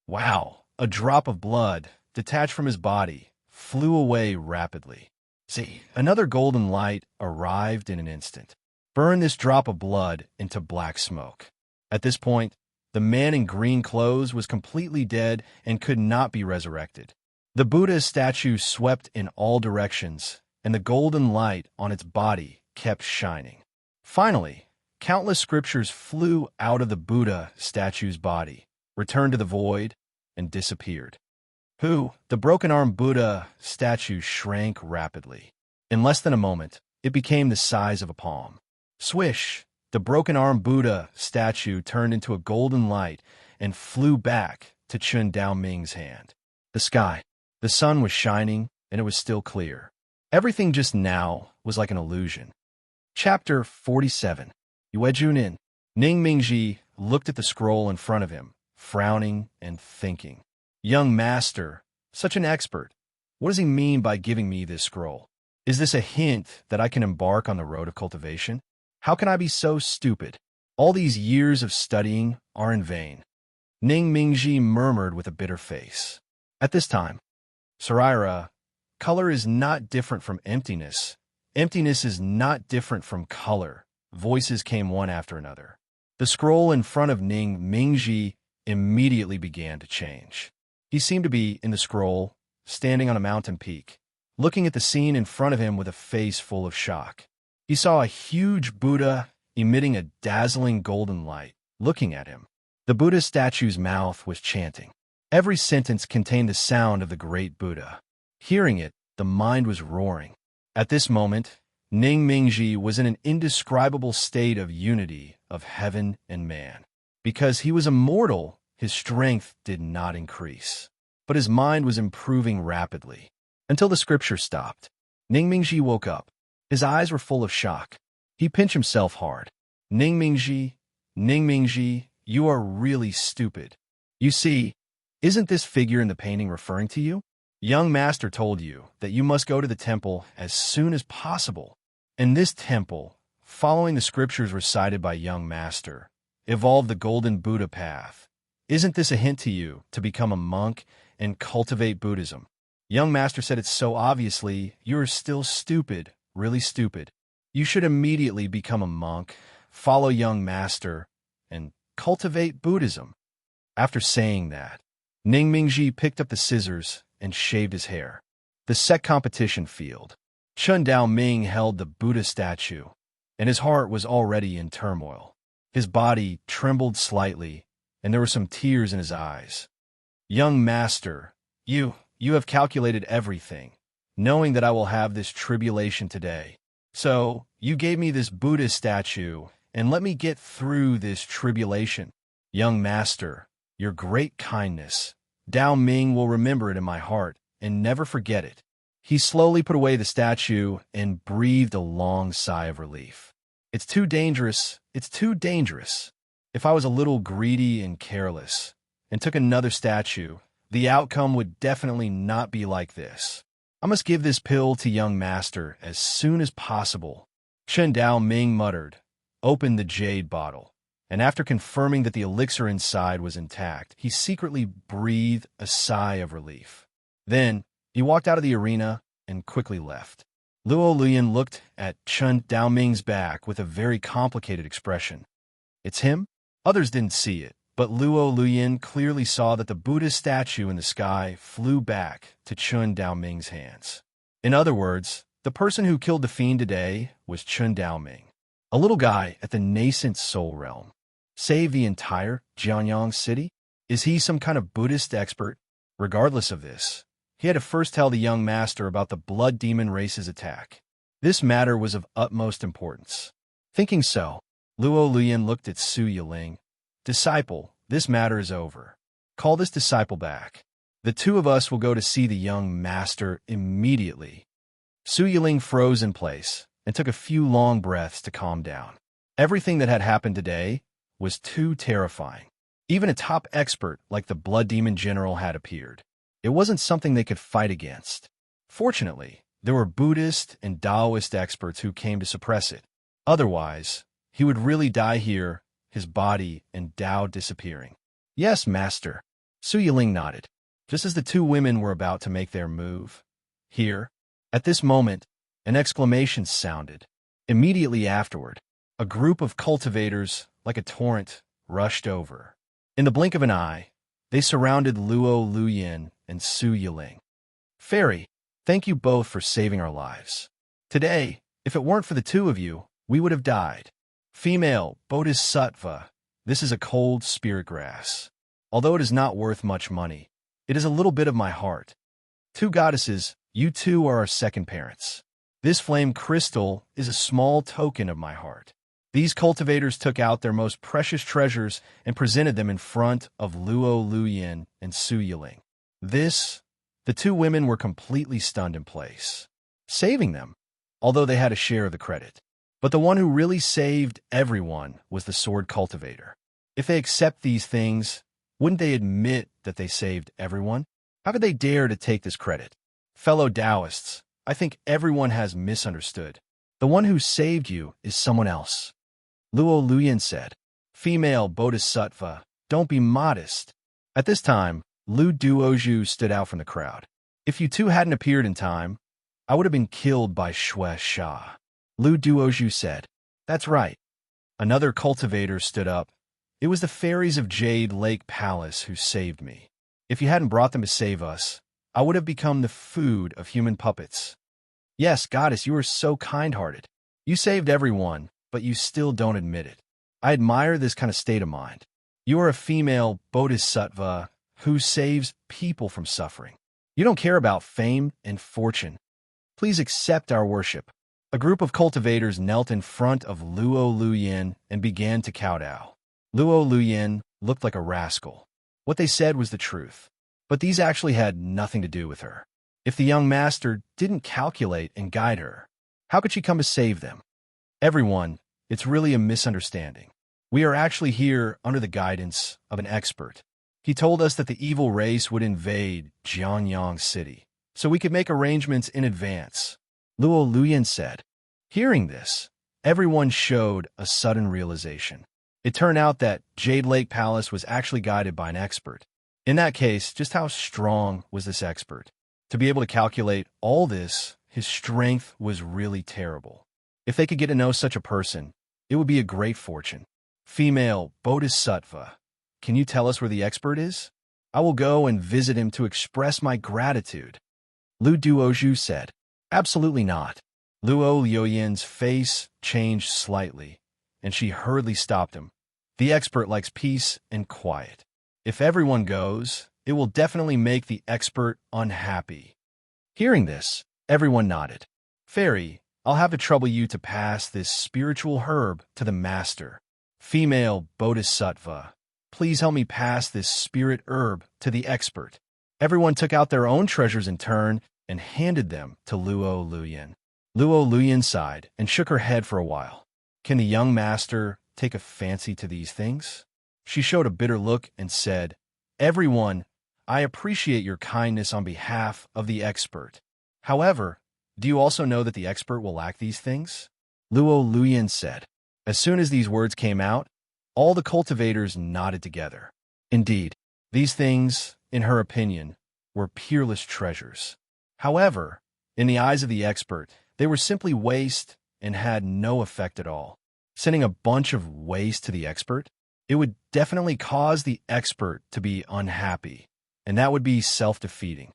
Wow! A drop of blood, detached from his body, flew away rapidly. See, another golden light arrived in an instant. Burn this drop of blood into black smoke. At this point, the man in green clothes was completely dead and could not be resurrected. The Buddha statue swept in all directions, and the golden light on its body kept shining. Finally, countless scriptures flew out of the Buddha statue's body, returned to the void, and disappeared. The broken-armed Buddha statue shrank rapidly. In less than a moment, it became the size of a palm. Swish! The broken-armed Buddha statue turned into a golden light and flew back to Chun Dao Ming's hand. The sun was shining, and it was still clear. Everything just now was like an illusion. Chapter 47. Yue Junin. Ning Mingji looked at the scroll in front of him, frowning and thinking. Young master, such an expert. What does he mean by giving me this scroll? Is this a hint that I can embark on the road of cultivation? How can I be so stupid? All these years of studying are in vain. Ning Mingji murmured with a bitter face. At this time, Sarira, color is not different from emptiness. Emptiness is not different from color. Voices came one after another. The scroll in front of Ning Mingji immediately began to change. He seemed to be in the scroll, standing on a mountain peak, looking at the scene in front of him with a face full of shock. He saw a huge Buddha emitting a dazzling golden light, looking at him. The Buddha statue's mouth was chanting. Every sentence contained the sound of the great Buddha. Hearing it, the mind was roaring. At this moment, Ning Mingji was in an indescribable state of unity of heaven and man. Because he was immortal, his strength did not increase, but his mind was improving rapidly. Until the scripture stopped. Ning Mingji woke up. His eyes were full of shock. He pinched himself hard. Ning Mingji, you are really stupid. You see, isn't this figure in the painting referring to you? Young master told you that you must go to the temple as soon as possible. In this temple, following the scriptures recited by young master, evolve the golden Buddha path. Isn't this a hint to you to become a monk and cultivate Buddhism? Young master said it so obviously, you are still stupid, really stupid. You should immediately become a monk, follow young master, and cultivate Buddhism. After saying that, Ning Mingji picked up the scissors and shaved his hair. The sect competition field. Chun Dao Ming held the Buddha statue, and his heart was already in turmoil. His body trembled slightly, and there were some tears in his eyes. Young master, you have calculated everything, knowing that I will have this tribulation today. So, you gave me this Buddha statue, and let me get through this tribulation. Young master, your great kindness. Dao Ming will remember it in my heart and never forget it. He slowly put away the statue and breathed a long sigh of relief. It's too dangerous. It's too dangerous. If I was a little greedy and careless and took another statue, the outcome would definitely not be like this. I must give this pill to young master as soon as possible. Chen Dao Ming muttered, opened the jade bottle, and after confirming that the elixir inside was intact, he secretly breathed a sigh of relief. Then, he walked out of the arena and quickly left. Luo Luyan looked at Chen Dao Ming's back with a very complicated expression. It's him? Others didn't see it, but Luo Luyan clearly saw that the Buddha statue in the sky flew back to Chun Dao Ming's hands. In other words, the person who killed the fiend today was Chun Dao Ming, a little guy at the nascent soul realm. Save the entire Jianyang city? Is he some kind of Buddhist expert? Regardless of this, he had to first tell the young master about the blood demon race's attack. This matter was of utmost importance. Thinking so, Luo Luyan looked at Su Yiling. Disciple, this matter is over. Call this disciple back. The two of us will go to see the young master immediately. Su Yiling froze in place and took a few long breaths to calm down. Everything that had happened today was too terrifying. Even a top expert like the blood demon general had appeared. It wasn't something they could fight against. Fortunately, there were Buddhist and Taoist experts who came to suppress it. Otherwise, he would really die here, his body and Tao disappearing. Yes, master. Su Yiling nodded. Just as the two women were about to make their move. Here, at this moment, an exclamation sounded. Immediately afterward, a group of cultivators, like a torrent, rushed over. In the blink of an eye, they surrounded Luo Luyan and Su Yiling. Fairy, thank you both for saving our lives. Today, if it weren't for the two of you, we would have died. Female, Bodhisattva, this is a cold spirit grass. Although it is not worth much money, it is a little bit of my heart. Two goddesses, you two are our second parents. This flame crystal is a small token of my heart. These cultivators took out their most precious treasures and presented them in front of Luo Luyan and Su Yiling. The two women were completely stunned in place. Saving them, although they had a share of the credit. But the one who really saved everyone was the sword cultivator. If they accept these things, wouldn't they admit that they saved everyone? How could they dare to take this credit? Fellow Taoists, I think everyone has misunderstood. The one who saved you is someone else. Luo Luyan said, Female Bodhisattva, don't be modest. At this time, Lu Duozhu stood out from the crowd. If you two hadn't appeared in time, I would have been killed by Shui Sha. Lu Duozhu said. That's right. Another cultivator stood up. It was the fairies of Jade Lake Palace who saved me. If you hadn't brought them to save us, I would have become the food of human puppets. Yes, goddess, you are so kind-hearted. You saved everyone, but you still don't admit it. I admire this kind of state of mind. You are a female bodhisattva who saves people from suffering. You don't care about fame and fortune. Please accept our worship. A group of cultivators knelt in front of Luo Luyin and began to kowtow. Luo Luyin looked like a rascal. What they said was the truth, but these actually had nothing to do with her. If the young master didn't calculate and guide her, how could she come to save them? Everyone, it's really a misunderstanding. We are actually here under the guidance of an expert. He told us that the evil race would invade Jianyang City, so we could make arrangements in advance. Luo Luyin said. Hearing this, everyone showed a sudden realization. It turned out that Jade Lake Palace was actually guided by an expert. In that case, just how strong was this expert? To be able to calculate all this, his strength was really terrible. If they could get to know such a person, it would be a great fortune. Female Bodhisattva, can you tell us where the expert is? I will go and visit him to express my gratitude. Lu Duozhu said. Absolutely not. Luo Liuyin's face changed slightly, and she hurriedly stopped him. The expert likes peace and quiet. If everyone goes, it will definitely make the expert unhappy. Hearing this, everyone nodded. Fairy, I'll have to trouble you to pass this spiritual herb to the master. Female Bodhisattva, please help me pass this spirit herb to the expert. Everyone took out their own treasures in turn and handed them to Luo Luyin. Luo Luyin sighed and shook her head for a while. Can the young master take a fancy to these things? She showed a bitter look and said, Everyone, I appreciate your kindness on behalf of the expert. However, do you also know that the expert will lack these things? Luo Luyin said. As soon as these words came out, all the cultivators nodded together. Indeed, these things, in her opinion, were peerless treasures. However, in the eyes of the expert, they were simply waste and had no effect at all. Sending a bunch of waste to the expert, it would definitely cause the expert to be unhappy, and that would be self-defeating.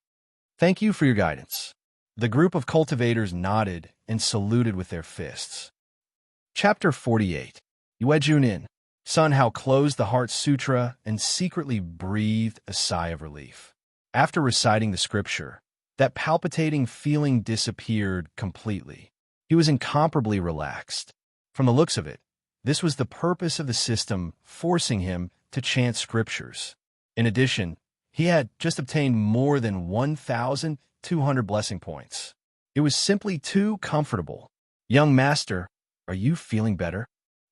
Thank you for your guidance. The group of cultivators nodded and saluted with their fists. Chapter 48. Yue Junin. Sun Hao closed the Heart Sutra and secretly breathed a sigh of relief. After reciting the scripture, that palpitating feeling disappeared completely. He was incomparably relaxed. From the looks of it, this was the purpose of the system forcing him to chant scriptures. In addition, he had just obtained more than 1,200 blessing points. It was simply too comfortable. Young master, are you feeling better?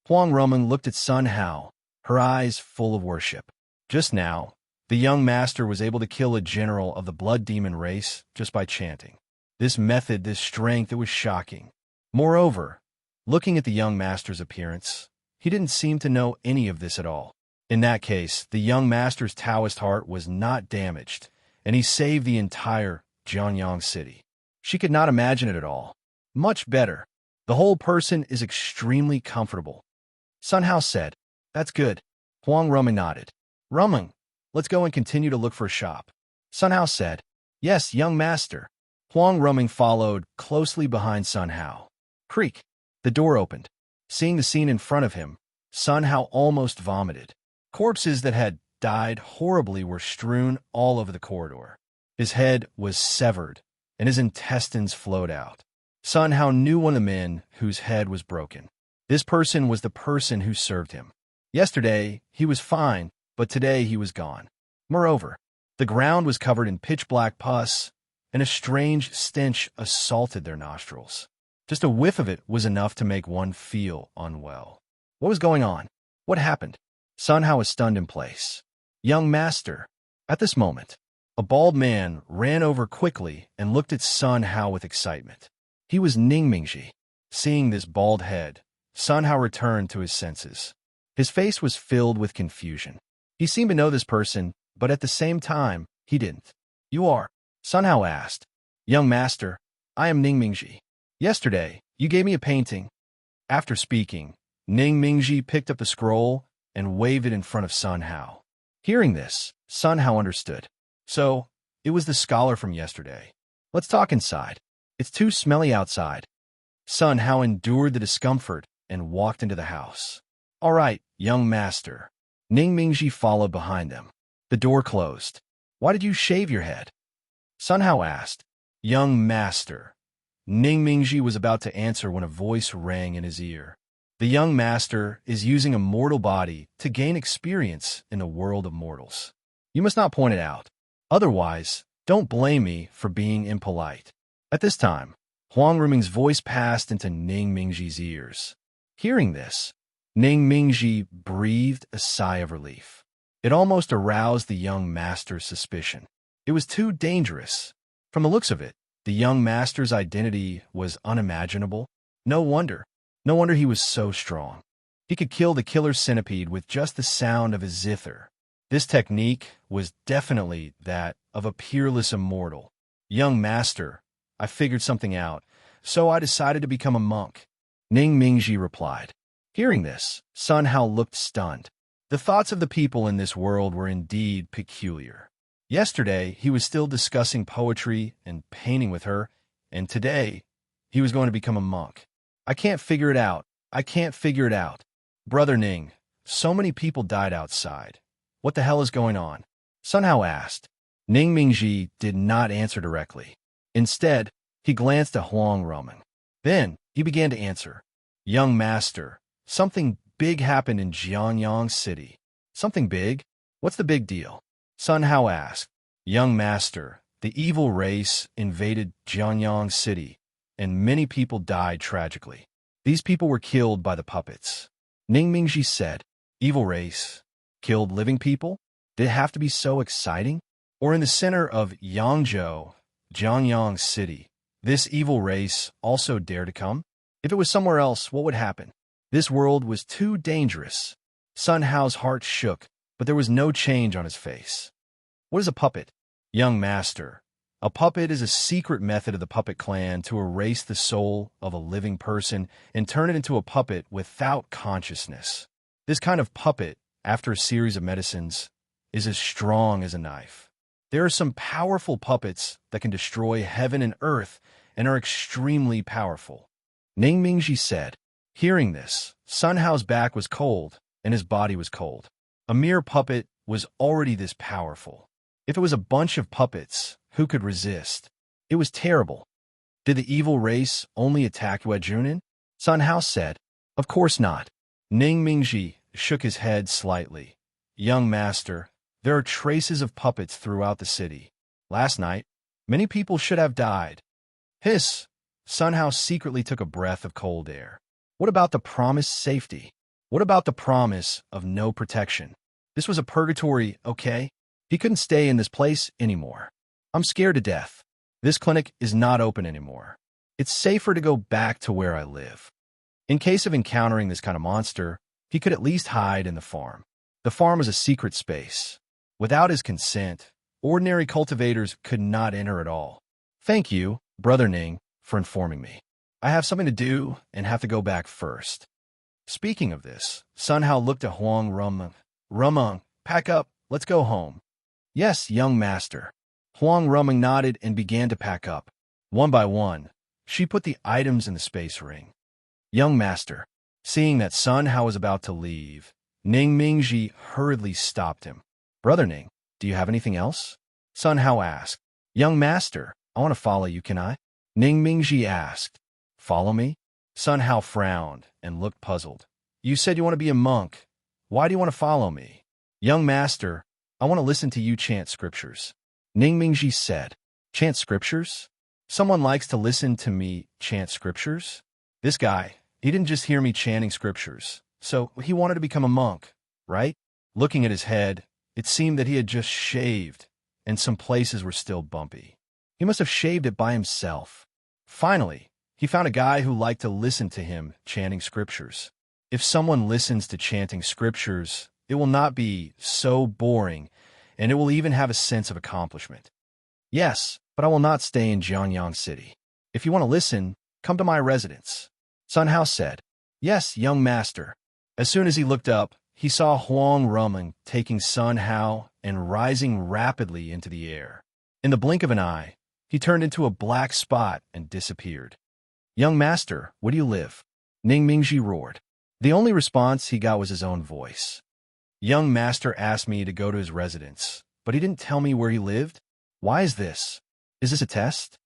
Huang Rumen looked at Sun Hao, her eyes full of worship. Just now, the young master was able to kill a general of the blood demon race just by chanting. This method, this strength, it was shocking. Moreover, looking at the young master's appearance, he didn't seem to know any of this at all. In that case, the young master's Taoist heart was not damaged, and he saved the entire Jianyang City. She could not imagine it at all. Much better. The whole person is extremely comfortable. Sun Hao said, That's good. Huang Rumen nodded. Rumen, let's go and continue to look for a shop. Sun Hao said, Yes, young master. Huang Rumen followed closely behind Sun Hao. Creak. The door opened. Seeing the scene in front of him, Sun Hao almost vomited. Corpses that had died horribly were strewn all over the corridor. His head was severed, and his intestines flowed out. Sun Hao knew one of the men whose head was broken. This person was the person who served him. Yesterday, he was fine, but today he was gone. Moreover, the ground was covered in pitch-black pus, and a strange stench assaulted their nostrils. Just a whiff of it was enough to make one feel unwell. What was going on? What happened? Sun Hao was stunned in place. Young master. At this moment, a bald man ran over quickly and looked at Sun Hao with excitement. He was Ning Mingji. Seeing this bald head, Sun Hao returned to his senses. His face was filled with confusion. He seemed to know this person, but at the same time, he didn't. You are? Sun Hao asked. Young master, I am Ning Mingji. Yesterday, you gave me a painting. After speaking, Ning Mingji picked up the scroll and waved it in front of Sun Hao. Hearing this, Sun Hao understood. So, it was the scholar from yesterday. Let's talk inside. It's too smelly outside. Sun Hao endured the discomfort and walked into the house. All right, young master. Ning Mingji followed behind them. The door closed. Why did you shave your head? Sun Hao asked. Young master. Ning Mingji was about to answer when a voice rang in his ear. The young master is using a mortal body to gain experience in the world of mortals. You must not point it out. Otherwise, don't blame me for being impolite. At this time, Huang Ruming's voice passed into Ning Mingji's ears. Hearing this, Ning Mingji breathed a sigh of relief. It almost aroused the young master's suspicion. It was too dangerous. From the looks of it, the young master's identity was unimaginable. No wonder he was so strong. He could kill the killer centipede with just the sound of his zither. This technique was definitely that of a peerless immortal. Young master, I figured something out, so I decided to become a monk. Ning Mingji replied. Hearing this, Sun Hao looked stunned. The thoughts of the people in this world were indeed peculiar. Yesterday, he was still discussing poetry and painting with her, and today, he was going to become a monk. I can't figure it out. I can't figure it out. Brother Ning, so many people died outside. What the hell is going on? Sun Hao asked. Ning Mingji did not answer directly. Instead, he glanced at Huang Ruming. Then, he began to answer. Young master, something big happened in Jianyang City. Something big? What's the big deal? Sun Hao asked. Young master, the evil race invaded Jianyang City, and many people died tragically. These people were killed by the puppets. Ning Mingji said, Evil race? Killed living people? Did it have to be so exciting? Or in the center of Yangzhou, Jianyang City, this evil race also dare to come? If it was somewhere else, what would happen? This world was too dangerous. Sun Hao's heart shook, but there was no change on his face. What is a puppet? Young master, a puppet is a secret method of the puppet clan to erase the soul of a living person and turn it into a puppet without consciousness. This kind of puppet, after a series of medicines, is as strong as a knife. There are some powerful puppets that can destroy heaven and earth and are extremely powerful. Ning Mingji said. Hearing this, Sun Hao's back was cold and his body was cold. A mere puppet was already this powerful. If it was a bunch of puppets, who could resist? It was terrible. Did the evil race only attack Junin? Sun Hao said. Of course not. Ning Mingji shook his head slightly. Young master, there are traces of puppets throughout the city. Last night, many people should have died. Hiss! Sun Hao secretly took a breath of cold air. What about the promised safety? What about the promise of no protection? This was a purgatory, okay? He couldn't stay in this place anymore. I'm scared to death. This clinic is not open anymore. It's safer to go back to where I live. In case of encountering this kind of monster, he could at least hide in the farm. The farm was a secret space. Without his consent, ordinary cultivators could not enter at all. Thank you, Brother Ning, for informing me. I have something to do and have to go back first. Speaking of this, Sun Hao looked at Huang Ruming. Ruming, pack up, let's go home. Yes, young master. Huang Ruming nodded and began to pack up. One by one, she put the items in the space ring. Young master, seeing that Sun Hao was about to leave, Ning Mingji hurriedly stopped him. Brother Ning, do you have anything else? Sun Hao asked. Young master, I want to follow you, can I? Ning Mingji asked. Follow me? Sun Hao frowned and looked puzzled. You said you want to be a monk. Why do you want to follow me? Young master, I want to listen to you chant scriptures. Ning Mingji said. Chant scriptures? Someone likes to listen to me chant scriptures? This guy, he didn't just hear me chanting scriptures, so he wanted to become a monk, right? Looking at his head, it seemed that he had just shaved, and some places were still bumpy. He must have shaved it by himself. Finally, he found a guy who liked to listen to him chanting scriptures. If someone listens to chanting scriptures, it will not be so boring, and it will even have a sense of accomplishment. Yes, but I will not stay in Jianyang City. If you want to listen, come to my residence. Sun Hao said. Yes, young master. As soon as he looked up, he saw Huang Rumeng taking Sun Hao and rising rapidly into the air. In the blink of an eye, he turned into a black spot and disappeared. Young master, where do you live? Ning Mingji roared. The only response he got was his own voice. Young master asked me to go to his residence, but he didn't tell me where he lived. Why is this? Is this a test?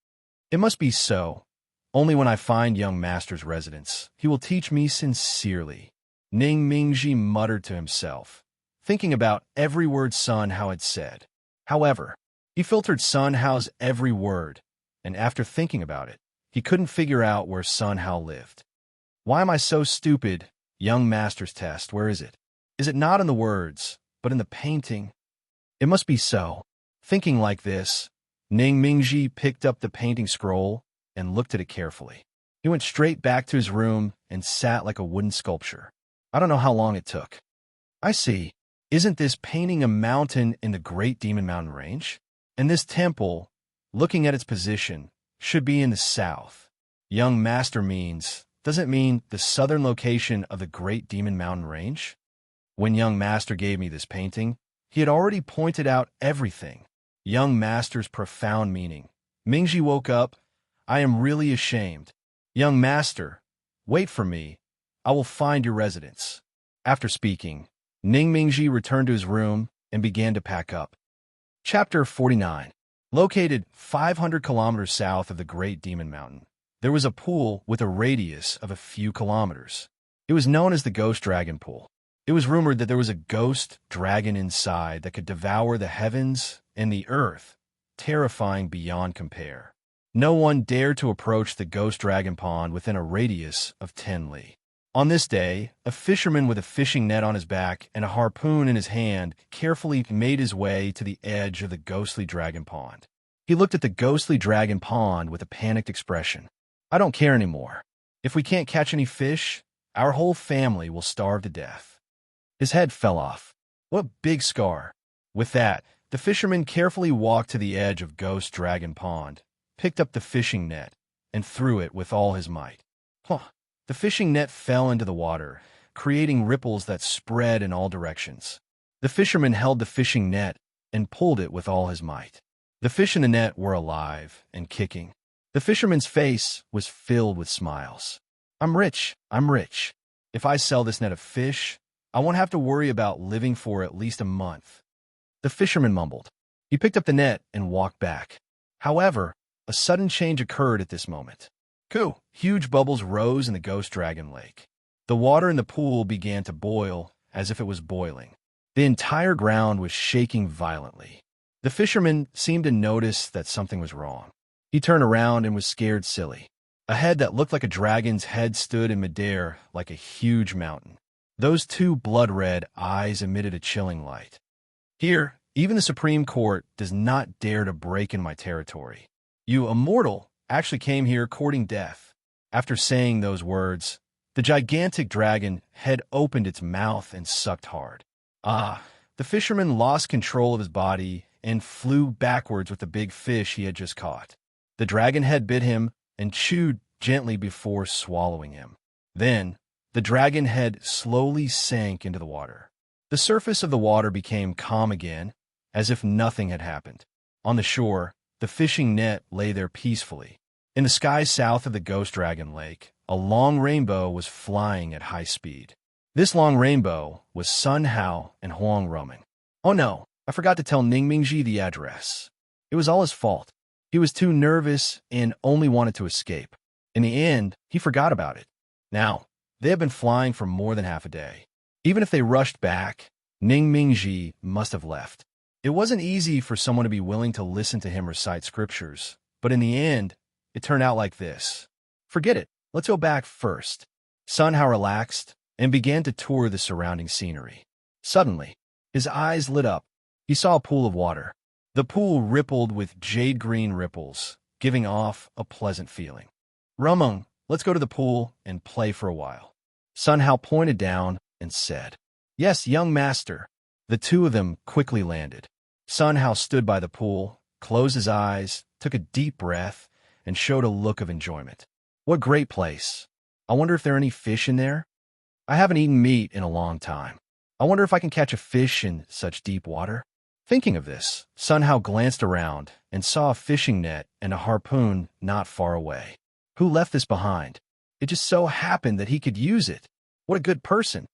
It must be so. Only when I find young master's residence, he will teach me sincerely. Ning Mingji muttered to himself, thinking about every word Sun Hao had said. However, he filtered Sun Hao's every word, and after thinking about it, he couldn't figure out where Sun Hao lived. Why am I so stupid? Young master's test, where is it? Is it not in the words, but in the painting? It must be so. Thinking like this, Ning Mingji picked up the painting scroll and looked at it carefully. He went straight back to his room and sat like a wooden sculpture. I don't know how long it took. I see. Isn't this painting a mountain in the Great Demon Mountain Range? And this temple, looking at its position, should be in the south. Young master means, does it mean the southern location of the Great Demon Mountain Range? When young master gave me this painting, he had already pointed out everything. Young master's profound meaning. Mingji woke up. I am really ashamed. Young master, wait for me. I will find your residence. After speaking, Ning Mingji returned to his room and began to pack up. Chapter 49. Located 500 kilometers south of the Great Demon Mountain, there was a pool with a radius of a few kilometers. It was known as the Ghost Dragon Pool. It was rumored that there was a ghost dragon inside that could devour the heavens and the earth, terrifying beyond compare. No one dared to approach the Ghost Dragon Pond within a radius of 10 li. On this day, a fisherman with a fishing net on his back and a harpoon in his hand carefully made his way to the edge of the ghostly dragon pond. He looked at the ghostly dragon pond with a panicked expression. I don't care anymore. If we can't catch any fish, our whole family will starve to death. His head fell off. What a big scar. With that, the fisherman carefully walked to the edge of Ghost Dragon Pond, picked up the fishing net, and threw it with all his might. The fishing net fell into the water, creating ripples that spread in all directions. The fisherman held the fishing net and pulled it with all his might. The fish in the net were alive and kicking. The fisherman's face was filled with smiles. I'm rich. If I sell this net of fish, I won't have to worry about living for at least a month. The fisherman mumbled. He picked up the net and walked back. However, a sudden change occurred at this moment. Huge bubbles rose in the Ghost Dragon Lake. The water in the pool began to boil as if it was boiling. The entire ground was shaking violently. The fisherman seemed to notice that something was wrong. He turned around and was scared silly. A head that looked like a dragon's head stood in midair like a huge mountain. Those two blood-red eyes emitted a chilling light. Here, even the Supreme Court does not dare to break in my territory. You immortal actually came here courting death. After saying those words, the gigantic dragon head opened its mouth and sucked hard. The fisherman lost control of his body and flew backwards with the big fish he had just caught. The dragon head bit him and chewed gently before swallowing him. Then, the dragon head slowly sank into the water. The surface of the water became calm again, as if nothing had happened. On the shore, the fishing net lay there peacefully. In the sky south of the Ghost Dragon Lake, a long rainbow was flying at high speed. This long rainbow was Sun Hao and Huang Rumeng. Oh no, I forgot to tell Ning Mingji the address. It was all his fault. He was too nervous and only wanted to escape. In the end, he forgot about it. Now, they had been flying for more than half a day. Even if they rushed back, Ning Mingji must have left. It wasn't easy for someone to be willing to listen to him recite scriptures, but in the end, it turned out like this. Forget it. Let's go back first. Sun Hao relaxed and began to tour the surrounding scenery. Suddenly, his eyes lit up. He saw a pool of water. The pool rippled with jade-green ripples, giving off a pleasant feeling. Rumeng, let's go to the pool and play for a while. Sun Hao pointed down and said, Yes, young master. The two of them quickly landed. Sun Hao stood by the pool, closed his eyes, took a deep breath, and showed a look of enjoyment. What great place. I wonder if there are any fish in there? I haven't eaten meat in a long time. I wonder if I can catch a fish in such deep water? Thinking of this, Sun Hao glanced around and saw a fishing net and a harpoon not far away. Who left this behind? It just so happened that he could use it. What a good person.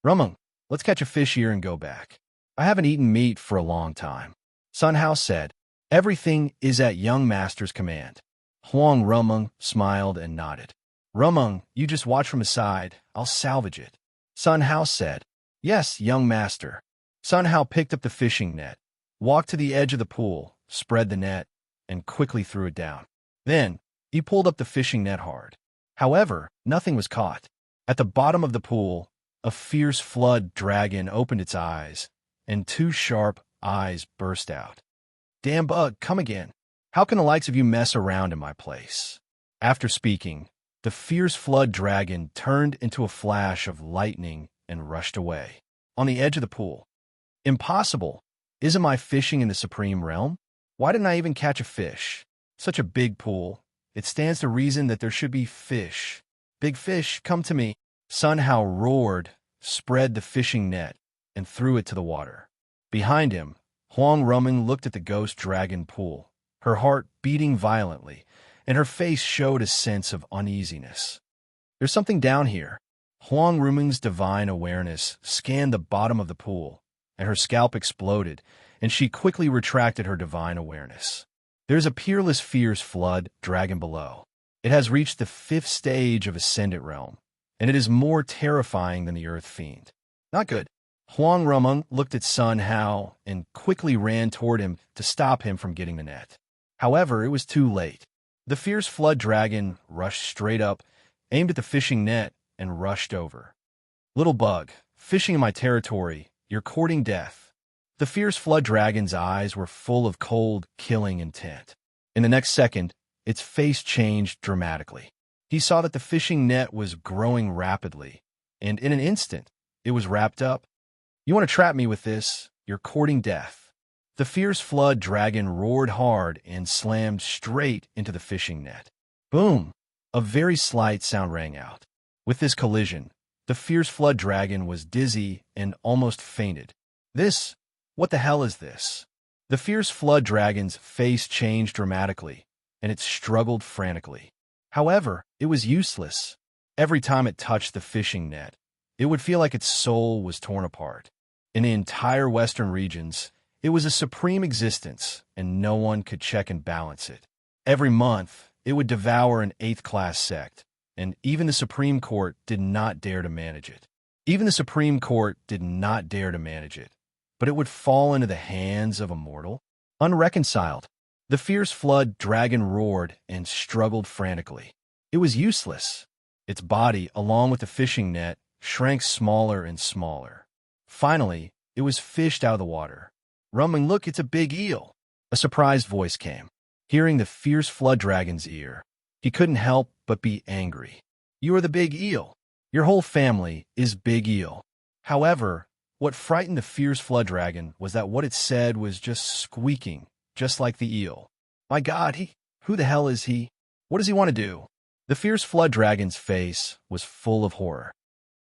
Rumung, let's catch a fish here and go back. I haven't eaten meat for a long time. Sun Hao said, everything is at young master's command. Huang Rumung smiled and nodded. Rumung, you just watch from aside. I'll salvage it. Sun Hao said, yes, young master. Sun Hao picked up the fishing net, walked to the edge of the pool, spread the net, and quickly threw it down. Then, he pulled up the fishing net hard. However, nothing was caught. At the bottom of the pool, a fierce flood dragon opened its eyes, and two sharp eyes burst out. Damn bug, come again. How can the likes of you mess around in my place? After speaking, the fierce flood dragon turned into a flash of lightning and rushed away. On the edge of the pool. Impossible. Isn't my fishing in the supreme realm? Why didn't I even catch a fish? Such a big pool. It stands to reason that there should be fish. Big fish, come to me. Sun Hao roared, spread the fishing net, and threw it to the water. Behind him, Huang Rumung looked at the ghost dragon pool, her heart beating violently, and her face showed a sense of uneasiness. There's something down here. Huang Rumung's divine awareness scanned the bottom of the pool, and her scalp exploded, and she quickly retracted her divine awareness. There's a peerless fierce flood dragon below. It has reached the 5th stage of Ascendant Realm, and it is more terrifying than the Earth Fiend. Not good. Huang Rumung looked at Sun Hao and quickly ran toward him to stop him from getting the net. However, it was too late. The fierce flood dragon rushed straight up, aimed at the fishing net, and rushed over. Little bug, fishing in my territory, you're courting death. The fierce flood dragon's eyes were full of cold, killing intent. In the next second, its face changed dramatically. He saw that the fishing net was growing rapidly, and in an instant, it was wrapped up. You want to trap me with this? You're courting death. The fierce flood dragon roared hard and slammed straight into the fishing net. Boom! A very slight sound rang out. With this collision, the fierce flood dragon was dizzy and almost fainted. What the hell is this? The fierce flood dragon's face changed dramatically, and it struggled frantically. However, it was useless. Every time it touched the fishing net, it would feel like its soul was torn apart. In the entire western regions, it was a supreme existence, and no one could check and balance it. Every month, it would devour an 8th-class sect, and even the Supreme Court did not dare to manage it. But it would fall into the hands of a mortal? Unreconciled, the fierce flood dragon roared and struggled frantically. It was useless. Its body, along with the fishing net, shrank smaller and smaller. Finally, it was fished out of the water. Rumung, look, it's a big eel. A surprised voice came. Hearing the fierce flood dragon's ear, he couldn't help but be angry. You are the big eel. Your whole family is Big Eel. However, what frightened the fierce flood dragon was that what it said was just squeaking, just like the eel. My God, who the hell is he? What does he want to do? The fierce flood dragon's face was full of horror.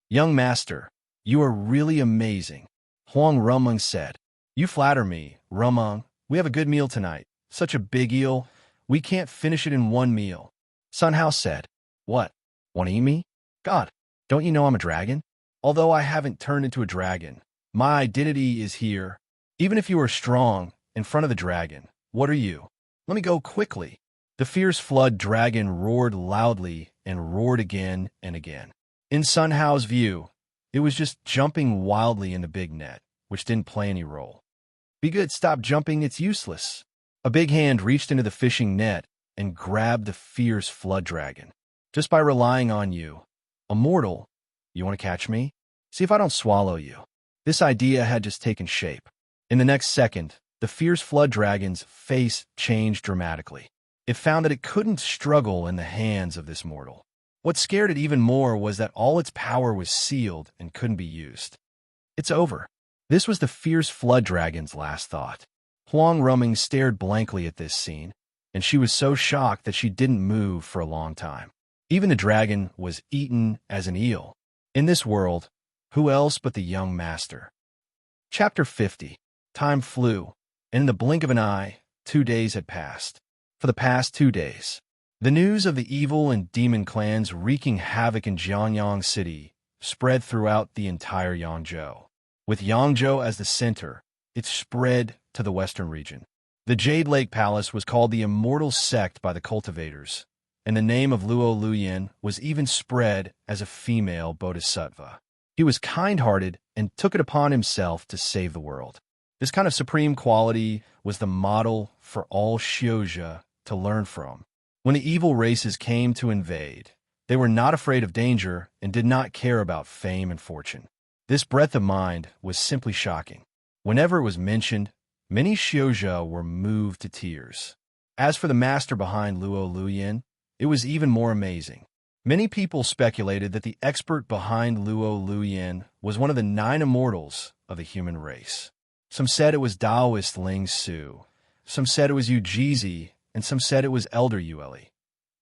Young master, you are really amazing, Huang Rumung said. You flatter me, Rumung. We have a good meal tonight. Such a big eel, we can't finish it in one meal. Sun Hao said, what, want to eat me? God, don't you know I'm a dragon? Although I haven't turned into a dragon, my identity is here. Even if you are strong, in front of the dragon, what are you? Let me go quickly. The fierce flood dragon roared loudly and roared again and again. In Sun Hao's view, it was just jumping wildly in the big net, which didn't play any role. Be good, stop jumping, it's useless. A big hand reached into the fishing net and grabbed the fierce flood dragon. Just by relying on you, a mortal, you want to catch me? See if I don't swallow you. This idea had just taken shape. In the next second, the fierce flood dragon's face changed dramatically. It found that it couldn't struggle in the hands of this mortal. What scared it even more was that all its power was sealed and couldn't be used. It's over. This was the fierce flood dragon's last thought. Huang Rumung stared blankly at this scene, and she was so shocked that she didn't move for a long time. Even the dragon was eaten as an eel. In this world, who else but the young master? Chapter 50. Time flew, and in the blink of an eye, 2 days had passed. For the past 2 days, the news of the evil and demon clans wreaking havoc in Jianyang City spread throughout the entire Yangzhou. With Yangzhou as the center, it spread to the western region. The Jade Lake Palace was called the Immortal Sect by the cultivators, and the name of Luo Luyan was even spread as a female bodhisattva. He was kind-hearted and took it upon himself to save the world. This kind of supreme quality was the model for all Xiuzhi to learn from. When the evil races came to invade, they were not afraid of danger and did not care about fame and fortune. This breadth of mind was simply shocking. Whenever it was mentioned, many Xiuzhi were moved to tears. As for the master behind Luo Luyan, it was even more amazing. Many people speculated that the expert behind Luo Luyan was one of the 9 immortals of the human race. Some said it was Taoist Ling Su, some said it was Yu Jizi, and some said it was Elder Yueli.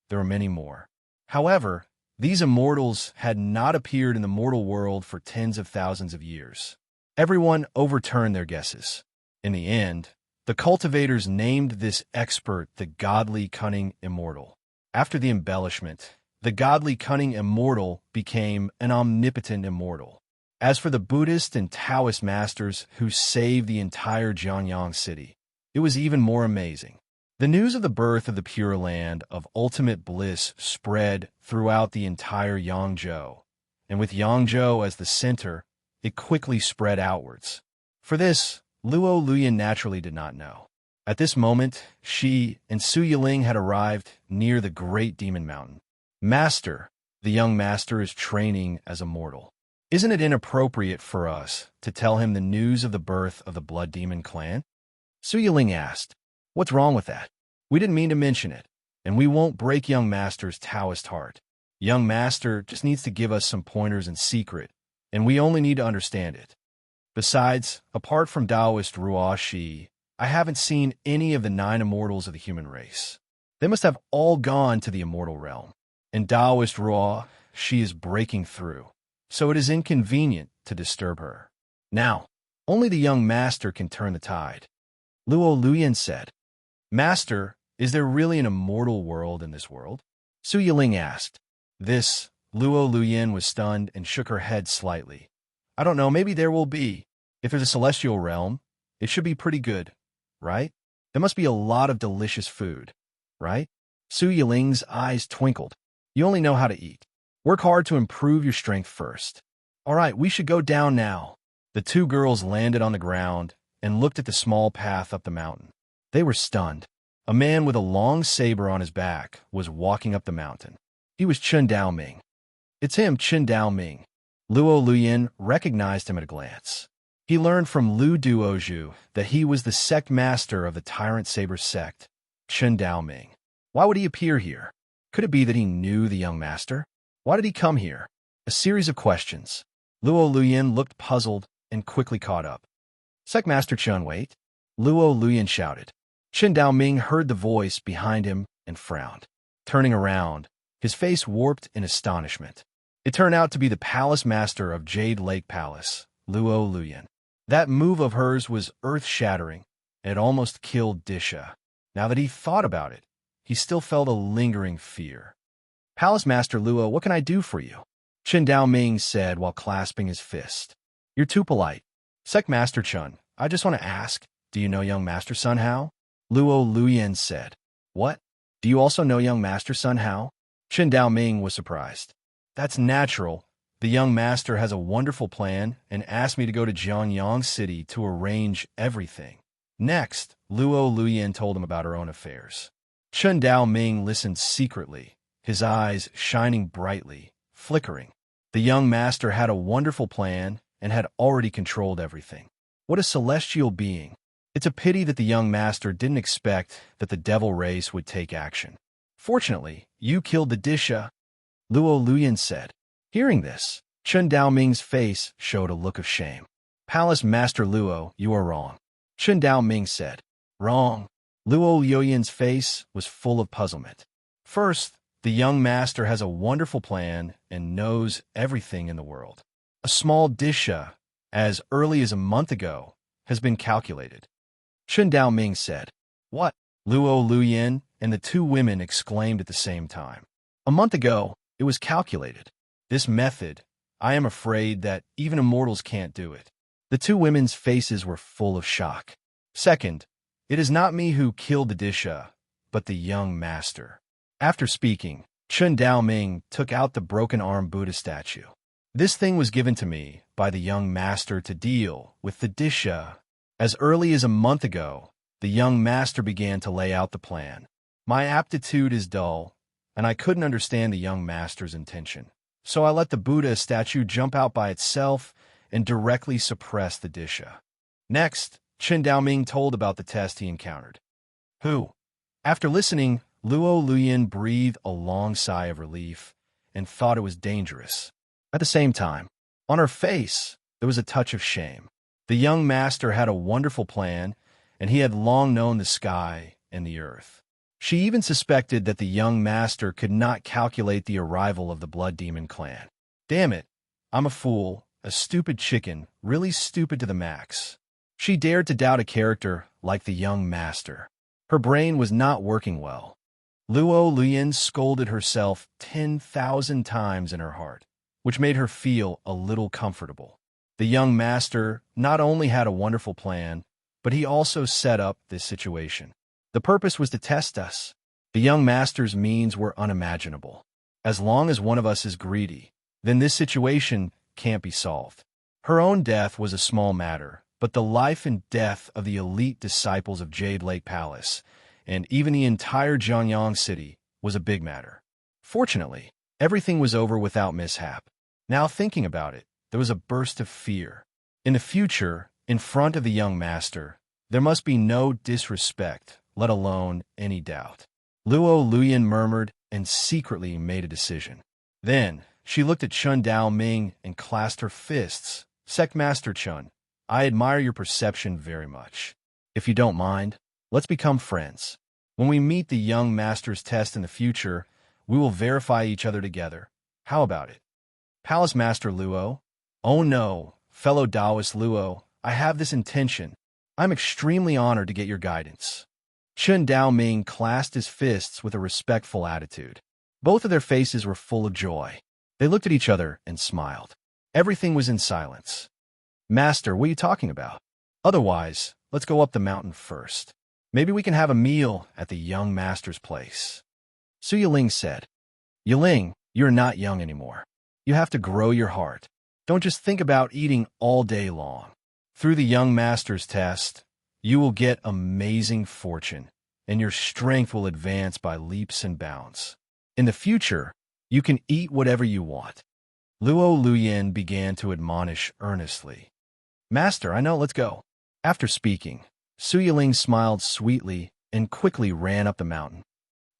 There were many more. However, these immortals had not appeared in the mortal world for tens of thousands of years. Everyone overturned their guesses. In the end, the cultivators named this expert the Godly Cunning Immortal. After the embellishment, the Godly Cunning Immortal became an Omnipotent Immortal. As for the Buddhist and Taoist masters who saved the entire Jianyang City, it was even more amazing. The news of the birth of the Pure Land of Ultimate Bliss spread throughout the entire Yangzhou, and with Yangzhou as the center, it quickly spread outwards. For this, Luo Luyan naturally did not know. At this moment, she and Su Yiling had arrived near the Great Demon Mountain. Master, the young master is training as a mortal. Isn't it inappropriate for us to tell him the news of the birth of the Blood Demon clan? Su Yiling asked. What's wrong with that? We didn't mean to mention it, and we won't break young master's Taoist heart. Young master just needs to give us some pointers in secret, and we only need to understand it. Besides, apart from Taoist Ruo Shi, I haven't seen any of the 9 immortals of the human race. They must have all gone to the immortal realm. And Taoist Ruo Shi is breaking through, so it is inconvenient to disturb her. Now, only the young master can turn the tide. Luo Luyan said, Master, is there really an immortal world in this world? Su Yiling asked. This, Luo Luyan was stunned and shook her head slightly. I don't know, maybe there will be. If there's a celestial realm, it should be pretty good, right? There must be a lot of delicious food, right? Su Yiling's eyes twinkled. You only know how to eat. Work hard to improve your strength first. All right, we should go down now. The 2 girls landed on the ground and looked at the small path up the mountain. They were stunned. A man with a long saber on his back was walking up the mountain. He was Chen Daoming. It's him, Chen Daoming. Luo Luyan recognized him at a glance. He learned from Lu Duozhu that he was the sect master of the Tyrant Saber sect, Chen Daoming. Why would he appear here? Could it be that he knew the young master? Why did he come here? A series of questions. Luo Luyan looked puzzled and quickly caught up. Sect Master Chen, wait. Luo Luyan shouted. Chen Daoming heard the voice behind him and frowned. Turning around, his face warped in astonishment. It turned out to be the palace master of Jade Lake Palace, Luo Luyan. That move of hers was earth-shattering, and it almost killed Disha. Now that he thought about it, he still felt a lingering fear. Palace Master Luo, what can I do for you? Chen Daoming said while clasping his fist. You're too polite. Sect Master Chen, I just want to ask, do you know young Master Sun Hao? Luo Luyan said. What? Do you also know young Master Sun Hao? Chen Daoming was surprised. That's natural. The young master has a wonderful plan and asked me to go to Jianyang City to arrange everything. Next, Luo Luyan told him about her own affairs. Chen Daoming listened secretly, his eyes shining brightly, flickering. The young master had a wonderful plan and had already controlled everything. What a celestial being! It's a pity that the young master didn't expect that the devil race would take action. Fortunately, you killed the Disha, Luo Luyan said. Hearing this, Chen Daoming's face showed a look of shame. Palace Master Luo, you are wrong. Chen Daoming said. Wrong. Luo Luoyin's face was full of puzzlement. First, the young master has a wonderful plan and knows everything in the world. A small disha, as early as a month ago, has been calculated. Chen Daoming said. What? Luo Luoyin and the two women exclaimed at the same time. A month ago, it was calculated. This method, I am afraid that even immortals can't do it. The two women's faces were full of shock. Second, it is not me who killed the disha, but the young master. After speaking, Chen Daoming took out the broken-arm Buddha statue. This thing was given to me by the young master to deal with the disha. As early as a month ago, the young master began to lay out the plan. My aptitude is dull, and I couldn't understand the young master's intention. So I let the Buddha statue jump out by itself and directly suppress the disha. Next, Chen Daoming told about the test he encountered. Who? After listening, Luo Luoyin breathed a long sigh of relief and thought it was dangerous. At the same time, on her face, there was a touch of shame. The young master had a wonderful plan, and he had long known the sky and the earth. She even suspected that the young master could not calculate the arrival of the Blood Demon clan. Damn it, I'm a fool, a stupid chicken, really stupid to the max. She dared to doubt a character like the young master. Her brain was not working well. Luo Luoyin scolded herself 10,000 times in her heart, which made her feel a little comfortable. The young master not only had a wonderful plan, but he also set up this situation. The purpose was to test us. The young master's means were unimaginable. As long as one of us is greedy, then this situation can't be solved. Her own death was a small matter, but the life and death of the elite disciples of Jade Lake Palace, and even the entire Jianyang city, was a big matter. Fortunately, everything was over without mishap. Now thinking about it, there was a burst of fear. In the future, in front of the young master, there must be no disrespect, let alone any doubt. Luo Luoyin murmured and secretly made a decision. Then, she looked at Chen Daoming and clasped her fists. Sectmaster Chen, I admire your perception very much. If you don't mind, let's become friends. When we meet the young master's test in the future, we will verify each other together. How about it? Palace Master Luo? Oh no, fellow Taoist Luo, I have this intention. I'm extremely honored to get your guidance. Chen Daoming clasped his fists with a respectful attitude. Both of their faces were full of joy. They looked at each other and smiled. Everything was in silence. Master, what are you talking about? Otherwise, let's go up the mountain first. Maybe we can have a meal at the young master's place. Su Yiling said. Yiling, you're not young anymore. You have to grow your heart. Don't just think about eating all day long. Through the young master's test, you will get amazing fortune, and your strength will advance by leaps and bounds. In the future, you can eat whatever you want. Luo Luoyin began to admonish earnestly. Master, I know, let's go. After speaking, Su Yiling smiled sweetly and quickly ran up the mountain.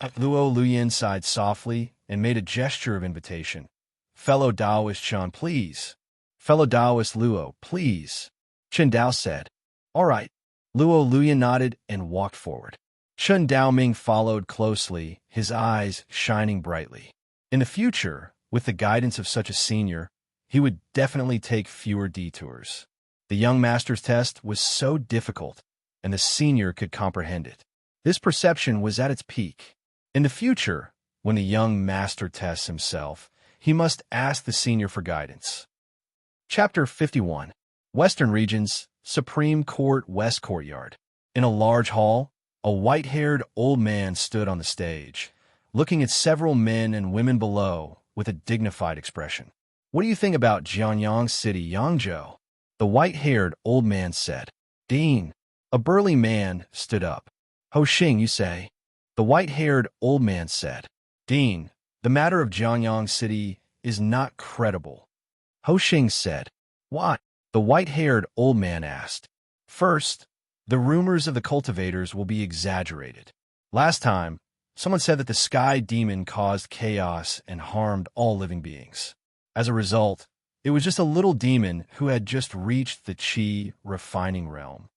Luo Luoyin sighed softly and made a gesture of invitation. Fellow Taoist Chan, please. Fellow Taoist Luo, please. Chen Dao said. All right. Luo Luoyin nodded and walked forward. Chen Daoming followed closely, his eyes shining brightly. In the future, with the guidance of such a senior, he would definitely take fewer detours. The young master's test was so difficult, and the senior could comprehend it. This perception was at its peak. In the future, when the young master tests himself, he must ask the senior for guidance. Chapter 51. Western Regions, Supreme Court West Courtyard. In a large hall, a white-haired old man stood on the stage, looking at several men and women below with a dignified expression. What do you think about Jianyang City, Yangzhou? The white-haired old man said. Dean. A burly man stood up. Ho Xing, you say? The white-haired old man said. Dean, the matter of Jianyang City is not credible. Ho Xing said. What? The white-haired old man asked. First, the rumors of the cultivators will be exaggerated. Last time, someone said that the sky demon caused chaos and harmed all living beings. As a result, it was just a little demon who had just reached the Qi refining realm.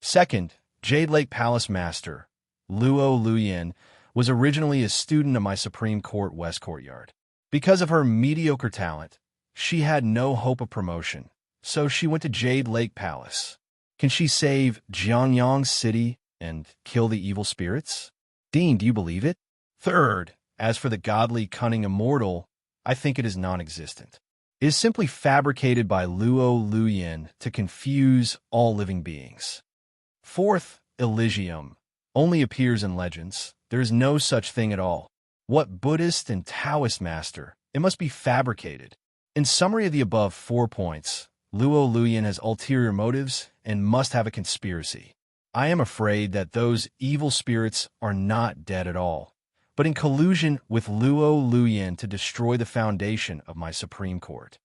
Second, Jade Lake Palace Master, Luo Luyin, was originally a student of my Supreme Court West Courtyard. Because of her mediocre talent, she had no hope of promotion, so she went to Jade Lake Palace. Can she save Jianyang City and kill the evil spirits? Dean, do you believe it? Third, as for the godly cunning immortal, I think it is non-existent. It is simply fabricated by Luo Luyin to confuse all living beings. Fourth, Elysium only appears in legends. There is no such thing at all. What Buddhist and Taoist master? It must be fabricated. In summary of the above 4 points, Luo Luyin has ulterior motives and must have a conspiracy. I am afraid that those evil spirits are not dead at all, but in collusion with Luo Luyin to destroy the foundation of my Supreme Court.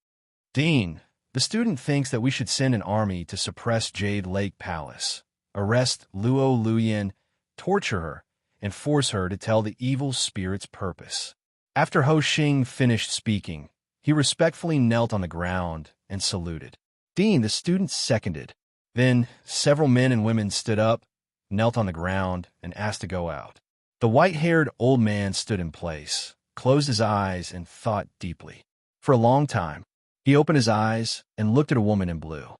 Dean, the student thinks that we should send an army to suppress Jade Lake Palace, arrest Luo Luyin, torture her, and force her to tell the evil spirit's purpose. After Ho Xing finished speaking, he respectfully knelt on the ground and saluted. Dean, the student seconded. Then several men and women stood up, knelt on the ground, and asked to go out. The white-haired old man stood in place, closed his eyes, and thought deeply. For a long time, he opened his eyes and looked at a woman in blue.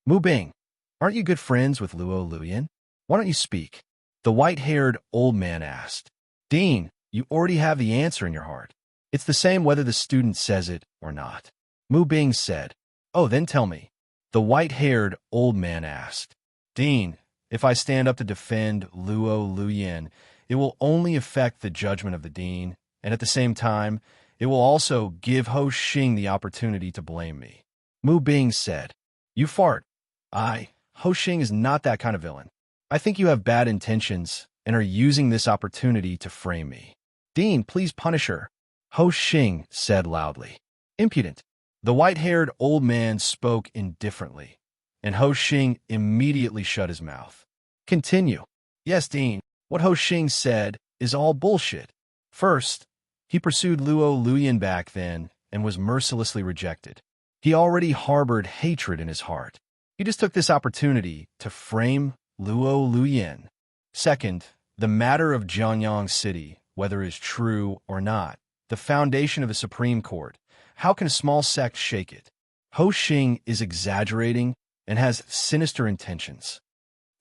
Mu Bing, aren't you good friends with Luo Luyin? Why don't you speak? The white-haired old man asked. Dean, you already have the answer in your heart. It's the same whether the student says it or not. Mu Bing said. Oh, then tell me. The white-haired old man asked. Dean, if I stand up to defend Luo Luyin, it will only affect the judgment of the dean, and at the same time, it will also give Ho Xing the opportunity to blame me. Mu Bing said. You fart. Ho Xing is not that kind of villain. I think you have bad intentions and are using this opportunity to frame me. Dean, please punish her. Ho Xing said loudly. Impudent. The white-haired old man spoke indifferently, and Ho Xing immediately shut his mouth. Continue. Yes, Dean, what Ho Xing said is all bullshit. First, he pursued Luo Luyin back then and was mercilessly rejected. He already harbored hatred in his heart. He just took this opportunity to frame Luo Luyin. Second, the matter of Jianyang City, whether it is true or not, the foundation of the Supreme Court, how can a small sect shake it? Ho Xing is exaggerating and has sinister intentions.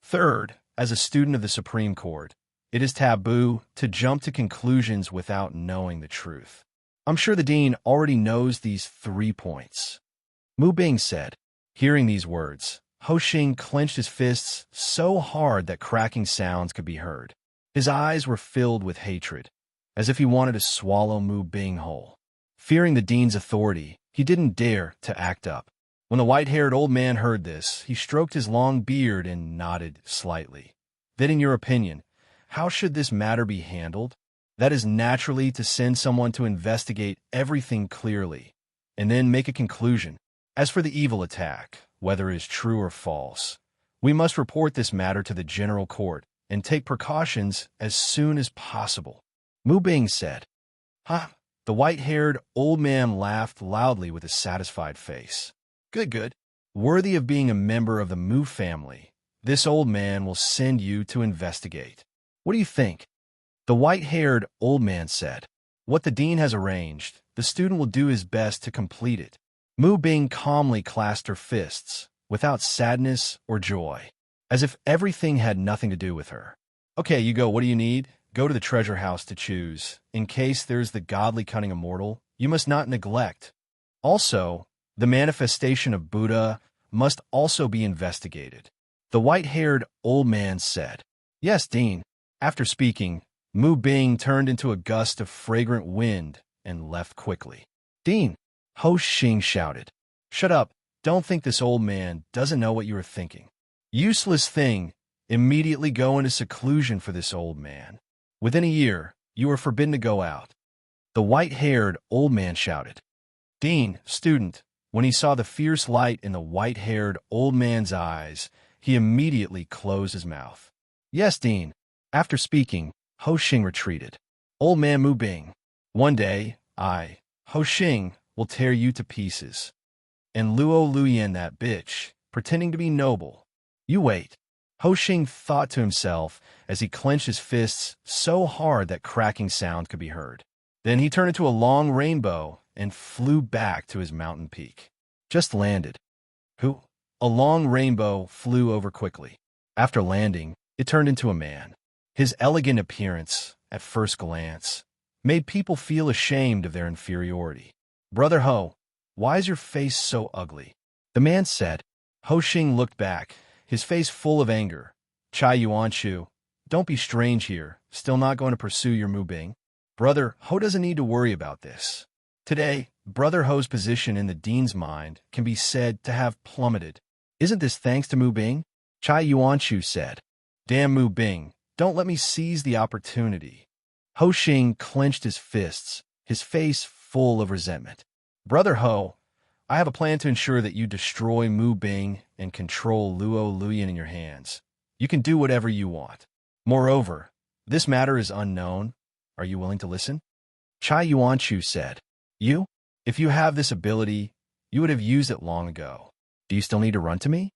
Third, as a student of the Supreme Court, it is taboo to jump to conclusions without knowing the truth. I'm sure the dean already knows these 3 points. Mu Bing said. Hearing these words, Ho Xing clenched his fists so hard that cracking sounds could be heard. His eyes were filled with hatred, as if he wanted to swallow Mu Bing whole. Fearing the dean's authority, he didn't dare to act up. When the white-haired old man heard this, he stroked his long beard and nodded slightly. Then, in your opinion, how should this matter be handled? That is naturally to send someone to investigate everything clearly, and then make a conclusion. As for the evil attack, whether it is true or false, we must report this matter to the general court and take precautions as soon as possible. Mu Bing said. The white-haired old man laughed loudly with a satisfied face. Good. Worthy of being a member of the Mu family, this old man will send you to investigate. What do you think? The white-haired old man said. What the dean has arranged, the student will do his best to complete it. Mu Bing calmly clasped her fists, without sadness or joy, as if everything had nothing to do with her. Okay, you go. What do you need? Go to the treasure house to choose. In case there's the godly cunning immortal, you must not neglect. Also, the manifestation of Buddha must also be investigated. The white-haired old man said. Yes, Dean. After speaking, Mu Bing turned into a gust of fragrant wind and left quickly. Dean, Ho Xing shouted. Shut up. Don't think this old man doesn't know what you are thinking. Useless thing. Immediately go into seclusion for this old man. Within a year, you are forbidden to go out. The white-haired old man shouted. Dean, student, when he saw the fierce light in the white-haired old man's eyes, he immediately closed his mouth. Yes, Dean. After speaking, Ho Xing retreated. Old man Mu Bing, one day, I, Ho Xing, will tear you to pieces. And Luo Luyin, that bitch, pretending to be noble. You wait. Ho Xing thought to himself as he clenched his fists so hard that cracking sound could be heard. Then he turned into a long rainbow and flew back to his mountain peak. Just landed. Who? A long rainbow flew over quickly. After landing, it turned into a man. His elegant appearance, at first glance, made people feel ashamed of their inferiority. "Brother Ho, why is your face so ugly?" the man said. Ho Xing looked back, his face full of anger. "Chai Yuanshu, don't be strange here, still not going to pursue your Mu Bing? Brother Ho doesn't need to worry about this. Today, Brother Ho's position in the dean's mind can be said to have plummeted. Isn't this thanks to Mu Bing?" Chai Yuanshu said. "Damn Mu Bing, don't let me seize the opportunity." Ho Xing clenched his fists, his face full of resentment. "Brother Ho, I have a plan to ensure that you destroy Mu Bing and control Luo Luyan in your hands. You can do whatever you want. Moreover, this matter is unknown. Are you willing to listen?" Chai Yuanshu said. "You? If you have this ability, you would have used it long ago. Do you still need to run to me?"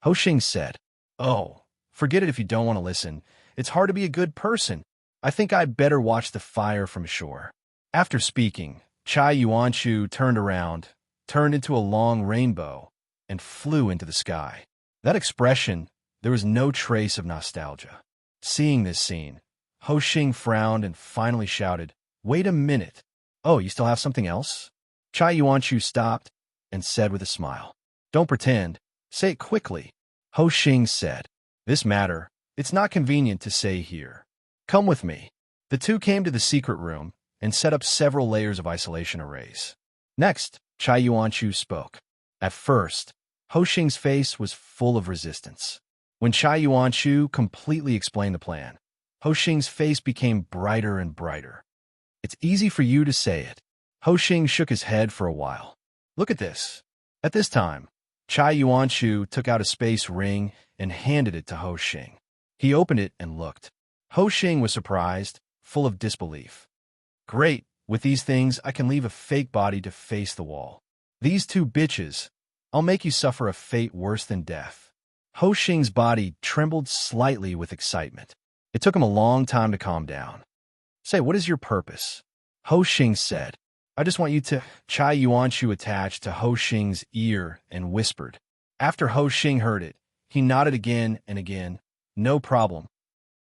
Ho Xing said. "Oh, forget it if you don't want to listen. It's hard to be a good person. I think I'd better watch the fire from shore." After speaking, Chai Yuanshu turned around, turned into a long rainbow, and flew into the sky. That expression, there was no trace of nostalgia. Seeing this scene, Ho Xing frowned and finally shouted, "Wait a minute. Oh, you still have something else?" Chai Yuanshu stopped and said with a smile, "Don't pretend. Say it quickly." Ho Xing said, "This matter, it's not convenient to say here. Come with me." The two came to the secret room and set up several layers of isolation arrays. Next, Chai Yuanshu spoke. At first, Ho Xing's face was full of resistance. When Chai Yuanshu completely explained the plan, Ho Xing's face became brighter and brighter. "It's easy for you to say it." Ho Xing shook his head for a while. "Look at this." At this time, Chai Yuanshu took out a space ring and handed it to Ho Xing. He opened it and looked. Ho Xing was surprised, full of disbelief. "Great, with these things I can leave a fake body to face the wall. These two bitches, I'll make you suffer a fate worse than death." Ho Xing's body trembled slightly with excitement. It took him a long time to calm down. "Say, what is your purpose?" Ho Xing said. "I just want you to—" Chai Yuanshu attached to Ho Xing's ear and whispered. After Ho Xing heard it, he nodded again and again. "No problem.